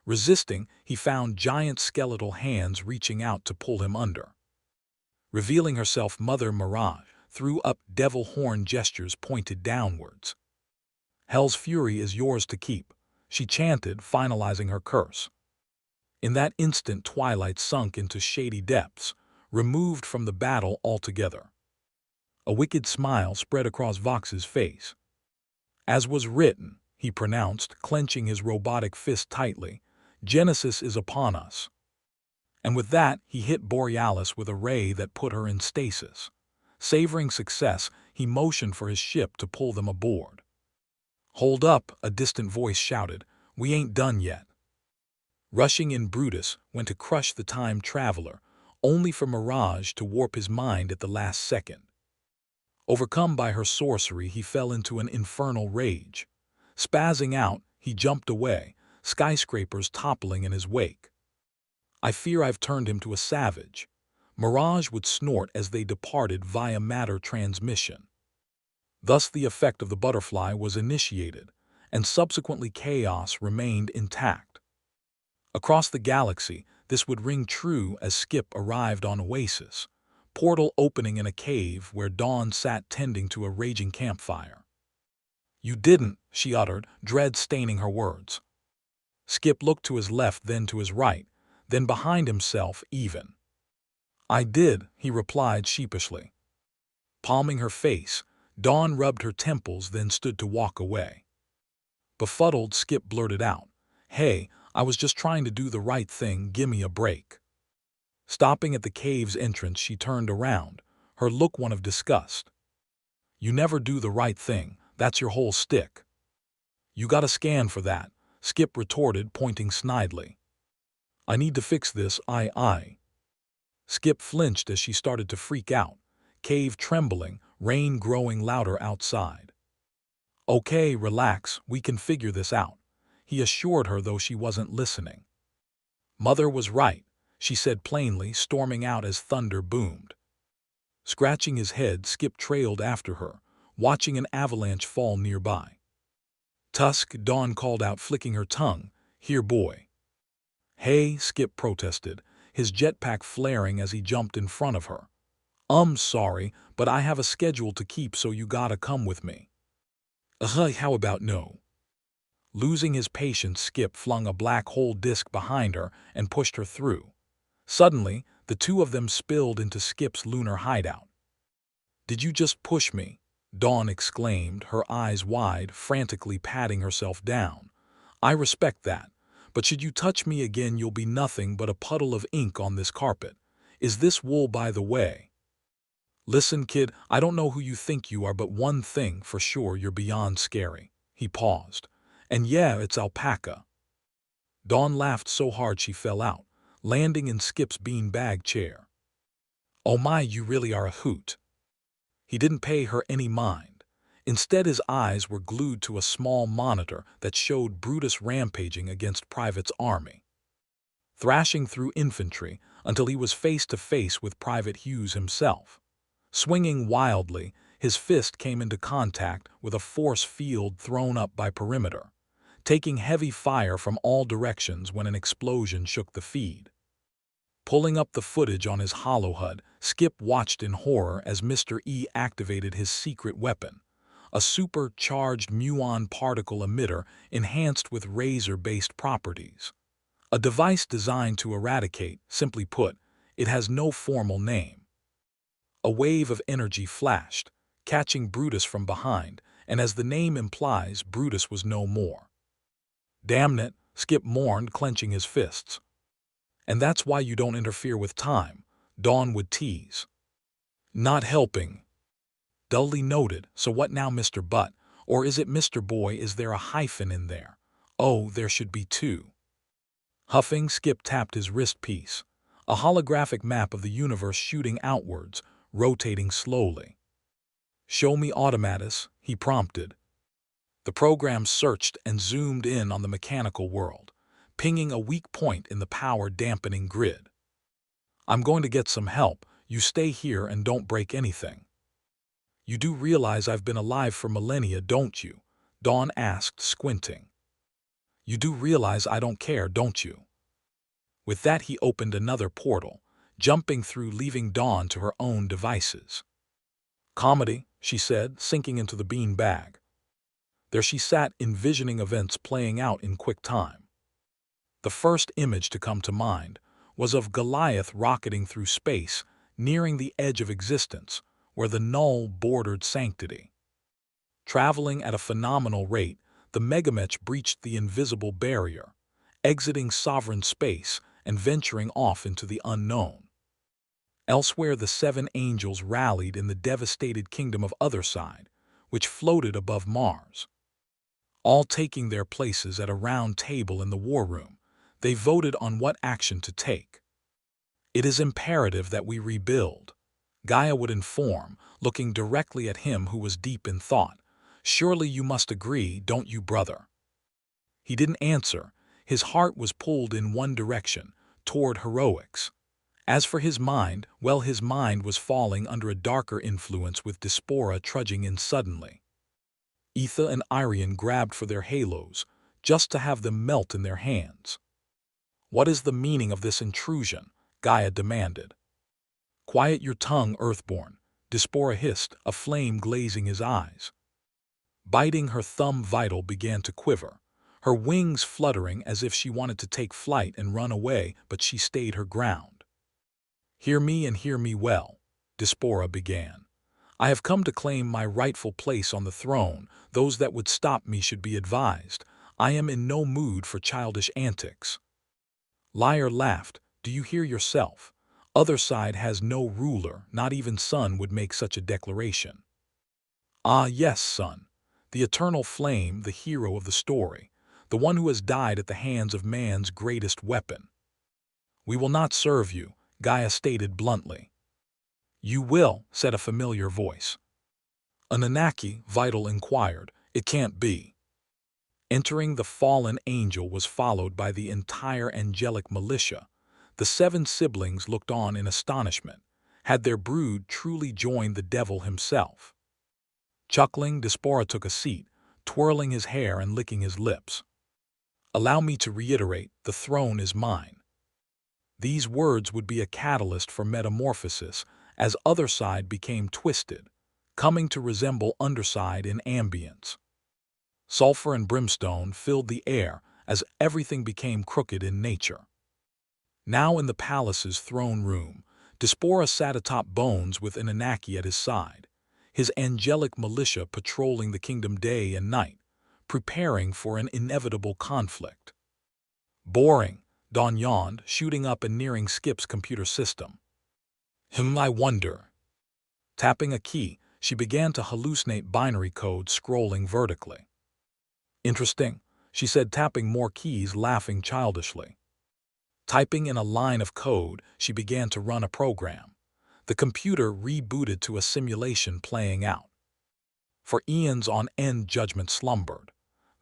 Resisting, he found giant skeletal hands reaching out to pull him under. Revealing herself, Mother Mirage threw up devil horn gestures pointed downwards. "Hell's fury is yours to keep," she chanted, finalizing her curse. In that instant, Twilight sunk into shady depths, removed from the battle altogether. A wicked smile spread across Vox's face. "As was written," he pronounced, clenching his robotic fist tightly, "Genesis is upon us." And with that, he hit Borealis with a ray that put her in stasis. Savoring success, he motioned for his ship to pull them aboard. "Hold up," a distant voice shouted, "we ain't done yet." Rushing in, Brutus went to crush the time traveler, only for Mirage to warp his mind at the last second. Overcome by her sorcery, he fell into an infernal rage. Spazzing out, he jumped away, skyscrapers toppling in his wake. "I fear I've turned him to a savage," Mirage would snort as they departed via matter transmission. Thus the effect of the butterfly was initiated, and subsequently chaos remained intact. Across the galaxy, this would ring true as Skip arrived on Oasis, portal opening in a cave where Dawn sat tending to a raging campfire. "You didn't," she uttered, dread staining her words. Skip looked to his left, then to his right, then behind himself even. "I did," he replied sheepishly. Palming her face, Dawn rubbed her temples, then stood to walk away. Befuddled, Skip blurted out, "Hey, I was just trying to do the right thing, gimme a break." Stopping at the cave's entrance, she turned around, her look one of disgust. "You never do the right thing, that's your whole stick." "You got a scan for that," Skip retorted, pointing snidely. "I need to fix this, I. Skip flinched as she started to freak out, cave trembling, rain growing louder outside. "Okay, relax, we can figure this out," he assured her, though she wasn't listening. "Mother was right," she said plainly, storming out as thunder boomed. Scratching his head, Skip trailed after her, watching an avalanche fall nearby. "Tusk," Dawn called out, flicking her tongue, "here, boy." "Hey," Skip protested, his jetpack flaring as he jumped in front of her. Sorry, but I have a schedule to keep, so you gotta come with me." How about no?" Losing his patience, Skip flung a black hole disc behind her and pushed her through. Suddenly, the two of them spilled into Skip's lunar hideout. "Did you just push me?" Dawn exclaimed, her eyes wide, frantically patting herself down. "I respect that, but should you touch me again, you'll be nothing but a puddle of ink on this carpet. Is this wool, by the way?" "Listen, kid, I don't know who you think you are, but one thing for sure, you're beyond scary." He paused. "And yeah, it's alpaca." Dawn laughed so hard she fell out, landing in Skip's beanbag chair. "Oh my, you really are a hoot." He didn't pay her any mind. Instead, his eyes were glued to a small monitor that showed Brutus rampaging against Private's army, thrashing through infantry until he was face to face with Private Hughes himself. Swinging wildly, his fist came into contact with a force field thrown up by perimeter, taking heavy fire from all directions when an explosion shook the feed. Pulling up the footage on his hollow HUD, Skip watched in horror as Mr. E activated his secret weapon, a supercharged muon particle emitter enhanced with razor-based properties. A device designed to eradicate, simply put, it has no formal name. A wave of energy flashed, catching Brutus from behind, and as the name implies, Brutus was no more. "Damn it," Skip mourned, clenching his fists. "And that's why you don't interfere with time," Dawn would tease. "Not helping." Dully noted, "So what now, Mr. Butt? Or is it Mr. Boy? Is there a hyphen in there? Oh, there should be two." Huffing, Skip tapped his wrist piece, a holographic map of the universe shooting outwards, rotating slowly. "Show me automatus," he prompted. The program searched and zoomed in on the mechanical world, pinging a weak point in the power-dampening grid. "I'm going to get some help. You stay here and don't break anything." "You do realize I've been alive for millennia, don't you?" Dawn asked, squinting. "You do realize I don't care, don't you?" With that, he opened another portal, jumping through, leaving Dawn to her own devices. "Comedy," she said, sinking into the bean bag. There she sat, envisioning events playing out in quick time. The first image to come to mind was of Goliath rocketing through space, nearing the edge of existence, where the null bordered sanctity. Traveling at a phenomenal rate, the megamech breached the invisible barrier, exiting sovereign space and venturing off into the unknown. Elsewhere, the seven angels rallied in the devastated kingdom of Otherside, which floated above Mars. All taking their places at a round table in the war room, they voted on what action to take. "It is imperative that we rebuild," Gaia would inform, looking directly at him who was deep in thought. "Surely you must agree, don't you, brother?" He didn't answer. His heart was pulled in one direction, toward heroics. As for his mind, well, his mind was falling under a darker influence, with Diaspora trudging in suddenly. Etha and Irian grabbed for their halos, just to have them melt in their hands. "What is the meaning of this intrusion?" Gaia demanded. "Quiet your tongue, Earthborn," Diaspora hissed, a flame glazing his eyes. Biting her thumb, Vital began to quiver, her wings fluttering as if she wanted to take flight and run away, but she stayed her ground. "Hear me and hear me well," Diaspora began. "I have come to claim my rightful place on the throne. Those that would stop me should be advised. I am in no mood for childish antics." Liar laughed. "Do you hear yourself? Otherside has no ruler, not even Sun would make such a declaration." "Ah yes, Sun. The eternal flame, the hero of the story, the one who has died at the hands of man's greatest weapon." "We will not serve you," Gaia stated bluntly. "You will," said a familiar voice. "An Anunnaki?" Vital inquired. "It can't be." Entering, the fallen angel was followed by the entire angelic militia. The seven siblings looked on in astonishment. Had their brood truly joined the devil himself? Chuckling, Diaspora took a seat, twirling his hair and licking his lips. "Allow me to reiterate, the throne is mine." These words would be a catalyst for metamorphosis, as Otherside became twisted, coming to resemble Underside in ambience. Sulfur and brimstone filled the air as everything became crooked in nature. Now in the palace's throne room, Diaspora sat atop Bones with an Anunnaki at his side, his angelic militia patrolling the kingdom day and night, preparing for an inevitable conflict. "Boring," Dawn yawned, shooting up and nearing Skip's computer system. I wonder." Tapping a key, she began to hallucinate binary code scrolling vertically. "Interesting," she said, tapping more keys, laughing childishly. Typing in a line of code, she began to run a program. The computer rebooted to a simulation playing out. For eons on end judgment slumbered,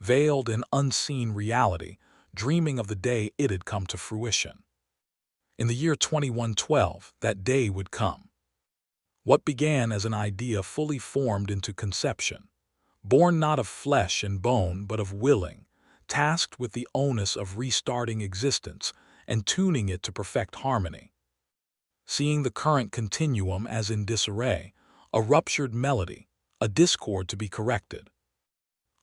veiled in unseen reality, dreaming of the day it'd come to fruition. In the year 2112, that day would come. What began as an idea fully formed into conception, born not of flesh and bone but of willing, tasked with the onus of restarting existence and tuning it to perfect harmony. Seeing the current continuum as in disarray, a ruptured melody, a discord to be corrected.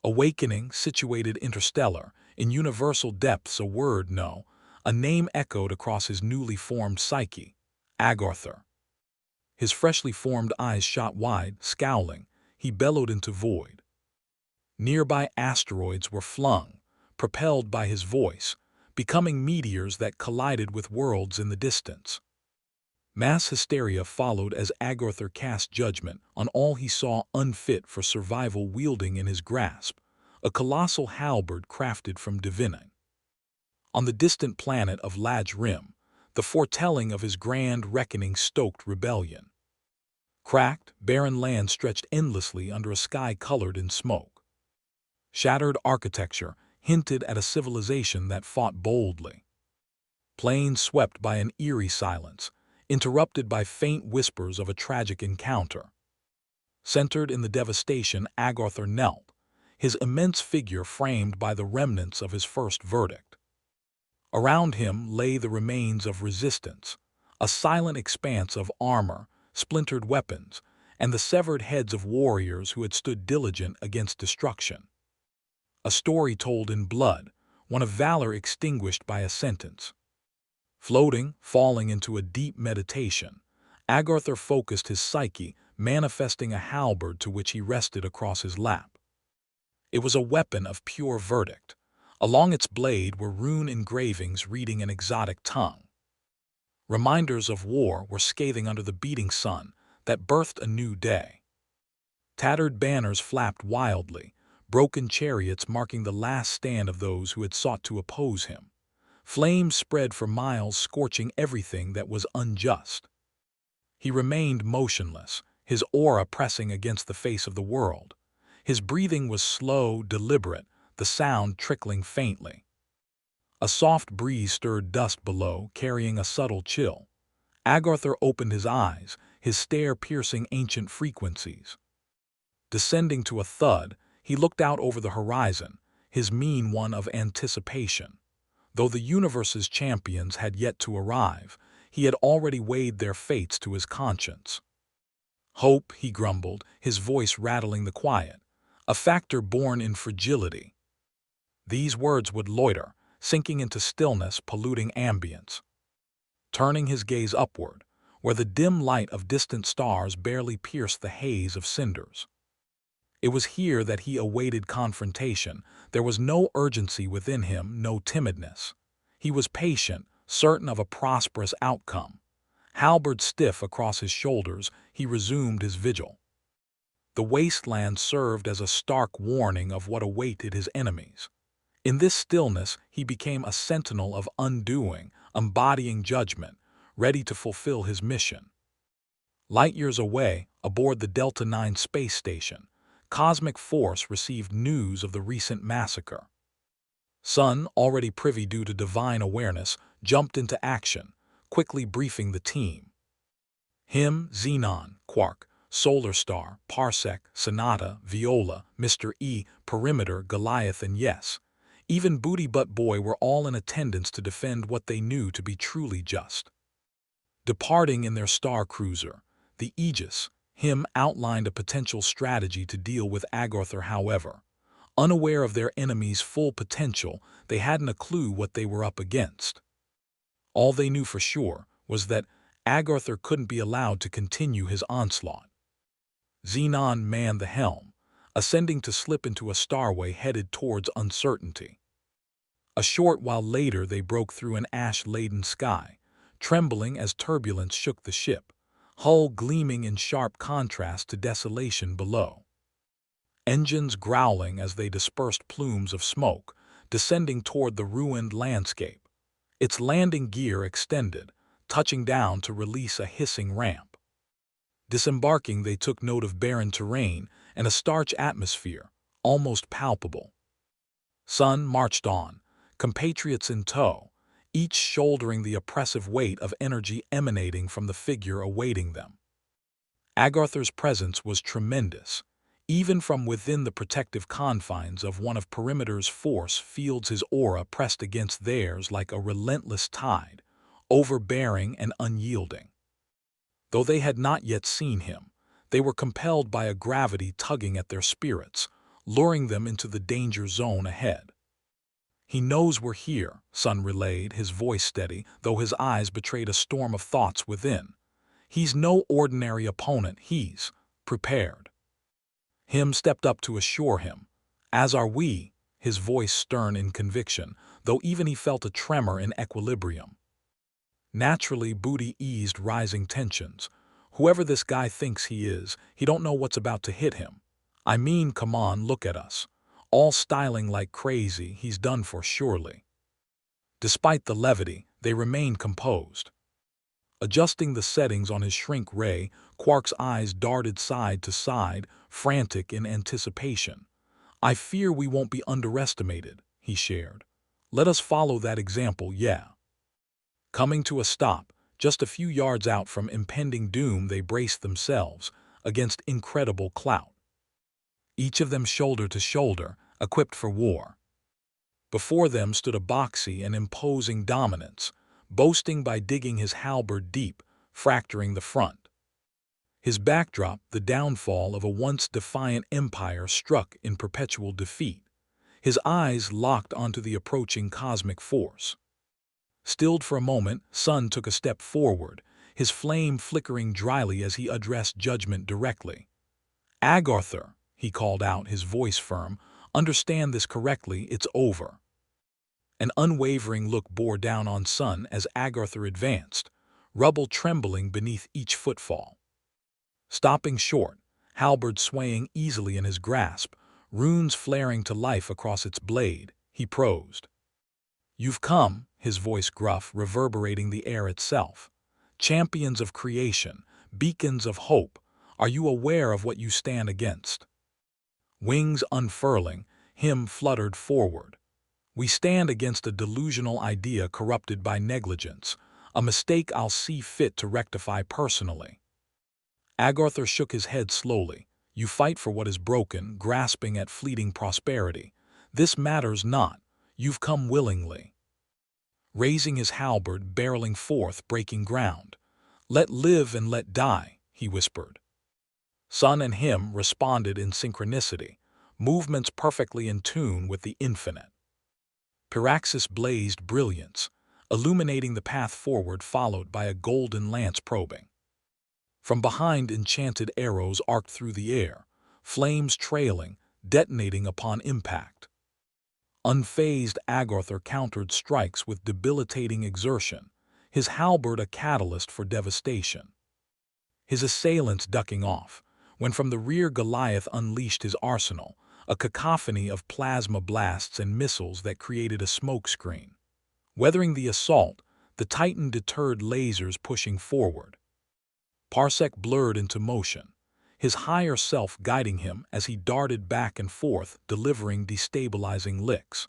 Awakening, situated interstellar, in universal depths a word, no, a name echoed across his newly formed psyche, Agarther. His freshly formed eyes shot wide, scowling, he bellowed into void. Nearby asteroids were flung, propelled by his voice, becoming meteors that collided with worlds in the distance. Mass hysteria followed as Agarther cast judgment on all he saw unfit for survival, wielding in his grasp a colossal halberd crafted from divinity. On the distant planet of Laj Rim, the foretelling of his grand reckoning stoked rebellion. Cracked, barren land stretched endlessly under a sky colored in smoke. Shattered architecture hinted at a civilization that fought boldly. Plains swept by an eerie silence, interrupted by faint whispers of a tragic encounter. Centered in the devastation, Agarther knelt, his immense figure framed by the remnants of his first verdict. Around him lay the remains of resistance, a silent expanse of armor, splintered weapons, and the severed heads of warriors who had stood diligent against destruction. A story told in blood, one of valor extinguished by a sentence. Floating, falling into a deep meditation, Agarther focused his psyche, manifesting a halberd to which he rested across his lap. It was a weapon of pure verdict. Along its blade were rune engravings reading an exotic tongue. Reminders of war were scathing under the beating sun that birthed a new day. Tattered banners flapped wildly, broken chariots marking the last stand of those who had sought to oppose him. Flames spread for miles, scorching everything that was unjust. He remained motionless, his aura pressing against the face of the world. His breathing was slow, deliberate, the sound trickling faintly. A soft breeze stirred dust below, carrying a subtle chill. Agarther opened his eyes, his stare piercing ancient frequencies. Descending to a thud, he looked out over the horizon, his mien one of anticipation. Though the universe's champions had yet to arrive, he had already weighed their fates to his conscience. Hope, he grumbled, his voice rattling the quiet, a factor born in fragility. These words would loiter, sinking into stillness, polluting ambience. Turning his gaze upward, where the dim light of distant stars barely pierced the haze of cinders. It was here that he awaited confrontation. There was no urgency within him, no timidness. He was patient, certain of a prosperous outcome. Halberd stiff across his shoulders, he resumed his vigil. The wasteland served as a stark warning of what awaited his enemies. In this stillness, he became a sentinel of undoing, embodying judgment, ready to fulfill his mission. Light years away, aboard the Delta 9 space station, Cosmic Force received news of the recent massacre. Sun, already privy due to divine awareness, jumped into action, quickly briefing the team. Him, Xenon, Quark, Solar Star, Parsec, Sonata, Viola, Mr. E, Perimeter, Goliath, and yes, even Booty Butt Boy were all in attendance to defend what they knew to be truly just. Departing in their star cruiser, the Aegis, Him outlined a potential strategy to deal with Agarther. However, unaware of their enemy's full potential, they hadn't a clue what they were up against. All they knew for sure was that Agarther couldn't be allowed to continue his onslaught. Xenon manned the helm, ascending to slip into a starway headed towards uncertainty. A short while later they broke through an ash-laden sky, trembling as turbulence shook the ship, hull gleaming in sharp contrast to desolation below. Engines growling as they dispersed plumes of smoke, descending toward the ruined landscape. Its landing gear extended, touching down to release a hissing ramp. Disembarking, they took note of barren terrain and a starch atmosphere, almost palpable. Sun marched on, compatriots in tow, each shouldering the oppressive weight of energy emanating from the figure awaiting them. Agarthar's presence was tremendous. Even from within the protective confines of one of Perimeter's force fields, his aura pressed against theirs like a relentless tide, overbearing and unyielding. Though they had not yet seen him, they were compelled by a gravity tugging at their spirits, luring them into the danger zone ahead. "He knows we're here," Sun relayed, his voice steady, though his eyes betrayed a storm of thoughts within. "He's no ordinary opponent, he's prepared." Him stepped up to assure him. "As are we," his voice stern in conviction, though even he felt a tremor in equilibrium. Naturally, Booty eased rising tensions. "Whoever this guy thinks he is, he don't know what's about to hit him. I mean, come on, look at us. All styling like crazy, he's done for surely." Despite the levity, they remained composed. Adjusting the settings on his shrink ray, Quark's eyes darted side to side, frantic in anticipation. "I fear we won't be underestimated," he shared. "Let us follow that example, yeah." Coming to a stop, just a few yards out from impending doom, they braced themselves against incredible clout. Each of them shoulder to shoulder, equipped for war. Before them stood a boxy and imposing dominance, boasting by digging his halberd deep, fracturing the front. His backdrop, the downfall of a once defiant empire struck in perpetual defeat, his eyes locked onto the approaching cosmic force. Stilled for a moment, Sun took a step forward, his flame flickering dryly as he addressed judgment directly. "Agarthar," he called out, his voice firm, "understand this correctly, it's over." An unwavering look bore down on Sun as Agarthar advanced, rubble trembling beneath each footfall. Stopping short, halberd swaying easily in his grasp, runes flaring to life across its blade, he prosed. "You've come," his voice gruff, reverberating the air itself. "Champions of creation, beacons of hope, are you aware of what you stand against?" Wings unfurling, him fluttered forward. "We stand against a delusional idea corrupted by negligence, a mistake I'll see fit to rectify personally." Agarthar shook his head slowly. "You fight for what is broken, grasping at fleeting prosperity. This matters not. You've come willingly." Raising his halberd, barreling forth, breaking ground. "Let live and let die," he whispered. Sun and him responded in synchronicity, movements perfectly in tune with the infinite. Piraxis blazed brilliance, illuminating the path forward, followed by a golden lance probing. From behind, enchanted arrows arced through the air, flames trailing, detonating upon impact. Unfazed, Agarthar countered strikes with debilitating exertion, his halberd a catalyst for devastation. His assailants ducking off, when from the rear Goliath unleashed his arsenal, a cacophony of plasma blasts and missiles that created a smokescreen. Weathering the assault, the Titan deterred lasers pushing forward. Parsec blurred into motion, his higher self guiding him as he darted back and forth, delivering destabilizing licks.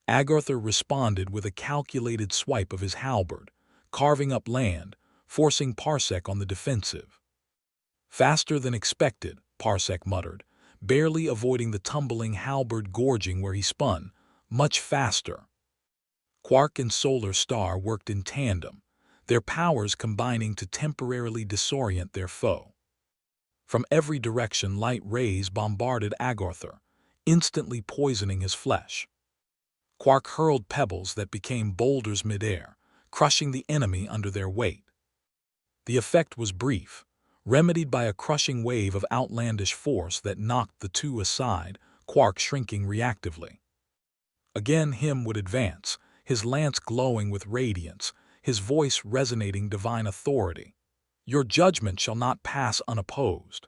Agarthar responded with a calculated swipe of his halberd, carving up land, forcing Parsec on the defensive. "Faster than expected," Parsec muttered, barely avoiding the tumbling halberd gorging where he spun. "Much faster." Quark and Solar Star worked in tandem, their powers combining to temporarily disorient their foe. From every direction, light rays bombarded Agarthar, instantly poisoning his flesh. Quark hurled pebbles that became boulders midair, crushing the enemy under their weight. The effect was brief, remedied by a crushing wave of outlandish force that knocked the two aside, Quark shrinking reactively. Again him would advance, his lance glowing with radiance, his voice resonating divine authority. "Your judgment shall not pass unopposed."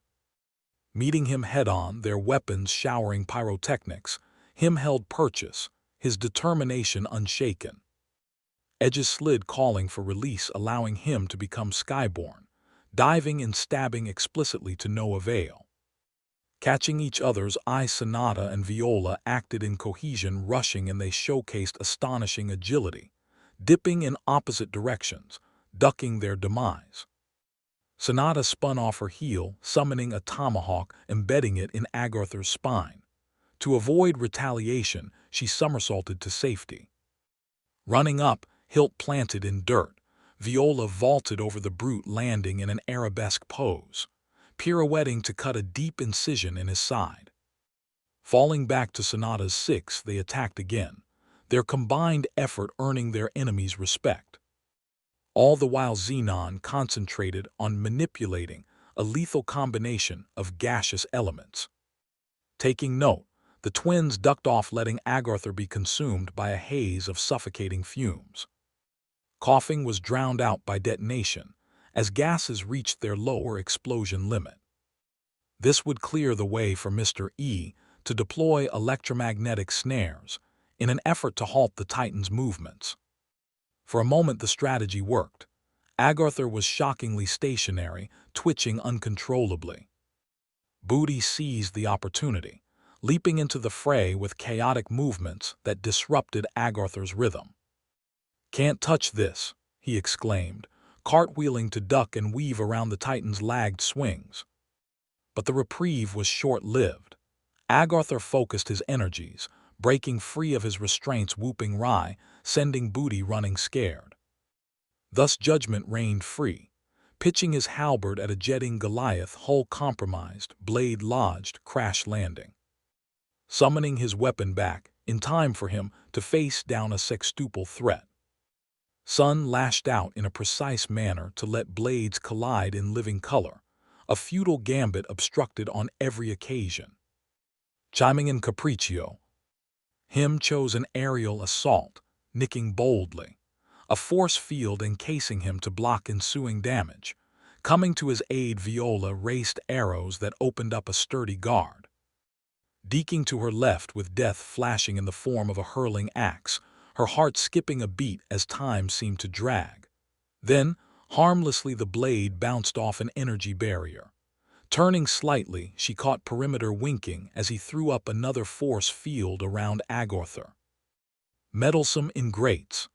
Meeting him head-on, their weapons showering pyrotechnics, him held purchase, his determination unshaken. Edges slid, calling for release, allowing him to become skyborn, diving and stabbing explicitly to no avail. Catching each other's eye, Sonata and Viola acted in cohesion, rushing, and they showcased astonishing agility, dipping in opposite directions, ducking their demise. Sonata spun off her heel, summoning a tomahawk, embedding it in Agarthar's spine. To avoid retaliation, she somersaulted to safety. Running up, hilt planted in dirt, Viola vaulted over the brute, landing in an arabesque pose, pirouetting to cut a deep incision in his side. Falling back to Sonata's six, they attacked again, their combined effort earning their enemies' respect. All the while Xenon concentrated on manipulating a lethal combination of gaseous elements. Taking note, the twins ducked off, letting Agarthar be consumed by a haze of suffocating fumes. Coughing was drowned out by detonation, as gases reached their lower explosion limit. This would clear the way for Mr. E to deploy electromagnetic snares in an effort to halt the Titan's movements. For a moment the strategy worked. Agarthar was shockingly stationary, twitching uncontrollably. Booty seized the opportunity, leaping into the fray with chaotic movements that disrupted Agarthar's rhythm. "Can't touch this," he exclaimed, cartwheeling to duck and weave around the Titan's lagged swings. But the reprieve was short-lived. Agarthar focused his energies, breaking free of his restraints, whooping wry, sending Booty running scared. Thus judgment reigned free. Pitching his halberd at a jetting Goliath, hull compromised, blade lodged, crash landing. Summoning his weapon back, in time for him to face down a sextuple threat. Sun lashed out in a precise manner to let blades collide in living color, a futile gambit obstructed on every occasion. Chiming in Capriccio, him chose an aerial assault, nicking boldly, a force field encasing him to block ensuing damage. Coming to his aid, Viola raced arrows that opened up a sturdy guard. Deking to her left with death flashing in the form of a hurling axe, her heart skipping a beat as time seemed to drag. Then, harmlessly, the blade bounced off an energy barrier. Turning slightly, she caught Perimeter winking as he threw up another force field around Agarthar. "Meddlesome ingrates!"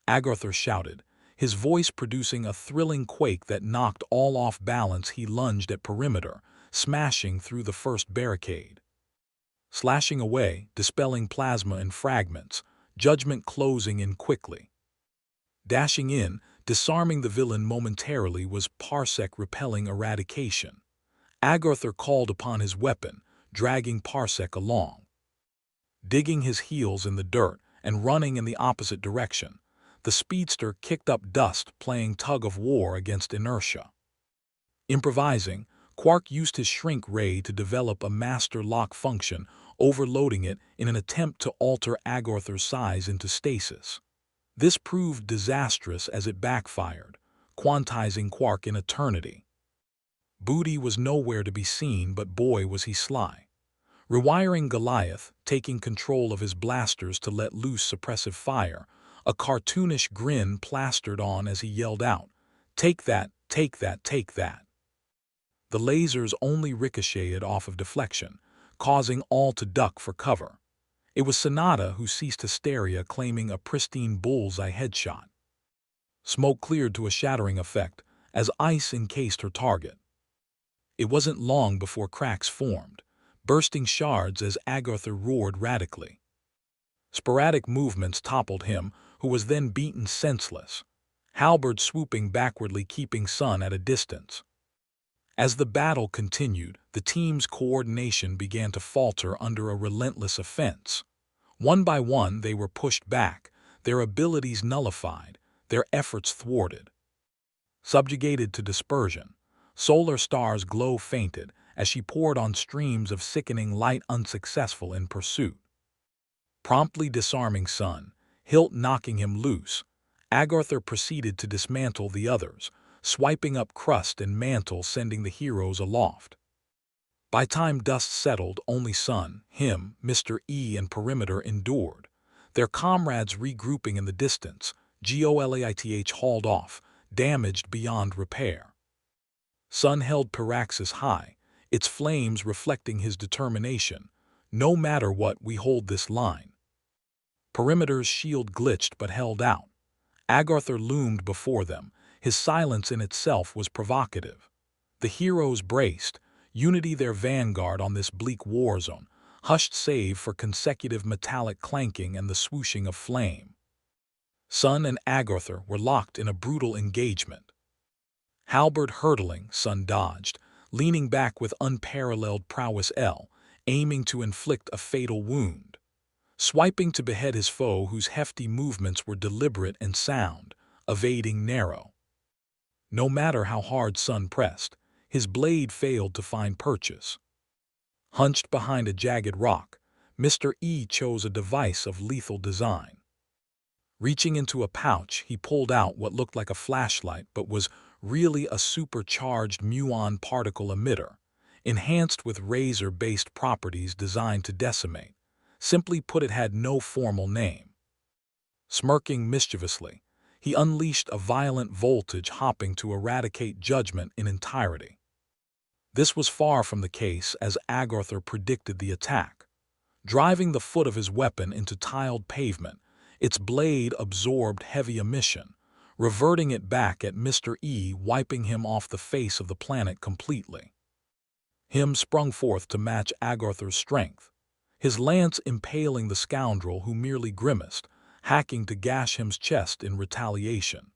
Agarthar shouted, his voice producing a thrilling quake that knocked all off balance. He lunged at Perimeter, smashing through the first barricade. Slashing away, dispelling plasma in fragments, judgment closing in quickly. Dashing in, disarming the villain momentarily, was Parsec repelling eradication. Agarthar called upon his weapon, dragging Parsec along. Digging his heels in the dirt and running in the opposite direction, the speedster kicked up dust, playing tug-of-war against inertia. Improvising, Quark used his shrink ray to develop a master lock function, overloading it in an attempt to alter Agarthar's size into stasis. This proved disastrous as it backfired, quantizing Quark in eternity. Booty was nowhere to be seen, but boy was he sly. Rewiring Goliath, taking control of his blasters to let loose suppressive fire, a cartoonish grin plastered on as he yelled out, "Take that, take that, take that." The lasers only ricocheted off of deflection, causing all to duck for cover. It was Sonata who ceased hysteria, claiming a pristine bullseye headshot. Smoke cleared to a shattering effect as ice encased her target. It wasn't long before cracks formed, bursting shards as Agarthar roared radically. Sporadic movements toppled him, who was then beaten senseless, halberd swooping backwardly, keeping Sun at a distance. As the battle continued, the team's coordination began to falter under a relentless offense. One by one they were pushed back, their abilities nullified, their efforts thwarted. Subjugated to dispersion, Solar Star's glow fainted as she poured on streams of sickening light, unsuccessful in pursuit. Promptly disarming Sun, hilt knocking him loose, Agarthar proceeded to dismantle the others, swiping up crust and mantle, sending the heroes aloft. By time dust settled, only Sun, him, Mr. E, and Perimeter endured, their comrades regrouping in the distance. Goliath hauled off, damaged beyond repair. Sun held Piraxis high, its flames reflecting his determination. No matter what, we hold this line. Perimeter's shield glitched but held out. Agartha loomed before them. His silence in itself was provocative. The heroes braced, Unity their vanguard on this bleak war zone, hushed save for consecutive metallic clanking and the swooshing of flame. Sun and Agartha were locked in a brutal engagement. Halberd hurtling, Sun dodged, leaning back with unparalleled prowess aiming to inflict a fatal wound. Swiping to behead his foe whose hefty movements were deliberate and sound, evading narrow. No matter how hard Sun pressed, his blade failed to find purchase. Hunched behind a jagged rock, Mr. E chose a device of lethal design. Reaching into a pouch, he pulled out what looked like a flashlight but was really a supercharged muon particle emitter, enhanced with razor-based properties designed to decimate. Simply put, it had no formal name. Smirking mischievously, he unleashed a violent voltage hopping to eradicate judgment in entirety. This was far from the case as Agartha predicted the attack. Driving the foot of his weapon into tiled pavement, its blade absorbed heavy emission, reverting it back at Mr. E, wiping him off the face of the planet completely. Him sprung forth to match Agartha's strength, his lance impaling the scoundrel who merely grimaced, hacking to gash him's chest in retaliation.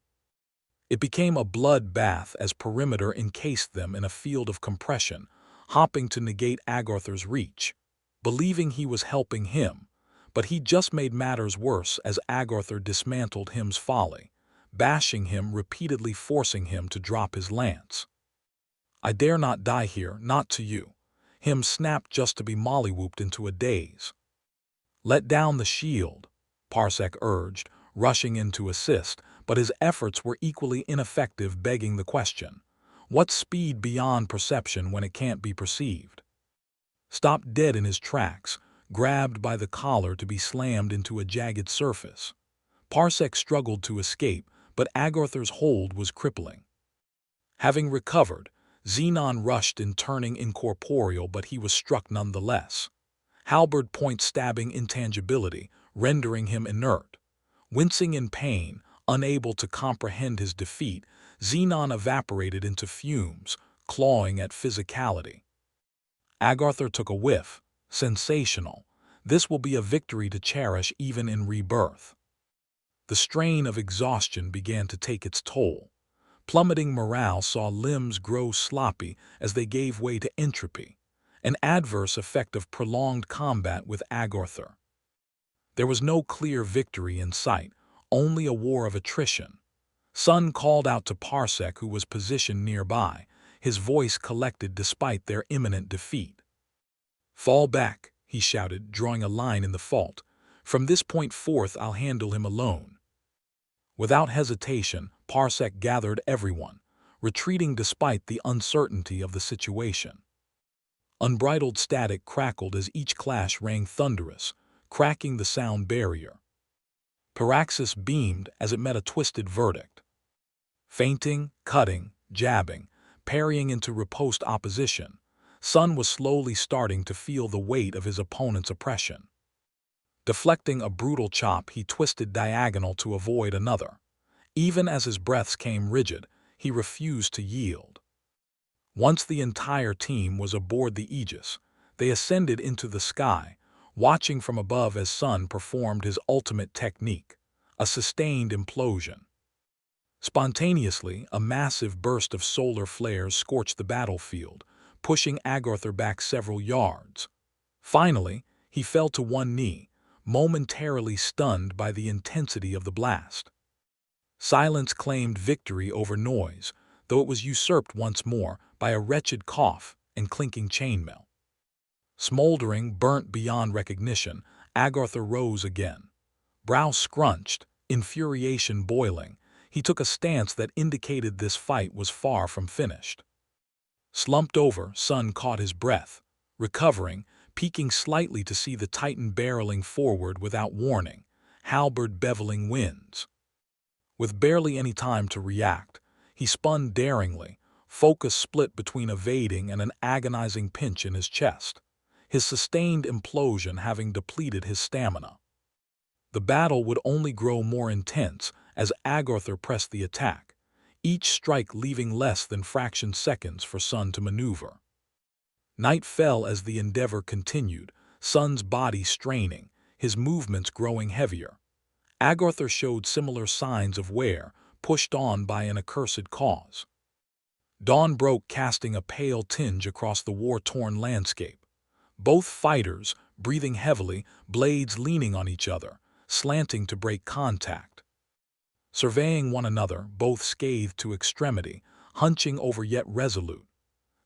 It became a bloodbath as Perimeter encased them in a field of compression, hopping to negate Agartha's reach, believing he was helping him, but he just made matters worse as Agartha dismantled him's folly, bashing him repeatedly, forcing him to drop his lance. "I dare not die here, not to you," him snapped just to be mollywhooped into a daze. "Let down the shield," Parsec urged, rushing in to assist, but his efforts were equally ineffective, begging the question. What's speed beyond perception when it can't be perceived? Stopped dead in his tracks, grabbed by the collar to be slammed into a jagged surface. Parsec struggled to escape, but Agartha's hold was crippling. Having recovered, Xenon rushed in, turning incorporeal, but he was struck nonetheless. Halberd point stabbing intangibility, rendering him inert. Wincing in pain, unable to comprehend his defeat, Xenon evaporated into fumes, clawing at physicality. Agartha took a whiff. Sensational. This will be a victory to cherish even in rebirth. The strain of exhaustion began to take its toll. Plummeting morale saw limbs grow sloppy as they gave way to entropy, an adverse effect of prolonged combat with Agartha. There was no clear victory in sight, only a war of attrition. Sun called out to Parsec, who was positioned nearby, his voice collected despite their imminent defeat. "Fall back," he shouted, drawing a line in the fault. "From this point forth I'll handle him alone." Without hesitation, Parsec gathered everyone, retreating despite the uncertainty of the situation. Unbridled static crackled as each clash rang thunderous, cracking the sound barrier. Paraxis beamed as it met a twisted verdict. Feinting, cutting, jabbing, parrying into riposte opposition, Sun was slowly starting to feel the weight of his opponent's oppression. Deflecting a brutal chop, he twisted diagonal to avoid another. Even as his breaths came rigid, he refused to yield. Once the entire team was aboard the Aegis, they ascended into the sky, watching from above as Sun performed his ultimate technique, a sustained implosion. Spontaneously, a massive burst of solar flares scorched the battlefield, pushing Agartha back several yards. Finally, he fell to one knee, momentarily stunned by the intensity of the blast. Silence claimed victory over noise, though it was usurped once more by a wretched cough and clinking chainmail. Smoldering, burnt beyond recognition, Agartha rose again. Brow scrunched, infuriation boiling, he took a stance that indicated this fight was far from finished. Slumped over, Sun caught his breath, recovering, peeking slightly to see the Titan barreling forward without warning, halberd beveling winds. With barely any time to react, he spun daringly, focus split between evading and an agonizing pinch in his chest, his sustained implosion having depleted his stamina. The battle would only grow more intense as Agartha pressed the attack, each strike leaving less than fraction seconds for Sun to maneuver. Night fell as the endeavor continued, Sun's body straining, his movements growing heavier. Agartha showed similar signs of wear, pushed on by an accursed cause. Dawn broke, casting a pale tinge across the war-torn landscape. Both fighters, breathing heavily, blades leaning on each other, slanting to break contact. Surveying one another, both scathed to extremity, hunching over yet resolute.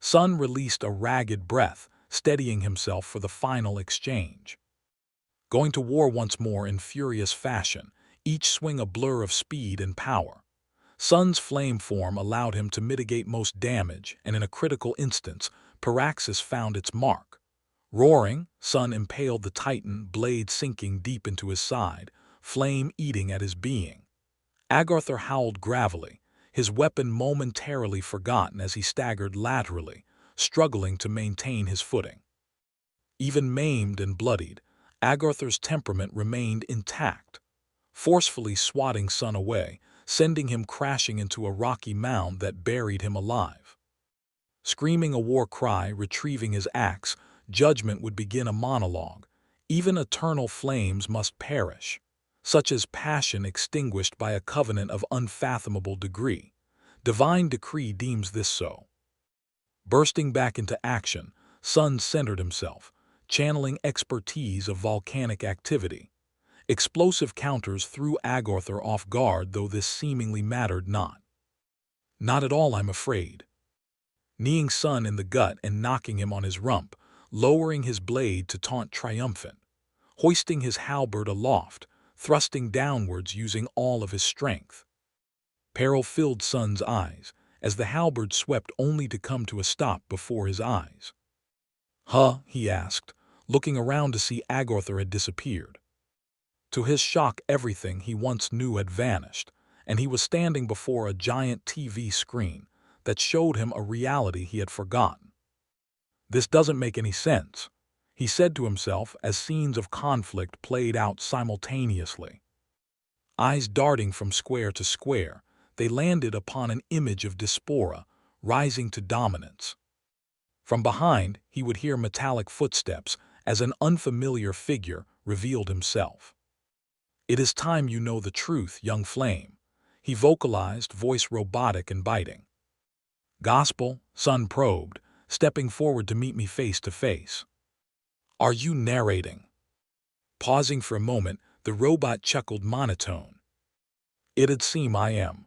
Sun released a ragged breath, steadying himself for the final exchange. Going to war once more in furious fashion, each swing a blur of speed and power. Sun's flame form allowed him to mitigate most damage, and in a critical instance, Paraxis found its mark. Roaring, Sun impaled the Titan, blade sinking deep into his side, flame eating at his being. Agartha howled gravelly, his weapon momentarily forgotten as he staggered laterally, struggling to maintain his footing. Even maimed and bloodied, Agartha's temperament remained intact, forcefully swatting Sun away, sending him crashing into a rocky mound that buried him alive. Screaming a war cry, retrieving his axe, Judgment would begin a monologue. Even eternal flames must perish, such as passion extinguished by a covenant of unfathomable degree. Divine decree deems this so. Bursting back into action, Sun centered himself, channeling expertise of volcanic activity. Explosive counters threw Agartha off guard, though this seemingly mattered not. Not at all, I'm afraid. Kneeing Sun in the gut and knocking him on his rump, lowering his blade to taunt triumphant, hoisting his halberd aloft, thrusting downwards using all of his strength. Peril filled Sun's eyes, as the halberd swept only to come to a stop before his eyes. "Huh?" he asked, looking around to see Agartha had disappeared. To his shock, everything he once knew had vanished, and he was standing before a giant TV screen that showed him a reality he had forgotten. "This doesn't make any sense," he said to himself as scenes of conflict played out simultaneously. Eyes darting from square to square, they landed upon an image of Diaspora, rising to dominance. From behind, he would hear metallic footsteps as an unfamiliar figure revealed himself. "It is time you know the truth, young flame," he vocalized, voice robotic and biting. "Gospel?" Sun probed, stepping forward to meet me face to face. "Are you narrating?" Pausing for a moment, the robot chuckled monotone. "It'd seem I am.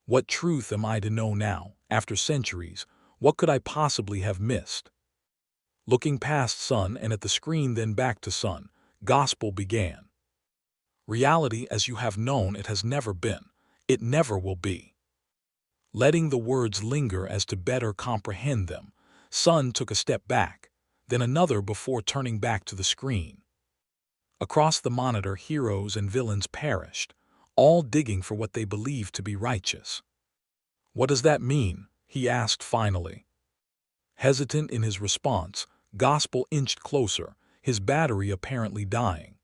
What truth am I to know now, after centuries? What could I possibly have missed?" Looking past Sun and at the screen, then back to Sun, Gospel began. "Reality as you have known it has never been. It never will be." Letting the words linger as to better comprehend them, Sun took a step back, then another before turning back to the screen. Across the monitor, heroes and villains perished, all digging for what they believed to be righteous. "What does that mean?" he asked finally. Hesitant in his response, Gospel inched closer, his battery apparently dying.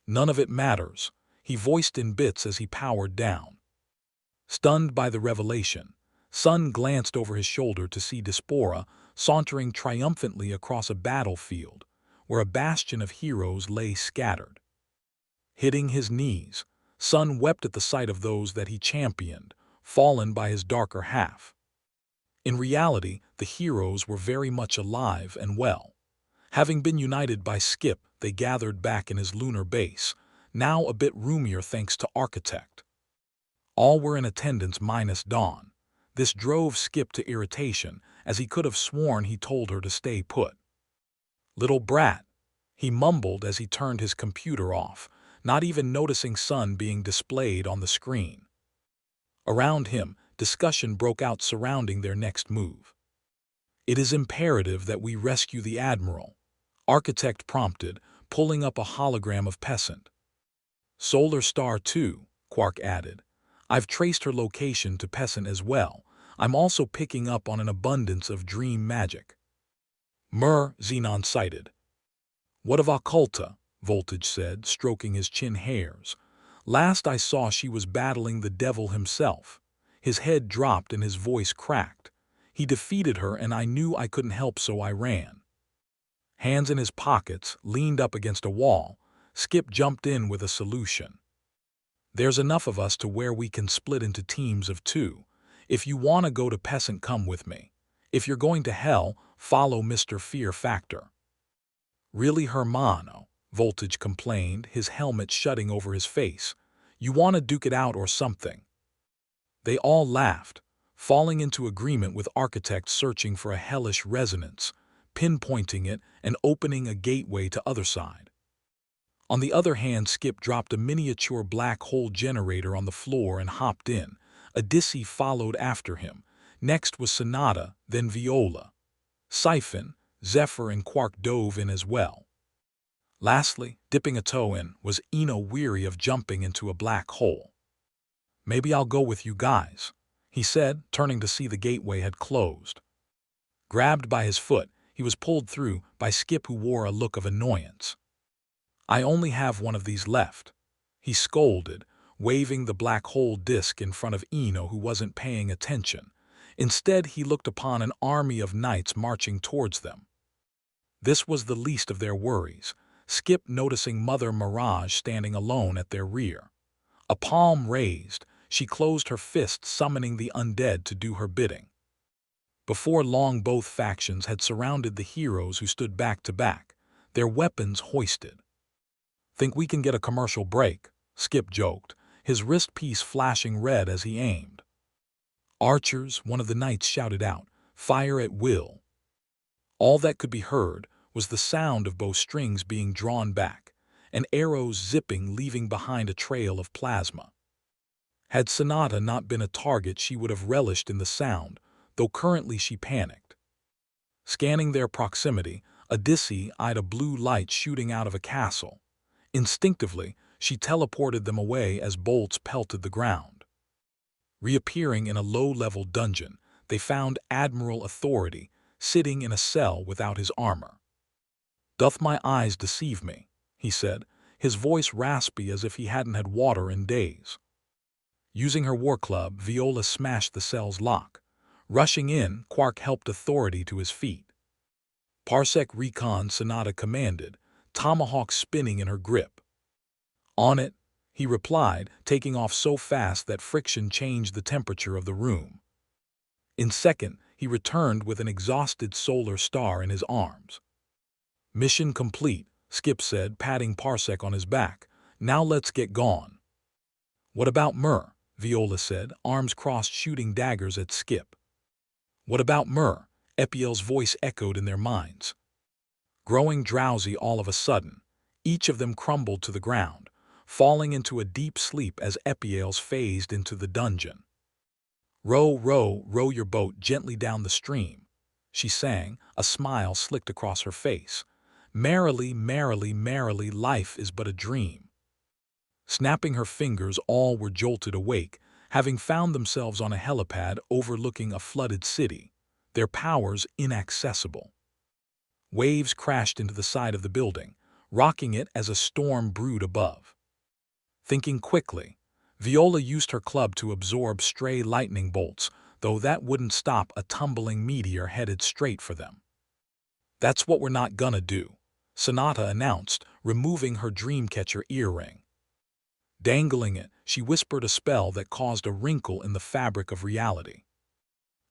"None of it matters," he voiced in bits as he powered down. Stunned by the revelation, Sun glanced over his shoulder to see Diaspora sauntering triumphantly across a battlefield where a bastion of heroes lay scattered. Hitting his knees, Sun wept at the sight of those that he championed, fallen by his darker half. In reality, the heroes were very much alive and well. Having been united by Skip, they gathered back in his lunar base, now a bit roomier thanks to Architect. All were in attendance minus Dawn. This drove Skip to irritation, as he could have sworn he told her to stay put. "Little brat," he mumbled as he turned his computer off, not even noticing Sun being displayed on the screen. Around him, discussion broke out surrounding their next move. "It is imperative that we rescue the Admiral," Architect prompted, pulling up a hologram of Peasant. "Solar Star 2, Quark added. "I've traced her location to Peasant as well. I'm also picking up on an abundance of dream magic. Xenon cited. What of Occulta? Voltage said, stroking his chin hairs. Last I saw she was battling the devil himself. His head dropped and his voice cracked. He defeated her and I knew I couldn't help, so I ran. Hands in his pockets, leaned up against a wall, Skip jumped in with a solution. There's enough of us to where we can split into teams of 2. If you want to go to Peasant, come with me. If you're going to hell, follow Mr. Fear Factor. Really, Hermano, Voltage complained, his helmet shutting over his face. You want to duke it out or something? They all laughed, falling into agreement with Architect searching for a hellish resonance, pinpointing it and opening a gateway to other side. On the other hand, Skip dropped a miniature black hole generator on the floor and hopped in. Odyssey followed after him. Next was Sonata, then Viola. Siphon, Zephyr and Quark dove in as well. Lastly, dipping a toe in, was Eno, weary of jumping into a black hole. Maybe I'll go with you guys, he said, turning to see the gateway had closed. Grabbed by his foot, he was pulled through by Skip, who wore a look of annoyance. I only have one of these left, he scolded, waving the black hole disc in front of Eno, who wasn't paying attention. Instead, he looked upon an army of knights marching towards them. This was the least of their worries, Skip noticing Mother Mirage standing alone at their rear. A palm raised, she closed her fist, summoning the undead to do her bidding. Before long, both factions had surrounded the heroes, who stood back to back, their weapons hoisted. Think we can get a commercial break? Skip joked, his wrist piece flashing red as he aimed. Archers, one of the knights shouted out, fire at will. All that could be heard was the sound of bowstrings being drawn back, and arrows zipping, leaving behind a trail of plasma. Had Sonata not been a target, she would have relished in the sound, though currently she panicked. Scanning their proximity, Odyssey eyed a blue light shooting out of a castle. Instinctively, she teleported them away as bolts pelted the ground. Reappearing in a low-level dungeon, they found Admiral Authority sitting in a cell without his armor. "Doth my eyes deceive me?" he said, his voice raspy as if he hadn't had water in days. Using her war club, Viola smashed the cell's lock. Rushing in, Quark helped Authority to his feet. "Parsec Recon," Sonata commanded, tomahawk spinning in her grip. "On it," he replied, taking off so fast that friction changed the temperature of the room. In a second, he returned with an exhausted solar star in his arms. "Mission complete," Skip said, patting Parsec on his back. "Now let's get gone." "What about Mur?" Viola said, arms crossed, shooting daggers at Skip. "What about Mur?" Epiel's voice echoed in their minds. Growing drowsy all of a sudden, each of them crumbled to the ground, falling into a deep sleep as Epiels phased into the dungeon. "Row, row, row your boat gently down the stream," she sang, a smile slicked across her face. "Merrily, merrily, merrily, life is but a dream." Snapping her fingers, all were jolted awake, having found themselves on a helipad overlooking a flooded city, their powers inaccessible. Waves crashed into the side of the building, rocking it as a storm brewed above. Thinking quickly, Viola used her club to absorb stray lightning bolts, though that wouldn't stop a tumbling meteor headed straight for them. "That's what we're not gonna do," Sonata announced, removing her Dreamcatcher earring. Dangling it, she whispered a spell that caused a wrinkle in the fabric of reality.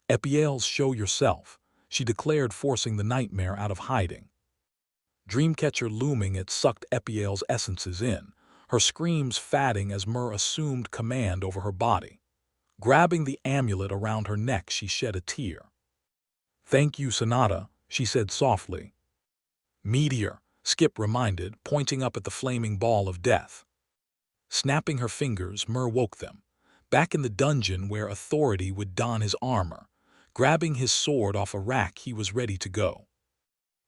"Epiels, show yourself," she declared, forcing the nightmare out of hiding. Dreamcatcher looming, it sucked Epiel's essences in, her screams fatting as Mur assumed command over her body. Grabbing the amulet around her neck, she shed a tear. "Thank you, Sonata," she said softly. "Meteor," Skip reminded, pointing up at the flaming ball of death. Snapping her fingers, Mur woke them, back in the dungeon where Authority would don his armor. Grabbing his sword off a rack, he was ready to go.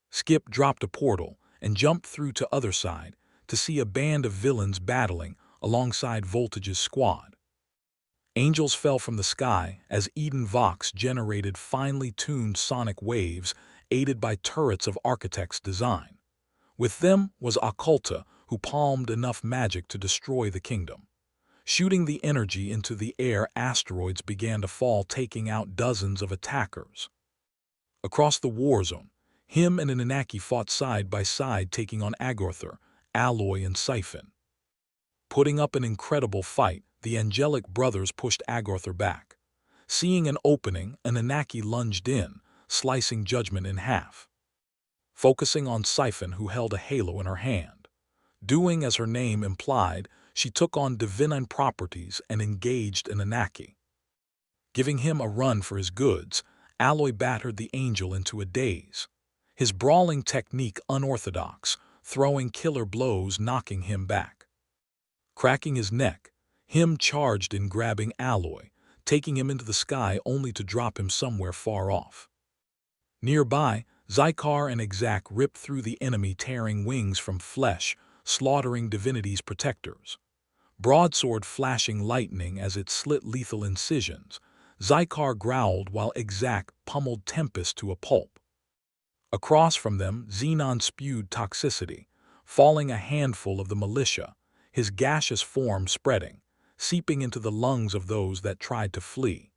Skip dropped a portal and jumped through to other side to see a band of villains battling alongside Voltage's squad. Angels fell from the sky as Eden Vox generated finely tuned sonic waves aided by turrets of architect's design. With them was Occulta, who palmed enough magic to destroy the kingdom. Shooting the energy into the air, asteroids began to fall, taking out dozens of attackers. Across the war zone, him and Anunnaki fought side by side, taking on Agorthar, Alloy, and Siphon. Putting up an incredible fight, the angelic brothers pushed Agorthar back. Seeing an opening, Anunnaki lunged in, slicing Judgment in half. Focusing on Siphon, who held a halo in her hand. Doing as her name implied, she took on divine properties and engaged Anunnaki. Giving him a run for his goods, Alloy battered the angel into a daze. His brawling technique unorthodox, throwing killer blows, knocking him back. Cracking his neck, him charged in, grabbing Alloy, taking him into the sky only to drop him somewhere far off. Nearby, Zykar and Exak ripped through the enemy, tearing wings from flesh, slaughtering divinity's protectors. Broadsword flashing lightning as it slit lethal incisions, Zykar growled while Exak pummeled Tempest to a pulp. Across from them, Xenon spewed toxicity, falling a handful of the militia, his gaseous form spreading, seeping into the lungs of those that tried to flee.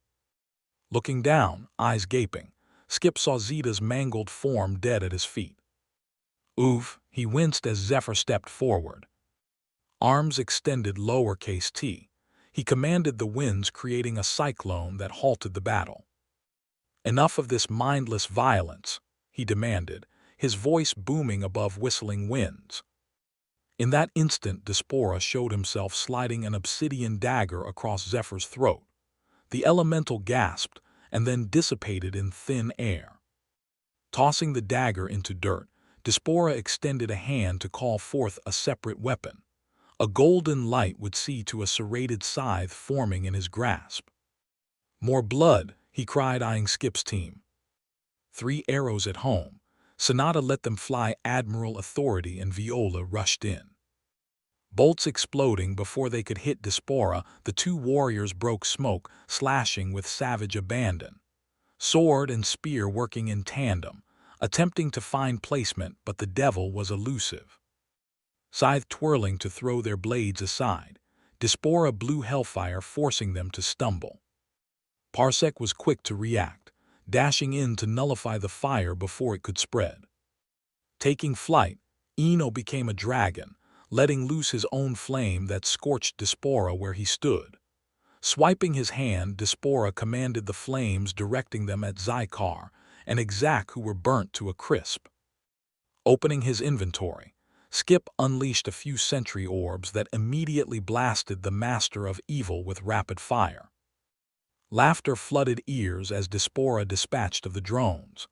Looking down, eyes gaping, Skip saw Zeta's mangled form dead at his feet. Oof, he winced as Zephyr stepped forward. Arms extended lowercase t, he commanded the winds, creating a cyclone that halted the battle. Enough of this mindless violence, he demanded, his voice booming above whistling winds. In that instant, Diaspora showed himself, sliding an obsidian dagger across Zephyr's throat. The elemental gasped and then dissipated in thin air. Tossing the dagger into dirt, Diaspora extended a hand to call forth a separate weapon. A golden light would see to a serrated scythe forming in his grasp. More blood, he cried, eyeing Skip's team. 3 arrows at home. Sonata let them fly. Admiral Authority and Viola rushed in. Bolts exploding before they could hit Diaspora, the 2 warriors broke smoke, slashing with savage abandon. Sword and spear working in tandem, attempting to find placement, but the devil was elusive. Scythe twirling to throw their blades aside, Diaspora blew hellfire, forcing them to stumble. Parsec was quick to react, dashing in to nullify the fire before it could spread. Taking flight, Eno became a dragon, letting loose his own flame that scorched Diaspora where he stood. Swiping his hand, Diaspora commanded the flames, directing them at Zykar and Exak, who were burnt to a crisp. Opening his inventory, Skip unleashed a few sentry orbs that immediately blasted the Master of Evil with rapid fire. Laughter flooded ears as Diaspora dispatched of the drones.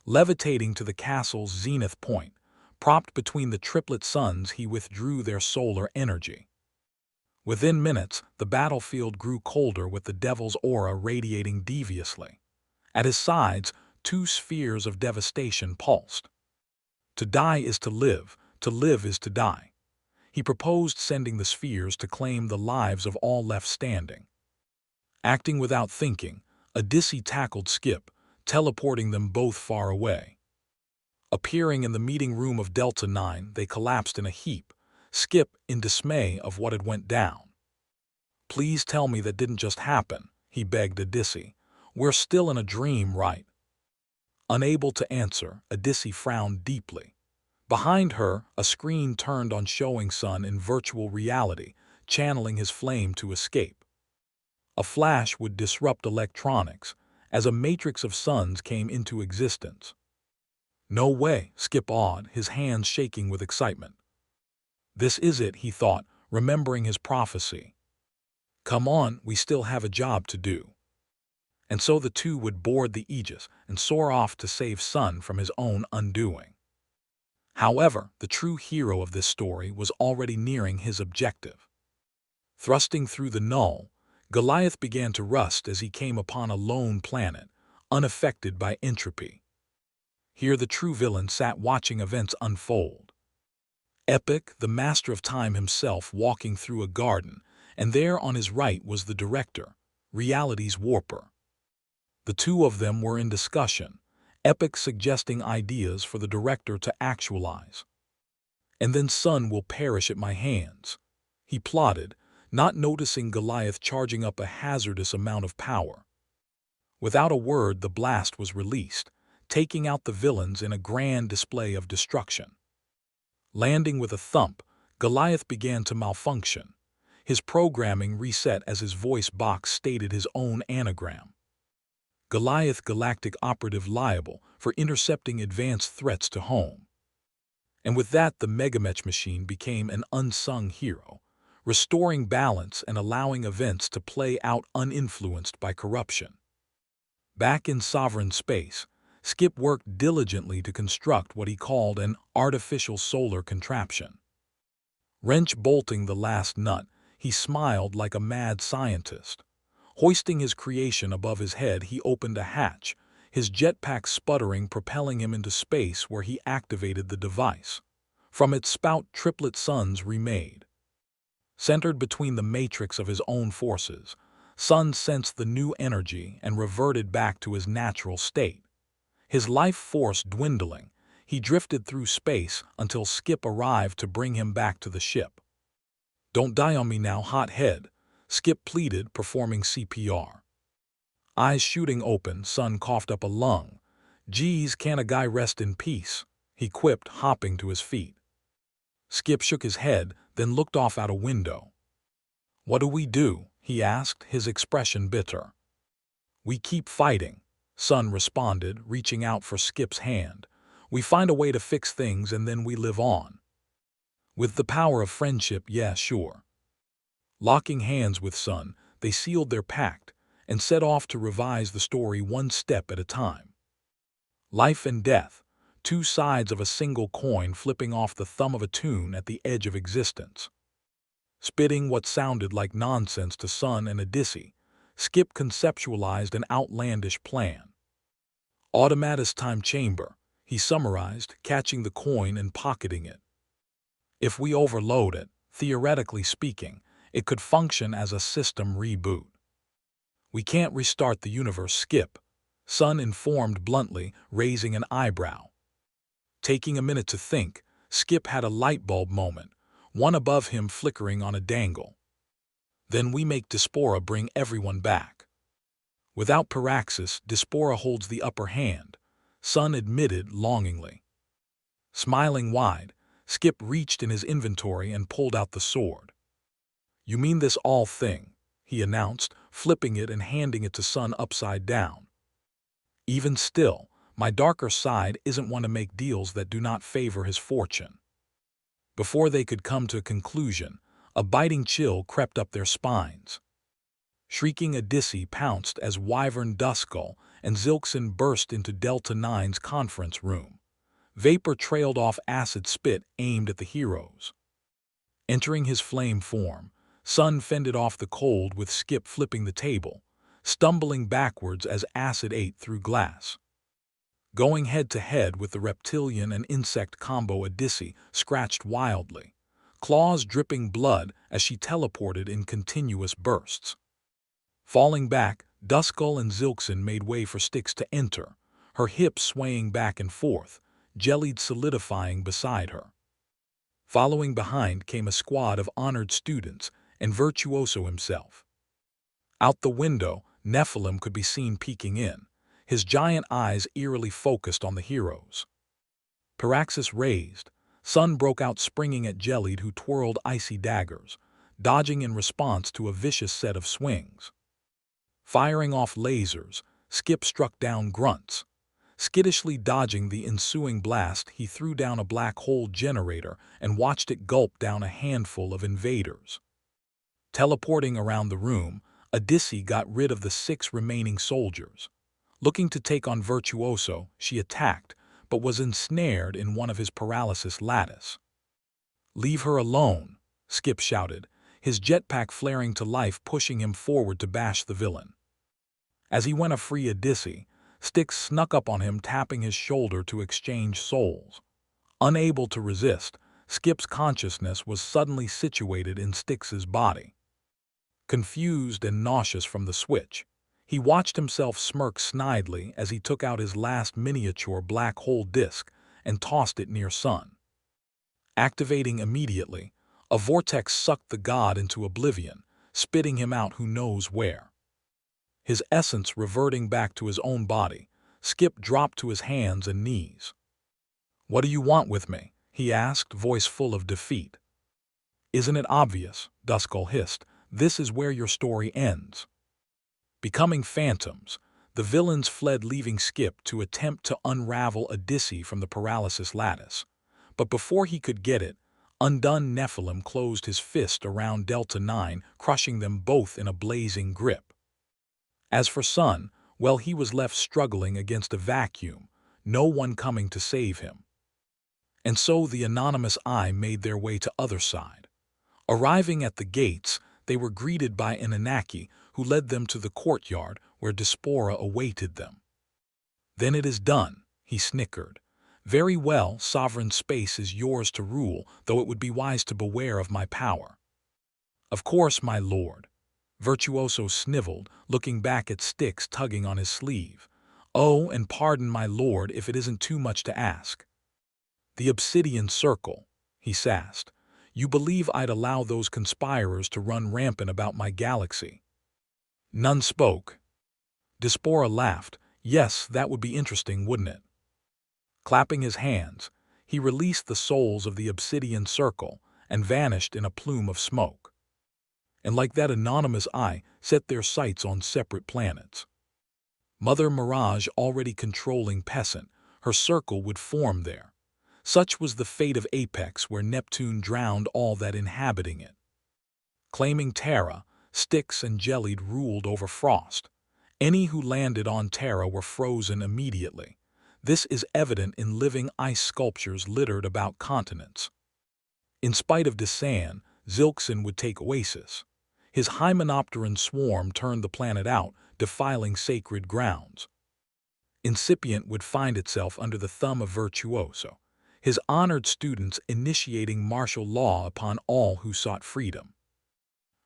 Levitating to the castle's zenith point, propped between the triplet suns, he withdrew their solar energy. Within minutes, the battlefield grew colder, with the devil's aura radiating deviously. At his sides, 2 spheres of devastation pulsed. To die is to live is to die. He proposed sending the spheres to claim the lives of all left standing. Acting without thinking, Odyssey tackled Skip, teleporting them both far away. Appearing in the meeting room of Delta 9, they collapsed in a heap, Skip in dismay of what had went down. "Please tell me that didn't just happen," he begged Odyssey. "We're still in a dream, right?" Unable to answer, Odyssey frowned deeply. Behind her, a screen turned on, showing Sun in virtual reality, channeling his flame to escape. A flash would disrupt electronics, as a matrix of suns came into existence. "No way," Skip awed, his hands shaking with excitement. "This is it," he thought, remembering his prophecy. "Come on, we still have a job to do." And so the 2 would board the Aegis and soar off to save Sun from his own undoing. However, the true hero of this story was already nearing his objective. Thrusting through the null, Goliath began to rust as he came upon a lone planet, unaffected by entropy. Here the true villain sat, watching events unfold. Epic, the master of time himself, walking through a garden, and there on his right was the director, reality's warper. The two of them were in discussion, Epic suggesting ideas for the director to actualize. And then Sun will perish at my hands, he plotted, not noticing Goliath charging up a hazardous amount of power. Without a word, the blast was released, taking out the villains in a grand display of destruction. Landing with a thump, Goliath began to malfunction. His programming reset as his voice box stated his own anagram. Goliath, Galactic Operative liable for intercepting advanced threats to home. And with that, the Megamech machine became an unsung hero, restoring balance and allowing events to play out uninfluenced by corruption. Back in sovereign space, Skip worked diligently to construct what he called an artificial solar contraption. Wrench bolting the last nut, he smiled like a mad scientist. Hoisting his creation above his head, he opened a hatch, his jetpack sputtering, propelling him into space where he activated the device. From its spout, triplet suns remade. Centered between the matrix of his own forces, Sun sensed the new energy and reverted back to his natural state. His life force dwindling, he drifted through space until Skip arrived to bring him back to the ship. "Don't die on me now, hothead," Skip pleaded, performing CPR. Eyes shooting open, Sun coughed up a lung. "Geez, can't a guy rest in peace?" he quipped, hopping to his feet. Skip shook his head, then looked off out a window. "What do we do?" he asked, his expression bitter. "We keep fighting," Sun responded, reaching out for Skip's hand. "We find a way to fix things and then we live on." "With the power of friendship, yeah, sure." Locking hands with Sun, they sealed their pact and set off to revise the story one step at a time. Life and death, two sides of a single coin flipping off the thumb of a tune at the edge of existence. Spitting what sounded like nonsense to Sun and Odyssey, Skip conceptualized an outlandish plan. "Automatus time chamber," he summarized, catching the coin and pocketing it. "If we overload it, theoretically speaking, it could function as a system reboot." "We can't restart the universe, Skip," Sun informed bluntly, raising an eyebrow. Taking a minute to think, Skip had a light bulb moment, one above him flickering on a dangle. "Then we make Diaspora bring everyone back." "Without Paraxis, Diaspora holds the upper hand," Sun admitted longingly. Smiling wide, Skip reached in his inventory and pulled out the sword. "You mean this all thing," he announced, flipping it and handing it to Sun upside down. "Even still, my darker side isn't one to make deals that do not favor his fortune." Before they could come to a conclusion, a biting chill crept up their spines. Shrieking Odyssey pounced as Wyvern Duskull and Zilkson burst into Delta 9's conference room. Vapor trailed off acid spit aimed at the heroes. Entering his flame form, Sun fended off the cold with Skip flipping the table, stumbling backwards as acid ate through glass. Going head-to-head with the reptilian and insect combo, Odyssey scratched wildly, claws dripping blood as she teleported in continuous bursts. Falling back, Duskull and Zilkson made way for Styx to enter, her hips swaying back and forth, Jellied solidifying beside her. Following behind came a squad of honored students and Virtuoso himself. Out the window, Nephilim could be seen peeking in, his giant eyes eerily focused on the heroes. Paraxis raised, Sun broke out springing at Jellied, who twirled icy daggers, dodging in response to a vicious set of swings. Firing off lasers, Skip struck down grunts. Skittishly dodging the ensuing blast, he threw down a black hole generator and watched it gulp down a handful of invaders. Teleporting around the room, Odyssey got rid of the 6 remaining soldiers. Looking to take on Virtuoso, she attacked, but was ensnared in one of his paralysis lattice. "Leave her alone," Skip shouted, his jetpack flaring to life, pushing him forward to bash the villain. As he went to free Odyssey, Styx snuck up on him, tapping his shoulder to exchange souls. Unable to resist, Skip's consciousness was suddenly situated in Styx's body. Confused and nauseous from the switch, he watched himself smirk snidely as he took out his last miniature black hole disk and tossed it near Sun. Activating immediately, a vortex sucked the god into oblivion, spitting him out who knows where. His essence reverting back to his own body, Skip dropped to his hands and knees. "What do you want with me?" he asked, voice full of defeat. "Isn't it obvious?" Duskull hissed. "This is where your story ends." Becoming phantoms, the villains fled, leaving Skip to attempt to unravel Odyssey from the paralysis lattice. But before he could get it, undone Nephilim closed his fist around Delta 9, crushing them both in a blazing grip. As for Sun, well, he was left struggling against a vacuum, no one coming to save him. And so the anonymous eye made their way to Other Side. Arriving at the gates, they were greeted by an Anunnaki who led them to the courtyard where Diaspora awaited them. "Then it is done," he snickered. "Very well, sovereign space is yours to rule, though it would be wise to beware of my power." "Of course, my lord." Virtuoso sniveled, looking back at Styx tugging on his sleeve. "Oh, and pardon, my lord, if it isn't too much to ask." "The Obsidian Circle," he sassed. "You believe I'd allow those conspirers to run rampant about my galaxy?" None spoke. Diaspora laughed. "Yes, that would be interesting, wouldn't it?" Clapping his hands, he released the souls of the Obsidian Circle and vanished in a plume of smoke. And like that anonymous eye, set their sights on separate planets. Mother Mirage already controlling Pessant, her circle would form there. Such was the fate of Apex, where Neptune drowned all that inhabiting it. Claiming Terra, Styx and Gelid ruled over Frost. Any who landed on Terra were frozen immediately. This is evident in living ice sculptures littered about continents. In spite of Desan, Zilxen would take Oasis. His Hymenopteran swarm turned the planet out, defiling sacred grounds. Incipient would find itself under the thumb of Virtuoso, his honored students initiating martial law upon all who sought freedom.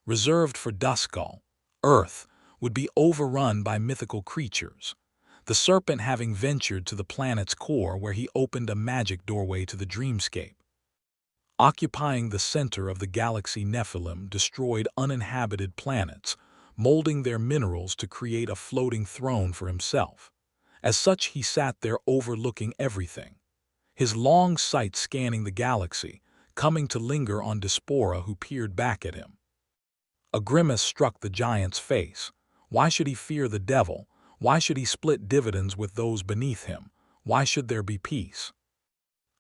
Reserved for Duskull, Earth would be overrun by mythical creatures, the serpent having ventured to the planet's core where he opened a magic doorway to the dreamscape. Occupying the center of the galaxy, Nephilim destroyed uninhabited planets, molding their minerals to create a floating throne for himself. As such, he sat there overlooking everything, his long sight scanning the galaxy, coming to linger on Diaspora, who peered back at him. A grimace struck the giant's face. Why should he fear the devil? Why should he split dividends with those beneath him? Why should there be peace?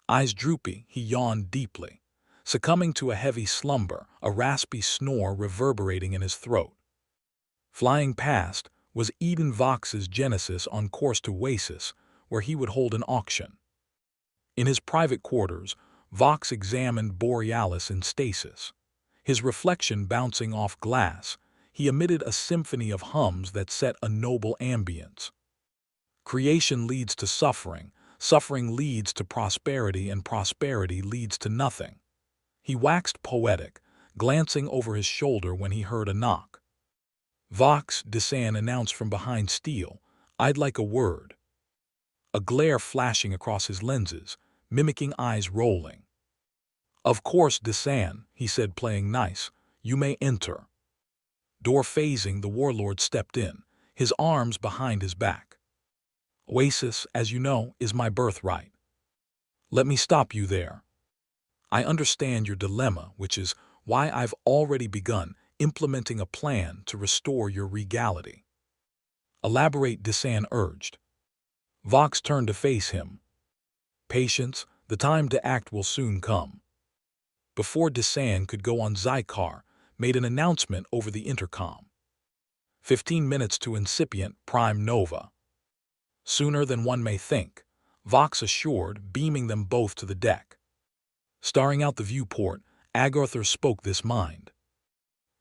Eyes droopy, he yawned deeply, succumbing to a heavy slumber, a raspy snore reverberating in his throat. Flying past was Eden Vox's Genesis, on course to Oasis, where he would hold an auction. In his private quarters, Vox examined Borealis in stasis. His reflection bouncing off glass, he emitted a symphony of hums that set a noble ambience. Creation leads to suffering, suffering leads to prosperity, and prosperity leads to nothing. He waxed poetic, glancing over his shoulder when he heard a knock. "Vox," Desan announced from behind steel, "I'd like a word." A glare flashing across his lenses, mimicking eyes rolling. "Of course, Desan," he said, playing nice. "You may enter." Door phasing, the warlord stepped in, his arms behind his back. "Oasis, as you know, is my birthright. Let me stop you there. I understand your dilemma, which is why I've already begun implementing a plan to restore your regality." "Elaborate," Desan urged. Vox turned to face him. "Patience, the time to act will soon come." Before Desan could go on, Zykar made an announcement over the intercom. 15 minutes to incipient prime nova. "Sooner than one may think," Vox assured, beaming them both to the deck. Starring out the viewport, Agarther spoke this mind.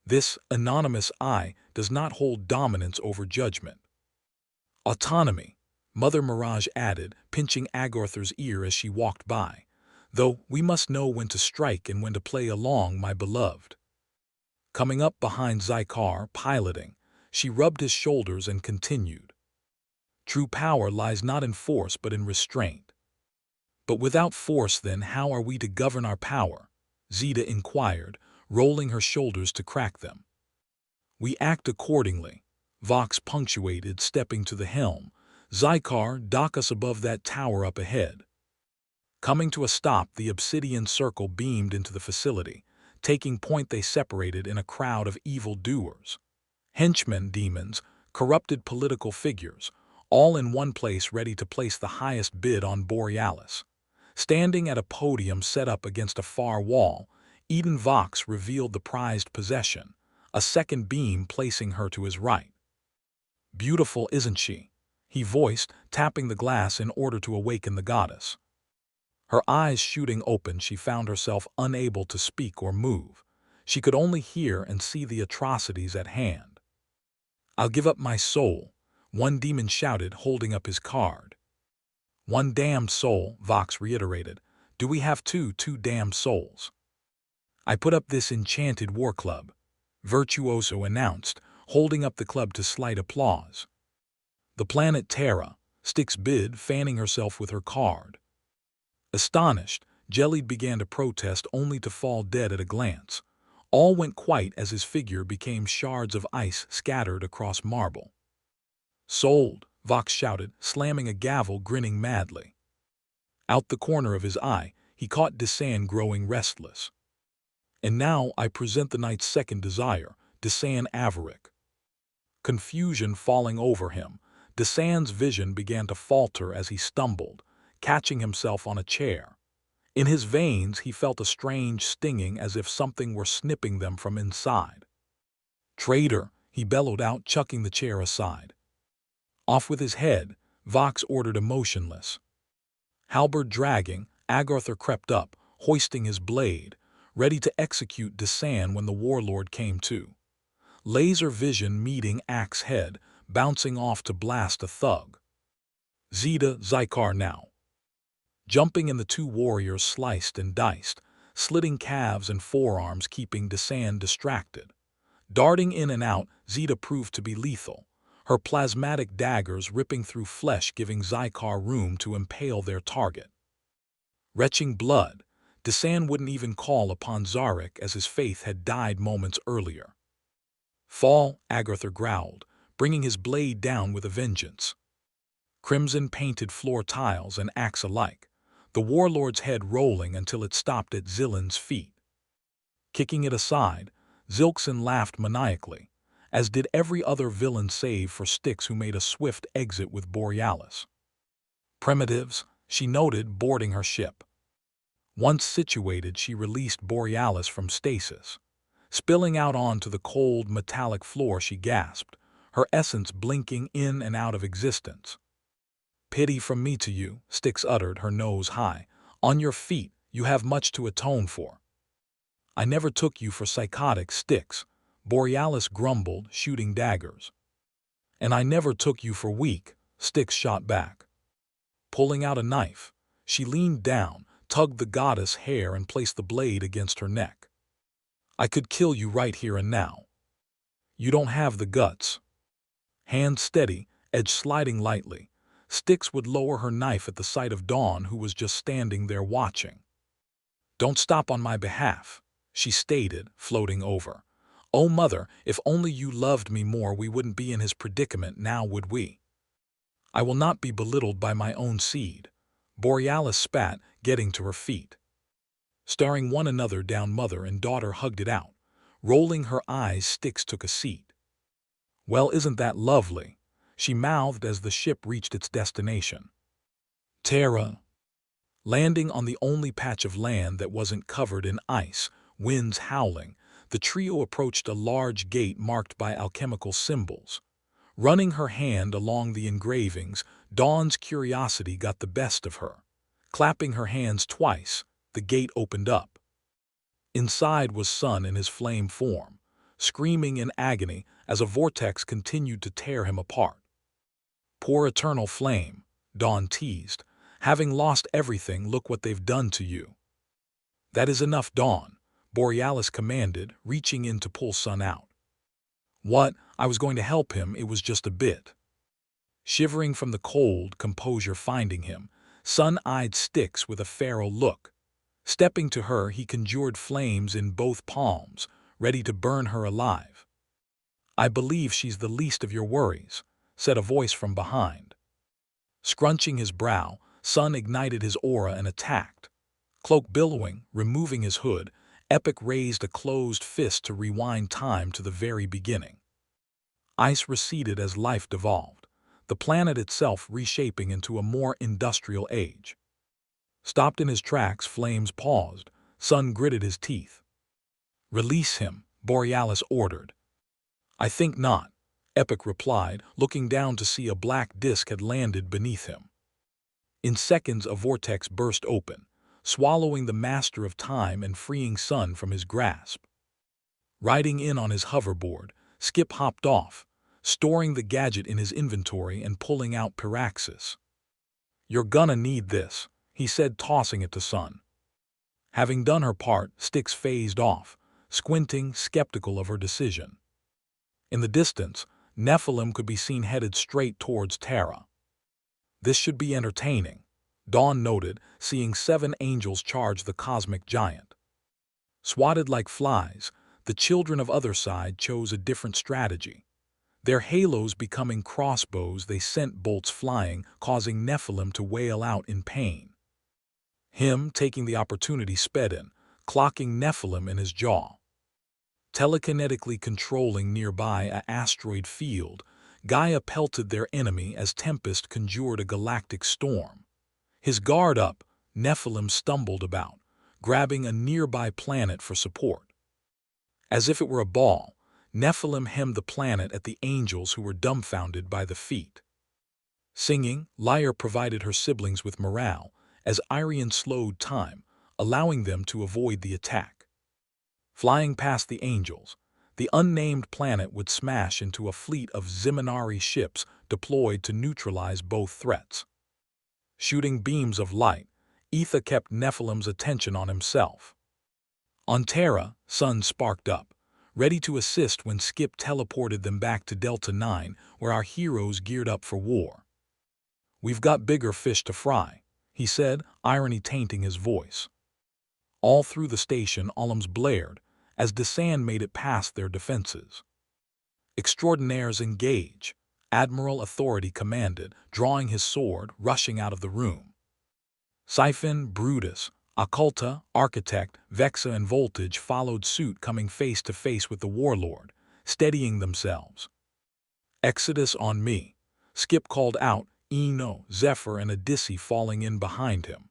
"This anonymous eye does not hold dominance over judgment." "Autonomy," Mother Mirage added, pinching Agarther's ear as she walked by. "Though we must know when to strike and when to play along, my beloved." Coming up behind Zykar, piloting, she rubbed his shoulders and continued. True power lies not in force but in restraint. But without force, then, how are we to govern our power? Zeta inquired, rolling her shoulders to crack them. We act accordingly, Vox punctuated, stepping to the helm. Zykar, dock us above that tower up ahead. Coming to a stop, the obsidian circle beamed into the facility. Taking point, they separated in a crowd of evil doers. Henchmen, demons, corrupted political figures, all in one place ready to place the highest bid on Borealis. Standing at a podium set up against a far wall, Eden Vox revealed the prized possession, a second beam placing her to his right. Beautiful, isn't she? He voiced, tapping the glass in order to awaken the goddess. Her eyes shooting open, she found herself unable to speak or move. She could only hear and see the atrocities at hand. I'll give up my soul, one demon shouted, holding up his card. One damned soul, Vox reiterated. Do we have two damned souls? I put up this enchanted war club, Virtuoso announced, holding up the club to slight applause. The planet Terra, Styx bid, fanning herself with her card. Astonished, Jellied began to protest only to fall dead at a glance. All went quite as his figure became shards of ice scattered across marble. Sold, Vox shouted, slamming a gavel, grinning madly. Out the corner of his eye, he caught Desan growing restless. And now I present the knight's second desire, Desan Avaric. Confusion falling over him, Desan's vision began to falter as he stumbled, catching himself on a chair. In his veins he felt a strange stinging as if something were snipping them from inside. Traitor, he bellowed out, chucking the chair aside. Off with his head, Vox ordered emotionless. Halberd dragging, Agartha crept up, hoisting his blade, ready to execute Desan when the warlord came to. Laser vision meeting axe head, bouncing off to blast a thug. Zeta, Zykar now. Jumping in, the two warriors sliced and diced, slitting calves and forearms, keeping Desan distracted. Darting in and out, Zeta proved to be lethal, her plasmatic daggers ripping through flesh, giving Zykar room to impale their target. Retching blood, Desan wouldn't even call upon Zarek as his faith had died moments earlier. Fall, Agartha growled, bringing his blade down with a vengeance. Crimson-painted floor tiles and axe alike, the warlord's head rolling until it stopped at Zillin's feet. Kicking it aside, Zilkson laughed maniacally, as did every other villain save for Styx, who made a swift exit with Borealis. Primitives, she noted, boarding her ship. Once situated, she released Borealis from stasis. Spilling out onto the cold, metallic floor, she gasped, her essence blinking in and out of existence. Pity from me to you, Styx uttered, her nose high. On your feet, you have much to atone for. I never took you for psychotic, Styx, Borealis grumbled, shooting daggers. And I never took you for weak, Styx shot back. Pulling out a knife, she leaned down, tugged the goddess' hair and placed the blade against her neck. I could kill you right here and now. You don't have the guts. Hand steady, edge sliding lightly, Styx would lower her knife at the sight of Dawn, who was just standing there watching. Don't stop on my behalf, she stated, floating over. Oh, mother, if only you loved me more, we wouldn't be in his predicament now, would we? I will not be belittled by my own seed, Borealis spat, getting to her feet. Staring one another down, mother and daughter hugged it out. Rolling her eyes, Styx took a seat. Well, isn't that lovely? She mouthed as the ship reached its destination. Terra. Landing on the only patch of land that wasn't covered in ice, winds howling, the trio approached a large gate marked by alchemical symbols. Running her hand along the engravings, Dawn's curiosity got the best of her. Clapping her hands twice, the gate opened up. Inside was Sun in his flame form, screaming in agony as a vortex continued to tear him apart. Poor eternal flame, Dawn teased. Having lost everything, look what they've done to you. That is enough, Dawn, Borealis commanded, reaching in to pull Sun out. What? I was going to help him, it was just a bit. Shivering from the cold, composure finding him, Sun eyed Styx with a feral look. Stepping to her, he conjured flames in both palms, ready to burn her alive. I believe she's the least of your worries, said a voice from behind. Scrunching his brow, Sun ignited his aura and attacked. Cloak billowing, removing his hood, Epic raised a closed fist to rewind time to the very beginning. Ice receded as life devolved, the planet itself reshaping into a more industrial age. Stopped in his tracks, Flames paused. Sun gritted his teeth. Release him, Borealis ordered. I think not, Epic replied, looking down to see a black disk had landed beneath him. In seconds, a vortex burst open, swallowing the master of time and freeing Sun from his grasp. Riding in on his hoverboard, Skip hopped off, storing the gadget in his inventory and pulling out Piraxis. You're gonna need this, he said, tossing it to Sun. Having done her part, Styx phased off, squinting, skeptical of her decision. In the distance, Nephilim could be seen headed straight towards Terra. This should be entertaining, Dawn noted, seeing 7 angels charge the cosmic giant. Swatted like flies, the children of Otherside chose a different strategy. Their halos becoming crossbows, they sent bolts flying, causing Nephilim to wail out in pain. Him, taking the opportunity, sped in, clocking Nephilim in his jaw. Telekinetically controlling nearby an asteroid field, Gaia pelted their enemy as Tempest conjured a galactic storm. His guard up, Nephilim stumbled about, grabbing a nearby planet for support. As if it were a ball, Nephilim hemmed the planet at the angels, who were dumbfounded by the feat. Singing, Lyre provided her siblings with morale, as Irion slowed time, allowing them to avoid the attack. Flying past the angels, the unnamed planet would smash into a fleet of Ziminari ships deployed to neutralize both threats. Shooting beams of light, Etha kept Nephilim's attention on himself. On Terra, Sun sparked up, ready to assist when Skip teleported them back to Delta 9, where our heroes geared up for war. We've got bigger fish to fry, he said, irony tainting his voice. All through the station, alarms blared, as Desan made it past their defenses. Extraordinaires engage, Admiral Authority commanded, drawing his sword, rushing out of the room. Siphon, Brutus, Occulta, Architect, Vexa and Voltage followed suit, coming face to face with the warlord, steadying themselves. Exodus on me, Skip called out, Eno, Zephyr and Odyssey falling in behind him.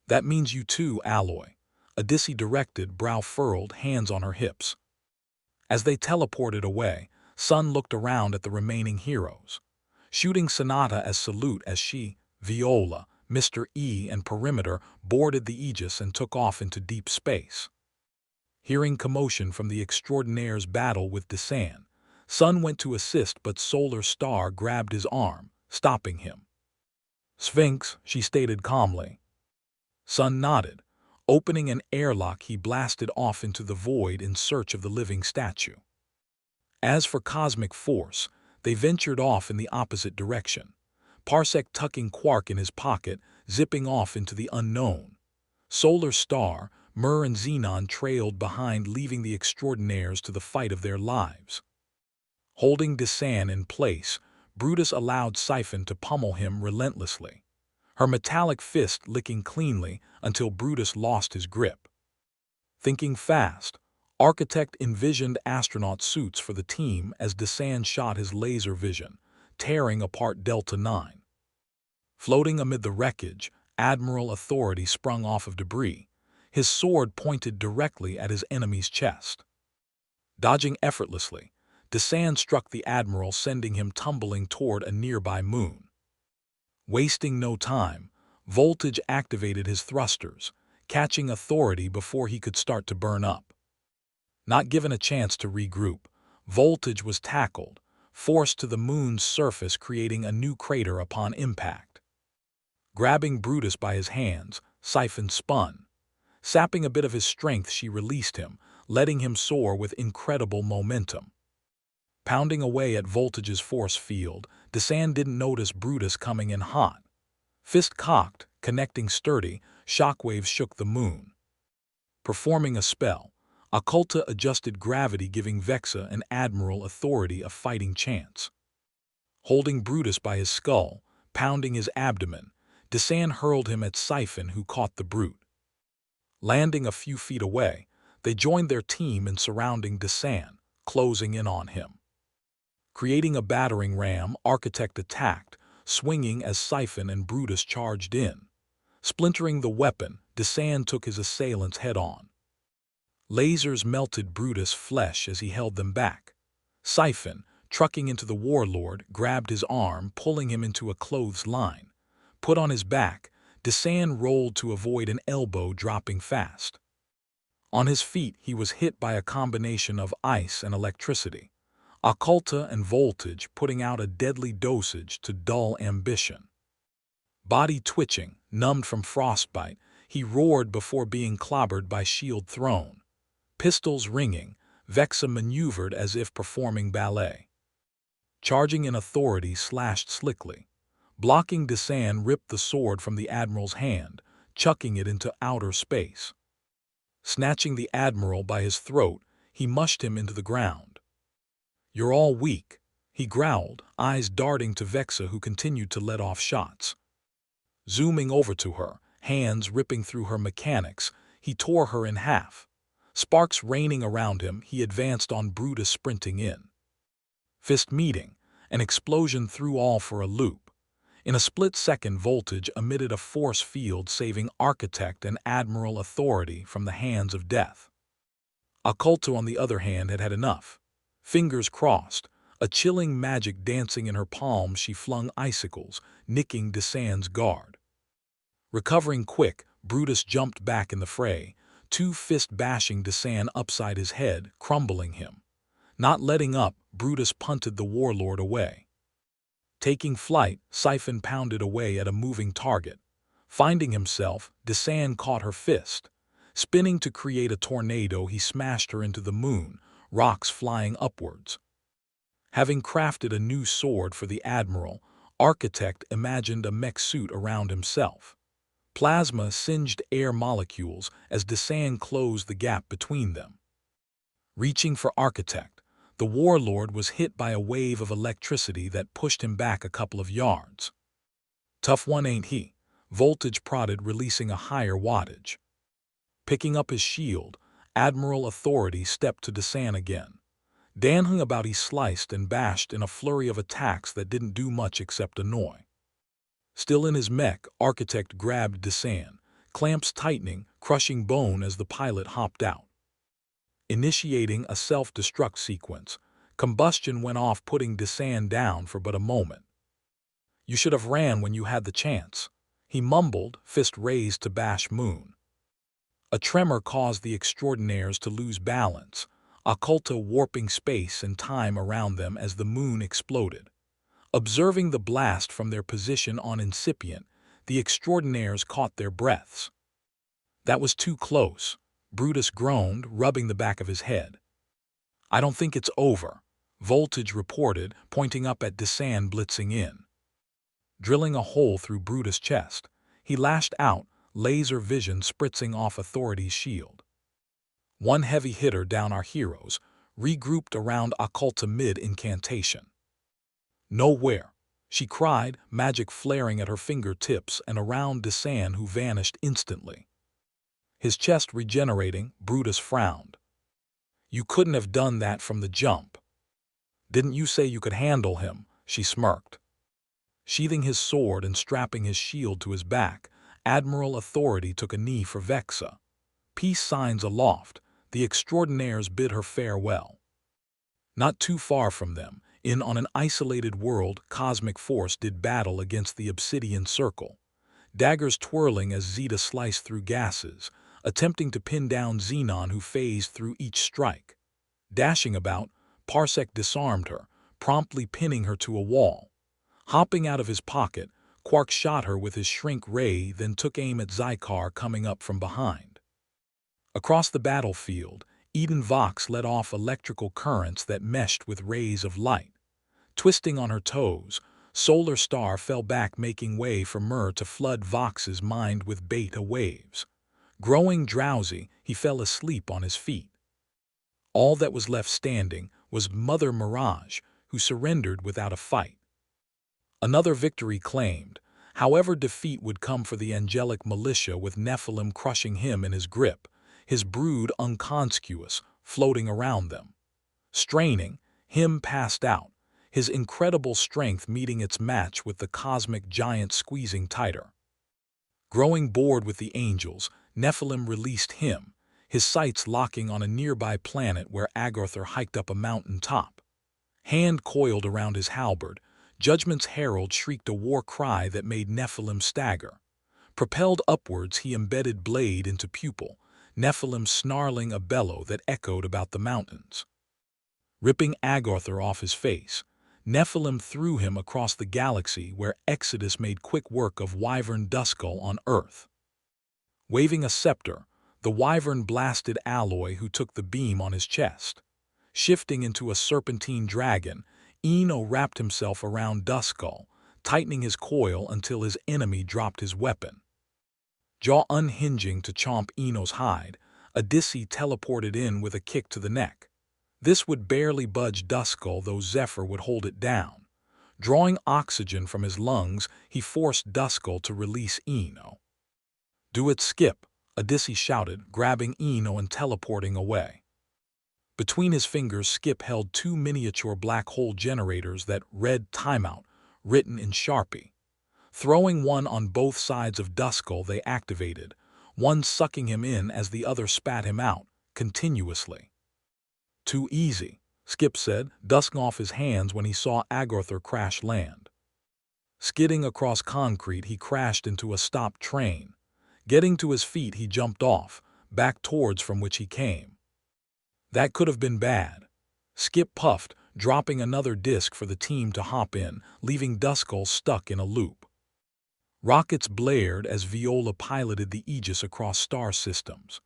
That means you too, Alloy, Odyssey directed, brow furrowed, hands on her hips. As they teleported away, Sun looked around at the remaining heroes, shooting Sonata as salute as she, Viola, Mr. E and Perimeter boarded the Aegis and took off into deep space. Hearing commotion from the Extraordinaire's battle with Desan, Sun went to assist, but Solar Star grabbed his arm, stopping him. Sphinx, she stated calmly. Sun nodded. Opening an airlock, he blasted off into the void in search of the living statue. As for Cosmic Force, they ventured off in the opposite direction, Parsec tucking Quark in his pocket, zipping off into the unknown. Solar Star, Mur and Xenon trailed behind, leaving the Extraordinaires to the fight of their lives. Holding Desan in place, Brutus allowed Siphon to pummel him relentlessly, her metallic fist licking cleanly until Brutus lost his grip. Thinking fast, Architect envisioned astronaut suits for the team as Desan shot his laser vision, tearing apart Delta 9. Floating amid the wreckage, Admiral Authority sprung off of debris, his sword pointed directly at his enemy's chest. Dodging effortlessly, Desan struck the Admiral, sending him tumbling toward a nearby moon. Wasting no time, Voltage activated his thrusters, catching Authority before he could start to burn up. Not given a chance to regroup, Voltage was tackled, forced to the moon's surface, creating a new crater upon impact. Grabbing Brutus by his hands, Siphon spun, Sapping a bit of his strength, she released him, letting him soar with incredible momentum. Pounding away at Voltage's force field, Descend didn't notice Brutus coming in hot. Fist cocked, connecting sturdy, shockwaves shook the moon. Performing a spell, Occulta adjusted gravity, giving Vexa and Admiral Authority a fighting chance. Holding Brutus by his skull, pounding his abdomen, Descend hurled him at Siphon, who caught the brute. Landing a few feet away, they joined their team in surrounding Descend, closing in on him. Creating a battering ram, Architect attacked, swinging as Siphon and Brutus charged in. Splintering the weapon, Descend took his assailants head-on. Lasers melted Brutus' flesh as he held them back. Siphon, trucking into the warlord, grabbed his arm, pulling him into a clothesline. Put on his back, Descend rolled to avoid an elbow, dropping fast. On his feet, he was hit by a combination of ice and electricity. Occulta and Voltage putting out a deadly dosage to dull ambition. Body twitching, numbed from frostbite, he roared before being clobbered by shield thrown. Pistols ringing, Vexa maneuvered as if performing ballet. Charging in Authority slashed slickly. Blocking Descend ripped the sword from the Admiral's hand, chucking it into outer space. Snatching the Admiral by his throat, he mushed him into the ground. "You're all weak," he growled, eyes darting to Vexa, who continued to let off shots. Zooming over to her, hands ripping through her mechanics, he tore her in half. Sparks raining around him, he advanced on Brutus, sprinting in. Fist meeting, an explosion threw all for a loop. In a split second, Voltage emitted a force field, saving Architect and Admiral Authority from the hands of death. Occulta, on the other hand, had had enough. Fingers crossed, a chilling magic dancing in her palms, she flung icicles, nicking Descend's guard. Recovering quick, Brutus jumped back in the fray, two fists bashing Descend upside his head, crumbling him. Not letting up, Brutus punted the warlord away. Taking flight, Siphon pounded away at a moving target. Finding himself, Descend caught her fist. Spinning to create a tornado, he smashed her into the moon, rocks flying upwards. Having crafted a new sword for the Admiral, Architect imagined a mech suit around himself. Plasma singed air molecules as Descend closed the gap between them. Reaching for Architect, the warlord was hit by a wave of electricity that pushed him back a couple of yards. "Tough one, ain't he?" Voltage prodded, releasing a higher wattage. Picking up his shield, Admiral Authority stepped to Descend again. Dan hung about, he sliced and bashed in a flurry of attacks that didn't do much except annoy. Still in his mech, Architect grabbed Descend, clamps tightening, crushing bone as the pilot hopped out. Initiating a self-destruct sequence, combustion went off, putting Descend down for but a moment. "You should have ran when you had the chance," he mumbled, fist raised to bash moon. A tremor caused the extraordinaires to lose balance, Occulta warping space and time around them as the moon exploded. Observing the blast from their position on Incipient, the extraordinaires caught their breaths. "That was too close," Brutus groaned, rubbing the back of his head. "I don't think it's over," Voltage reported, pointing up at Descend blitzing in. Drilling a hole through Brutus' chest, he lashed out, laser vision spritzing off Authority's shield. One heavy hitter down, our heroes regrouped around Occulta mid-incantation. "Nowhere," she cried, magic flaring at her fingertips and around Descend, who vanished instantly. His chest regenerating, Brutus frowned. "You couldn't have done that from the jump." "Didn't you say you could handle him?" she smirked. Sheathing his sword and strapping his shield to his back, Admiral Authority took a knee for Vexa. Peace signs aloft, the extraordinaires bid her farewell. Not too far from them, on an isolated world, cosmic force did battle against the obsidian circle. Daggers twirling as Zeta sliced through gases, attempting to pin down Xenon, who phased through each strike. Dashing about, Parsec disarmed her, promptly pinning her to a wall. Hopping out of his pocket, Quark shot her with his shrink ray, then took aim at Zykar coming up from behind. Across the battlefield, Eden Vox let off electrical currents that meshed with rays of light. Twisting on her toes, Solar Star fell back, making way for Myrrh to flood Vox's mind with beta waves. Growing drowsy, he fell asleep on his feet. All that was left standing was Mother Mirage, who surrendered without a fight. Another victory claimed. However, defeat would come for the angelic militia, with Nephilim crushing him in his grip, his brood unconspicuous, floating around them. Straining, him passed out, his incredible strength meeting its match with the cosmic giant squeezing tighter. Growing bored with the angels, Nephilim released him, his sights locking on a nearby planet where Agartha hiked up a mountain top. Hand coiled around his halberd, Judgment's herald shrieked a war cry that made Nephilim stagger. Propelled upwards, he embedded blade into pupil, Nephilim snarling a bellow that echoed about the mountains. Ripping Agartha off his face, Nephilim threw him across the galaxy, where Exodus made quick work of Wyvern Duskull on Earth. Waving a scepter, the Wyvern blasted Alloy, who took the beam on his chest. Shifting into a serpentine dragon, Eno wrapped himself around Duskull, tightening his coil until his enemy dropped his weapon. Jaw unhinging to chomp Eno's hide, Odyssey teleported in with a kick to the neck. This would barely budge Duskull, though Zephyr would hold it down. Drawing oxygen from his lungs, he forced Duskull to release Eno. "Do it, Skip," Odyssey shouted, grabbing Eno and teleporting away. Between his fingers, Skip held two miniature black hole generators that read "Timeout," written in Sharpie. Throwing one on both sides of Duskull, they activated, one sucking him in as the other spat him out, continuously. "Too easy," Skip said, dusting off his hands when he saw Agartha crash land. Skidding across concrete, he crashed into a stopped train. Getting to his feet, he jumped off, back towards from which he came. That could have been bad. Skip puffed, dropping another disc for the team to hop in, leaving Duskull stuck in a loop. Rockets blared as Viola piloted the Aegis across star systems.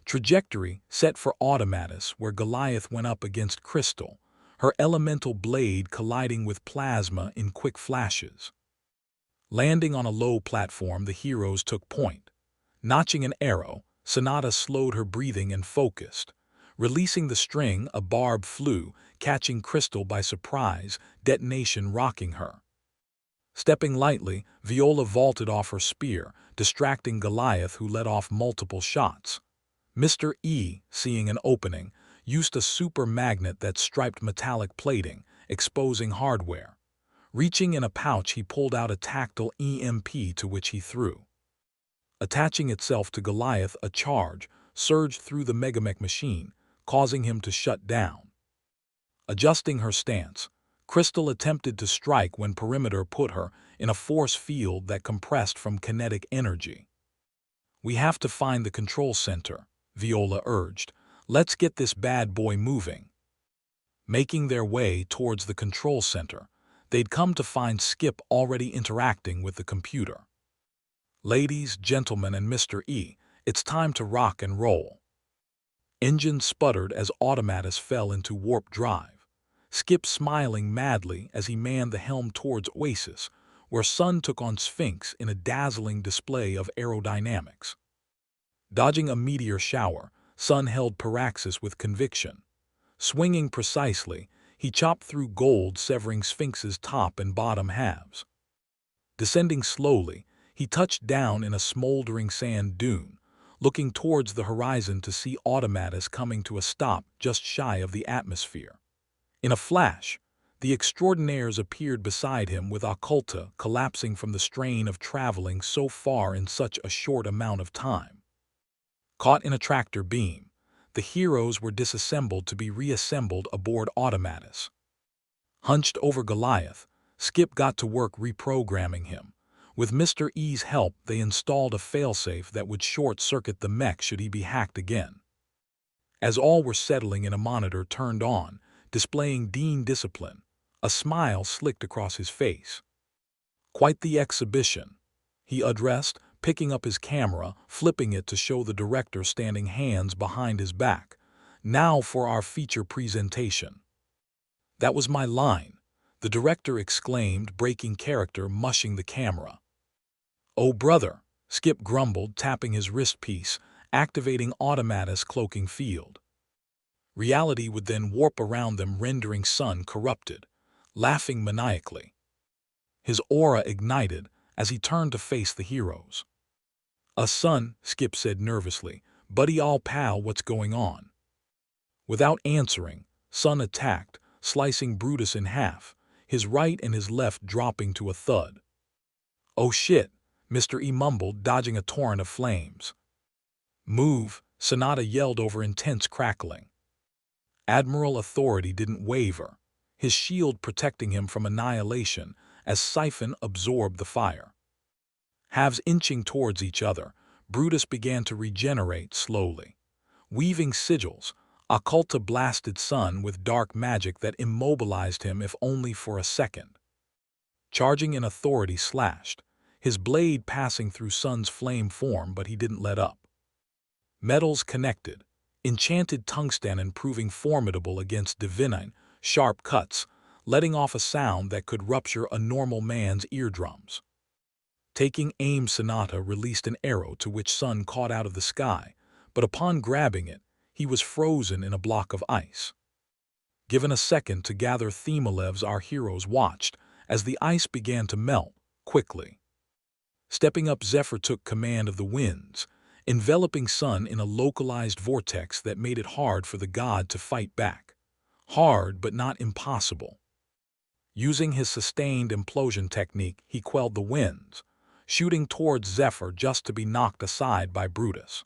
Trajectory set for Automatus, where Goliath went up against Crystal, her elemental blade colliding with plasma in quick flashes. Landing on a low platform, the heroes took point. Notching an arrow, Sonata slowed her breathing and focused. Releasing the string, a barb flew, catching Crystal by surprise, detonation rocking her. Stepping lightly, Viola vaulted off her spear, distracting Goliath, who let off multiple shots. Mr. E, seeing an opening, used a super magnet that striped metallic plating, exposing hardware. Reaching in a pouch, he pulled out a tactile EMP, to which he threw. Attaching itself to Goliath, a charge surged through the Megamech machine, causing him to shut down. Adjusting her stance, Crystal attempted to strike when Perimeter put her in a force field that compressed from kinetic energy. "We have to find the control center," Viola urged. "Let's get this bad boy moving." Making their way towards the control center, they'd come to find Skip already interacting with the computer. "Ladies, gentlemen, and Mr. E, it's time to rock and roll." Engine sputtered as Automatus fell into warp drive. Skip smiling madly as he manned the helm towards Oasis, where Sun took on Sphinx in a dazzling display of aerodynamics. Dodging a meteor shower, Sun held Paraxis with conviction. Swinging precisely, he chopped through gold, severing Sphinx's top and bottom halves. Descending slowly, he touched down in a smoldering sand dune, looking towards the horizon to see Automatus coming to a stop just shy of the atmosphere. In a flash, the extraordinaires appeared beside him, with Occulta collapsing from the strain of traveling so far in such a short amount of time. Caught in a tractor beam, the heroes were disassembled to be reassembled aboard Automatus. Hunched over Goliath, Skip got to work reprogramming him. With Mr. E's help, they installed a failsafe that would short-circuit the mech should he be hacked again. As all were settling in, a monitor turned on, displaying Dean Discipline. A smile slicked across his face. "Quite the exhibition," he addressed, picking up his camera, flipping it to show the director standing hands behind his back. "Now for our feature presentation." "That was my line," the director exclaimed, breaking character, mushing the camera. "Oh, brother," Skip grumbled, tapping his wrist piece, activating Automatus cloaking field. Reality would then warp around them, rendering Sun corrupted, laughing maniacally. His aura ignited as he turned to face the heroes. Son," Skip said nervously. "Buddy all pal, what's going on?" Without answering, Sun attacked, slicing Brutus in half, his right and his left dropping to a thud. "Oh shit," Mr. E mumbled, dodging a torrent of flames. "Move," Sonata yelled over intense crackling. Admiral Authority didn't waver, his shield protecting him from annihilation as Siphon absorbed the fire. Halves inching towards each other, Brutus began to regenerate slowly. Weaving sigils, Occulta blasted Sun with dark magic that immobilized him if only for a second. Charging in Authority slashed, his blade passing through Sun's flame form, but he didn't let up. Metals connected, enchanted tungsten proving formidable against divine, sharp cuts, letting off a sound that could rupture a normal man's eardrums. Taking aim, Sonata released an arrow to which Sun caught out of the sky, but upon grabbing it, he was frozen in a block of ice. Given a second to gather Themalevs, our heroes watched as the ice began to melt quickly. Stepping up, Zephyr took command of the winds, enveloping Sun in a localized vortex that made it hard for the god to fight back. Hard, but not impossible. Using his sustained implosion technique, he quelled the winds, shooting towards Zephyr just to be knocked aside by Brutus.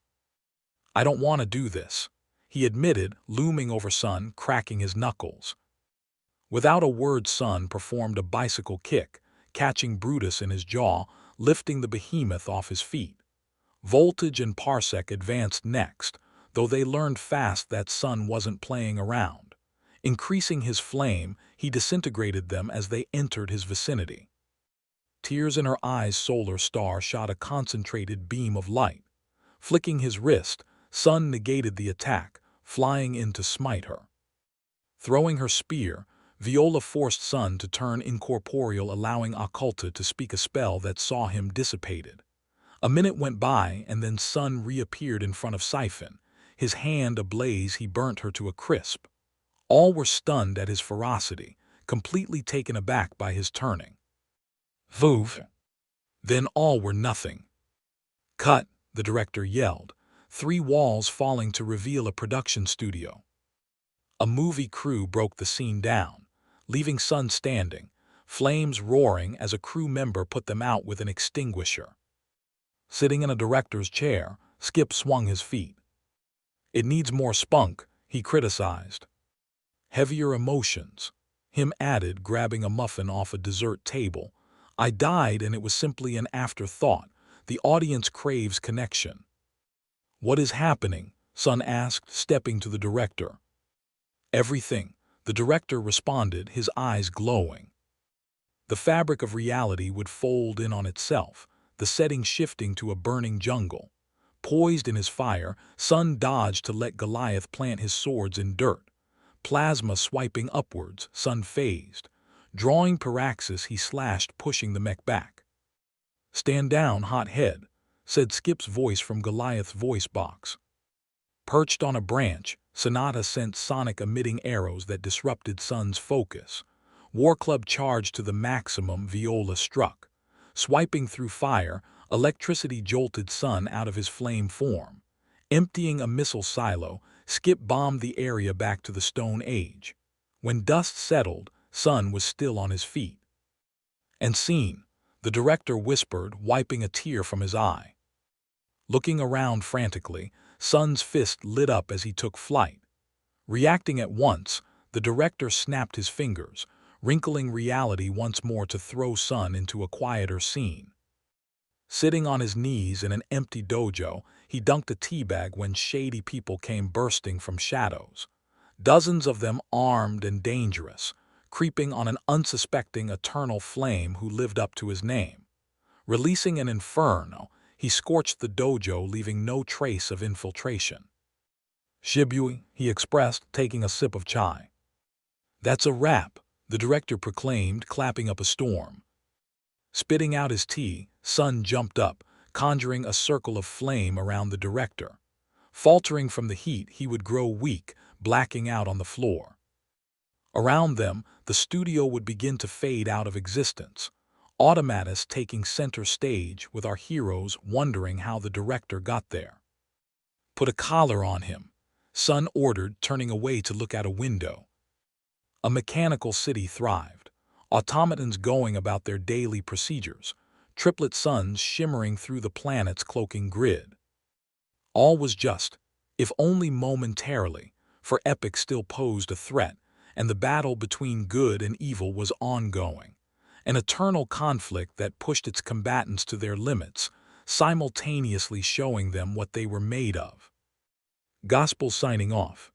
"I don't want to do this," he admitted, looming over Sun, cracking his knuckles. Without a word, Sun performed a bicycle kick, catching Brutus in his jaw, lifting the behemoth off his feet. Voltage and Parsec advanced next, though they learned fast that Sun wasn't playing around. Increasing his flame, he disintegrated them as they entered his vicinity. Tears in her eyes, Solar Star shot a concentrated beam of light. Flicking his wrist, Sun negated the attack, flying in to smite her. Throwing her spear, Viola forced Sun to turn incorporeal, allowing Occulta to speak a spell that saw him dissipated. A minute went by, and then Sun reappeared in front of Siphon. His hand ablaze, he burnt her to a crisp. All were stunned at his ferocity, completely taken aback by his turning. "Voof!" Then all were nothing. "Cut!" the director yelled, 3 walls falling to reveal a production studio. A movie crew broke the scene down, leaving Sun standing, flames roaring as a crew member put them out with an extinguisher. Sitting in a director's chair, Skip swung his feet. "It needs more spunk," he criticized. "Heavier emotions," him added, grabbing a muffin off a dessert table. "I died and it was simply an afterthought. The audience craves connection." "What is happening?" Sun asked, stepping to the director. "Everything," the director responded, his eyes glowing. The fabric of reality would fold in on itself, the setting shifting to a burning jungle. Poised in his fire, Sun dodged to let Goliath plant his swords in dirt. Plasma swiping upwards, Sun phased. Drawing Paraxis, he slashed, pushing the mech back. "Stand down, hothead," said Skip's voice from Goliath's voice box. Perched on a branch, Sonata sent sonic-emitting arrows that disrupted Sun's focus. War Club charged to the maximum, Viola struck. Swiping through fire, electricity jolted Sun out of his flame form. Emptying a missile silo, Skip bombed the area back to the Stone Age. When dust settled, Sun was still on his feet. "And scene," the director whispered, wiping a tear from his eye. Looking around frantically, Sun's fist lit up as he took flight. Reacting at once, the director snapped his fingers, wrinkling reality once more to throw Sun into a quieter scene. Sitting on his knees in an empty dojo, he dunked a teabag when shady people came bursting from shadows. Dozens of them armed and dangerous, creeping on an unsuspecting eternal flame who lived up to his name. Releasing an inferno, He scorched the dojo, leaving no trace of infiltration. "Shibui," he expressed, taking a sip of chai. "That's a wrap," the director proclaimed, clapping up a storm. Spitting out his tea, Sun jumped up, conjuring a circle of flame around the director. Faltering from the heat, he would grow weak, blacking out on the floor. Around them, the studio would begin to fade out of existence, Automatus taking center stage with our heroes wondering how the director got there. "Put a collar on him," Sun ordered, turning away to look out a window. A mechanical city thrived, automatons going about their daily procedures, triplet suns shimmering through the planet's cloaking grid. All was just, if only momentarily, for Epic still posed a threat, and the battle between good and evil was ongoing, an eternal conflict that pushed its combatants to their limits, simultaneously showing them what they were made of. Gospel signing off.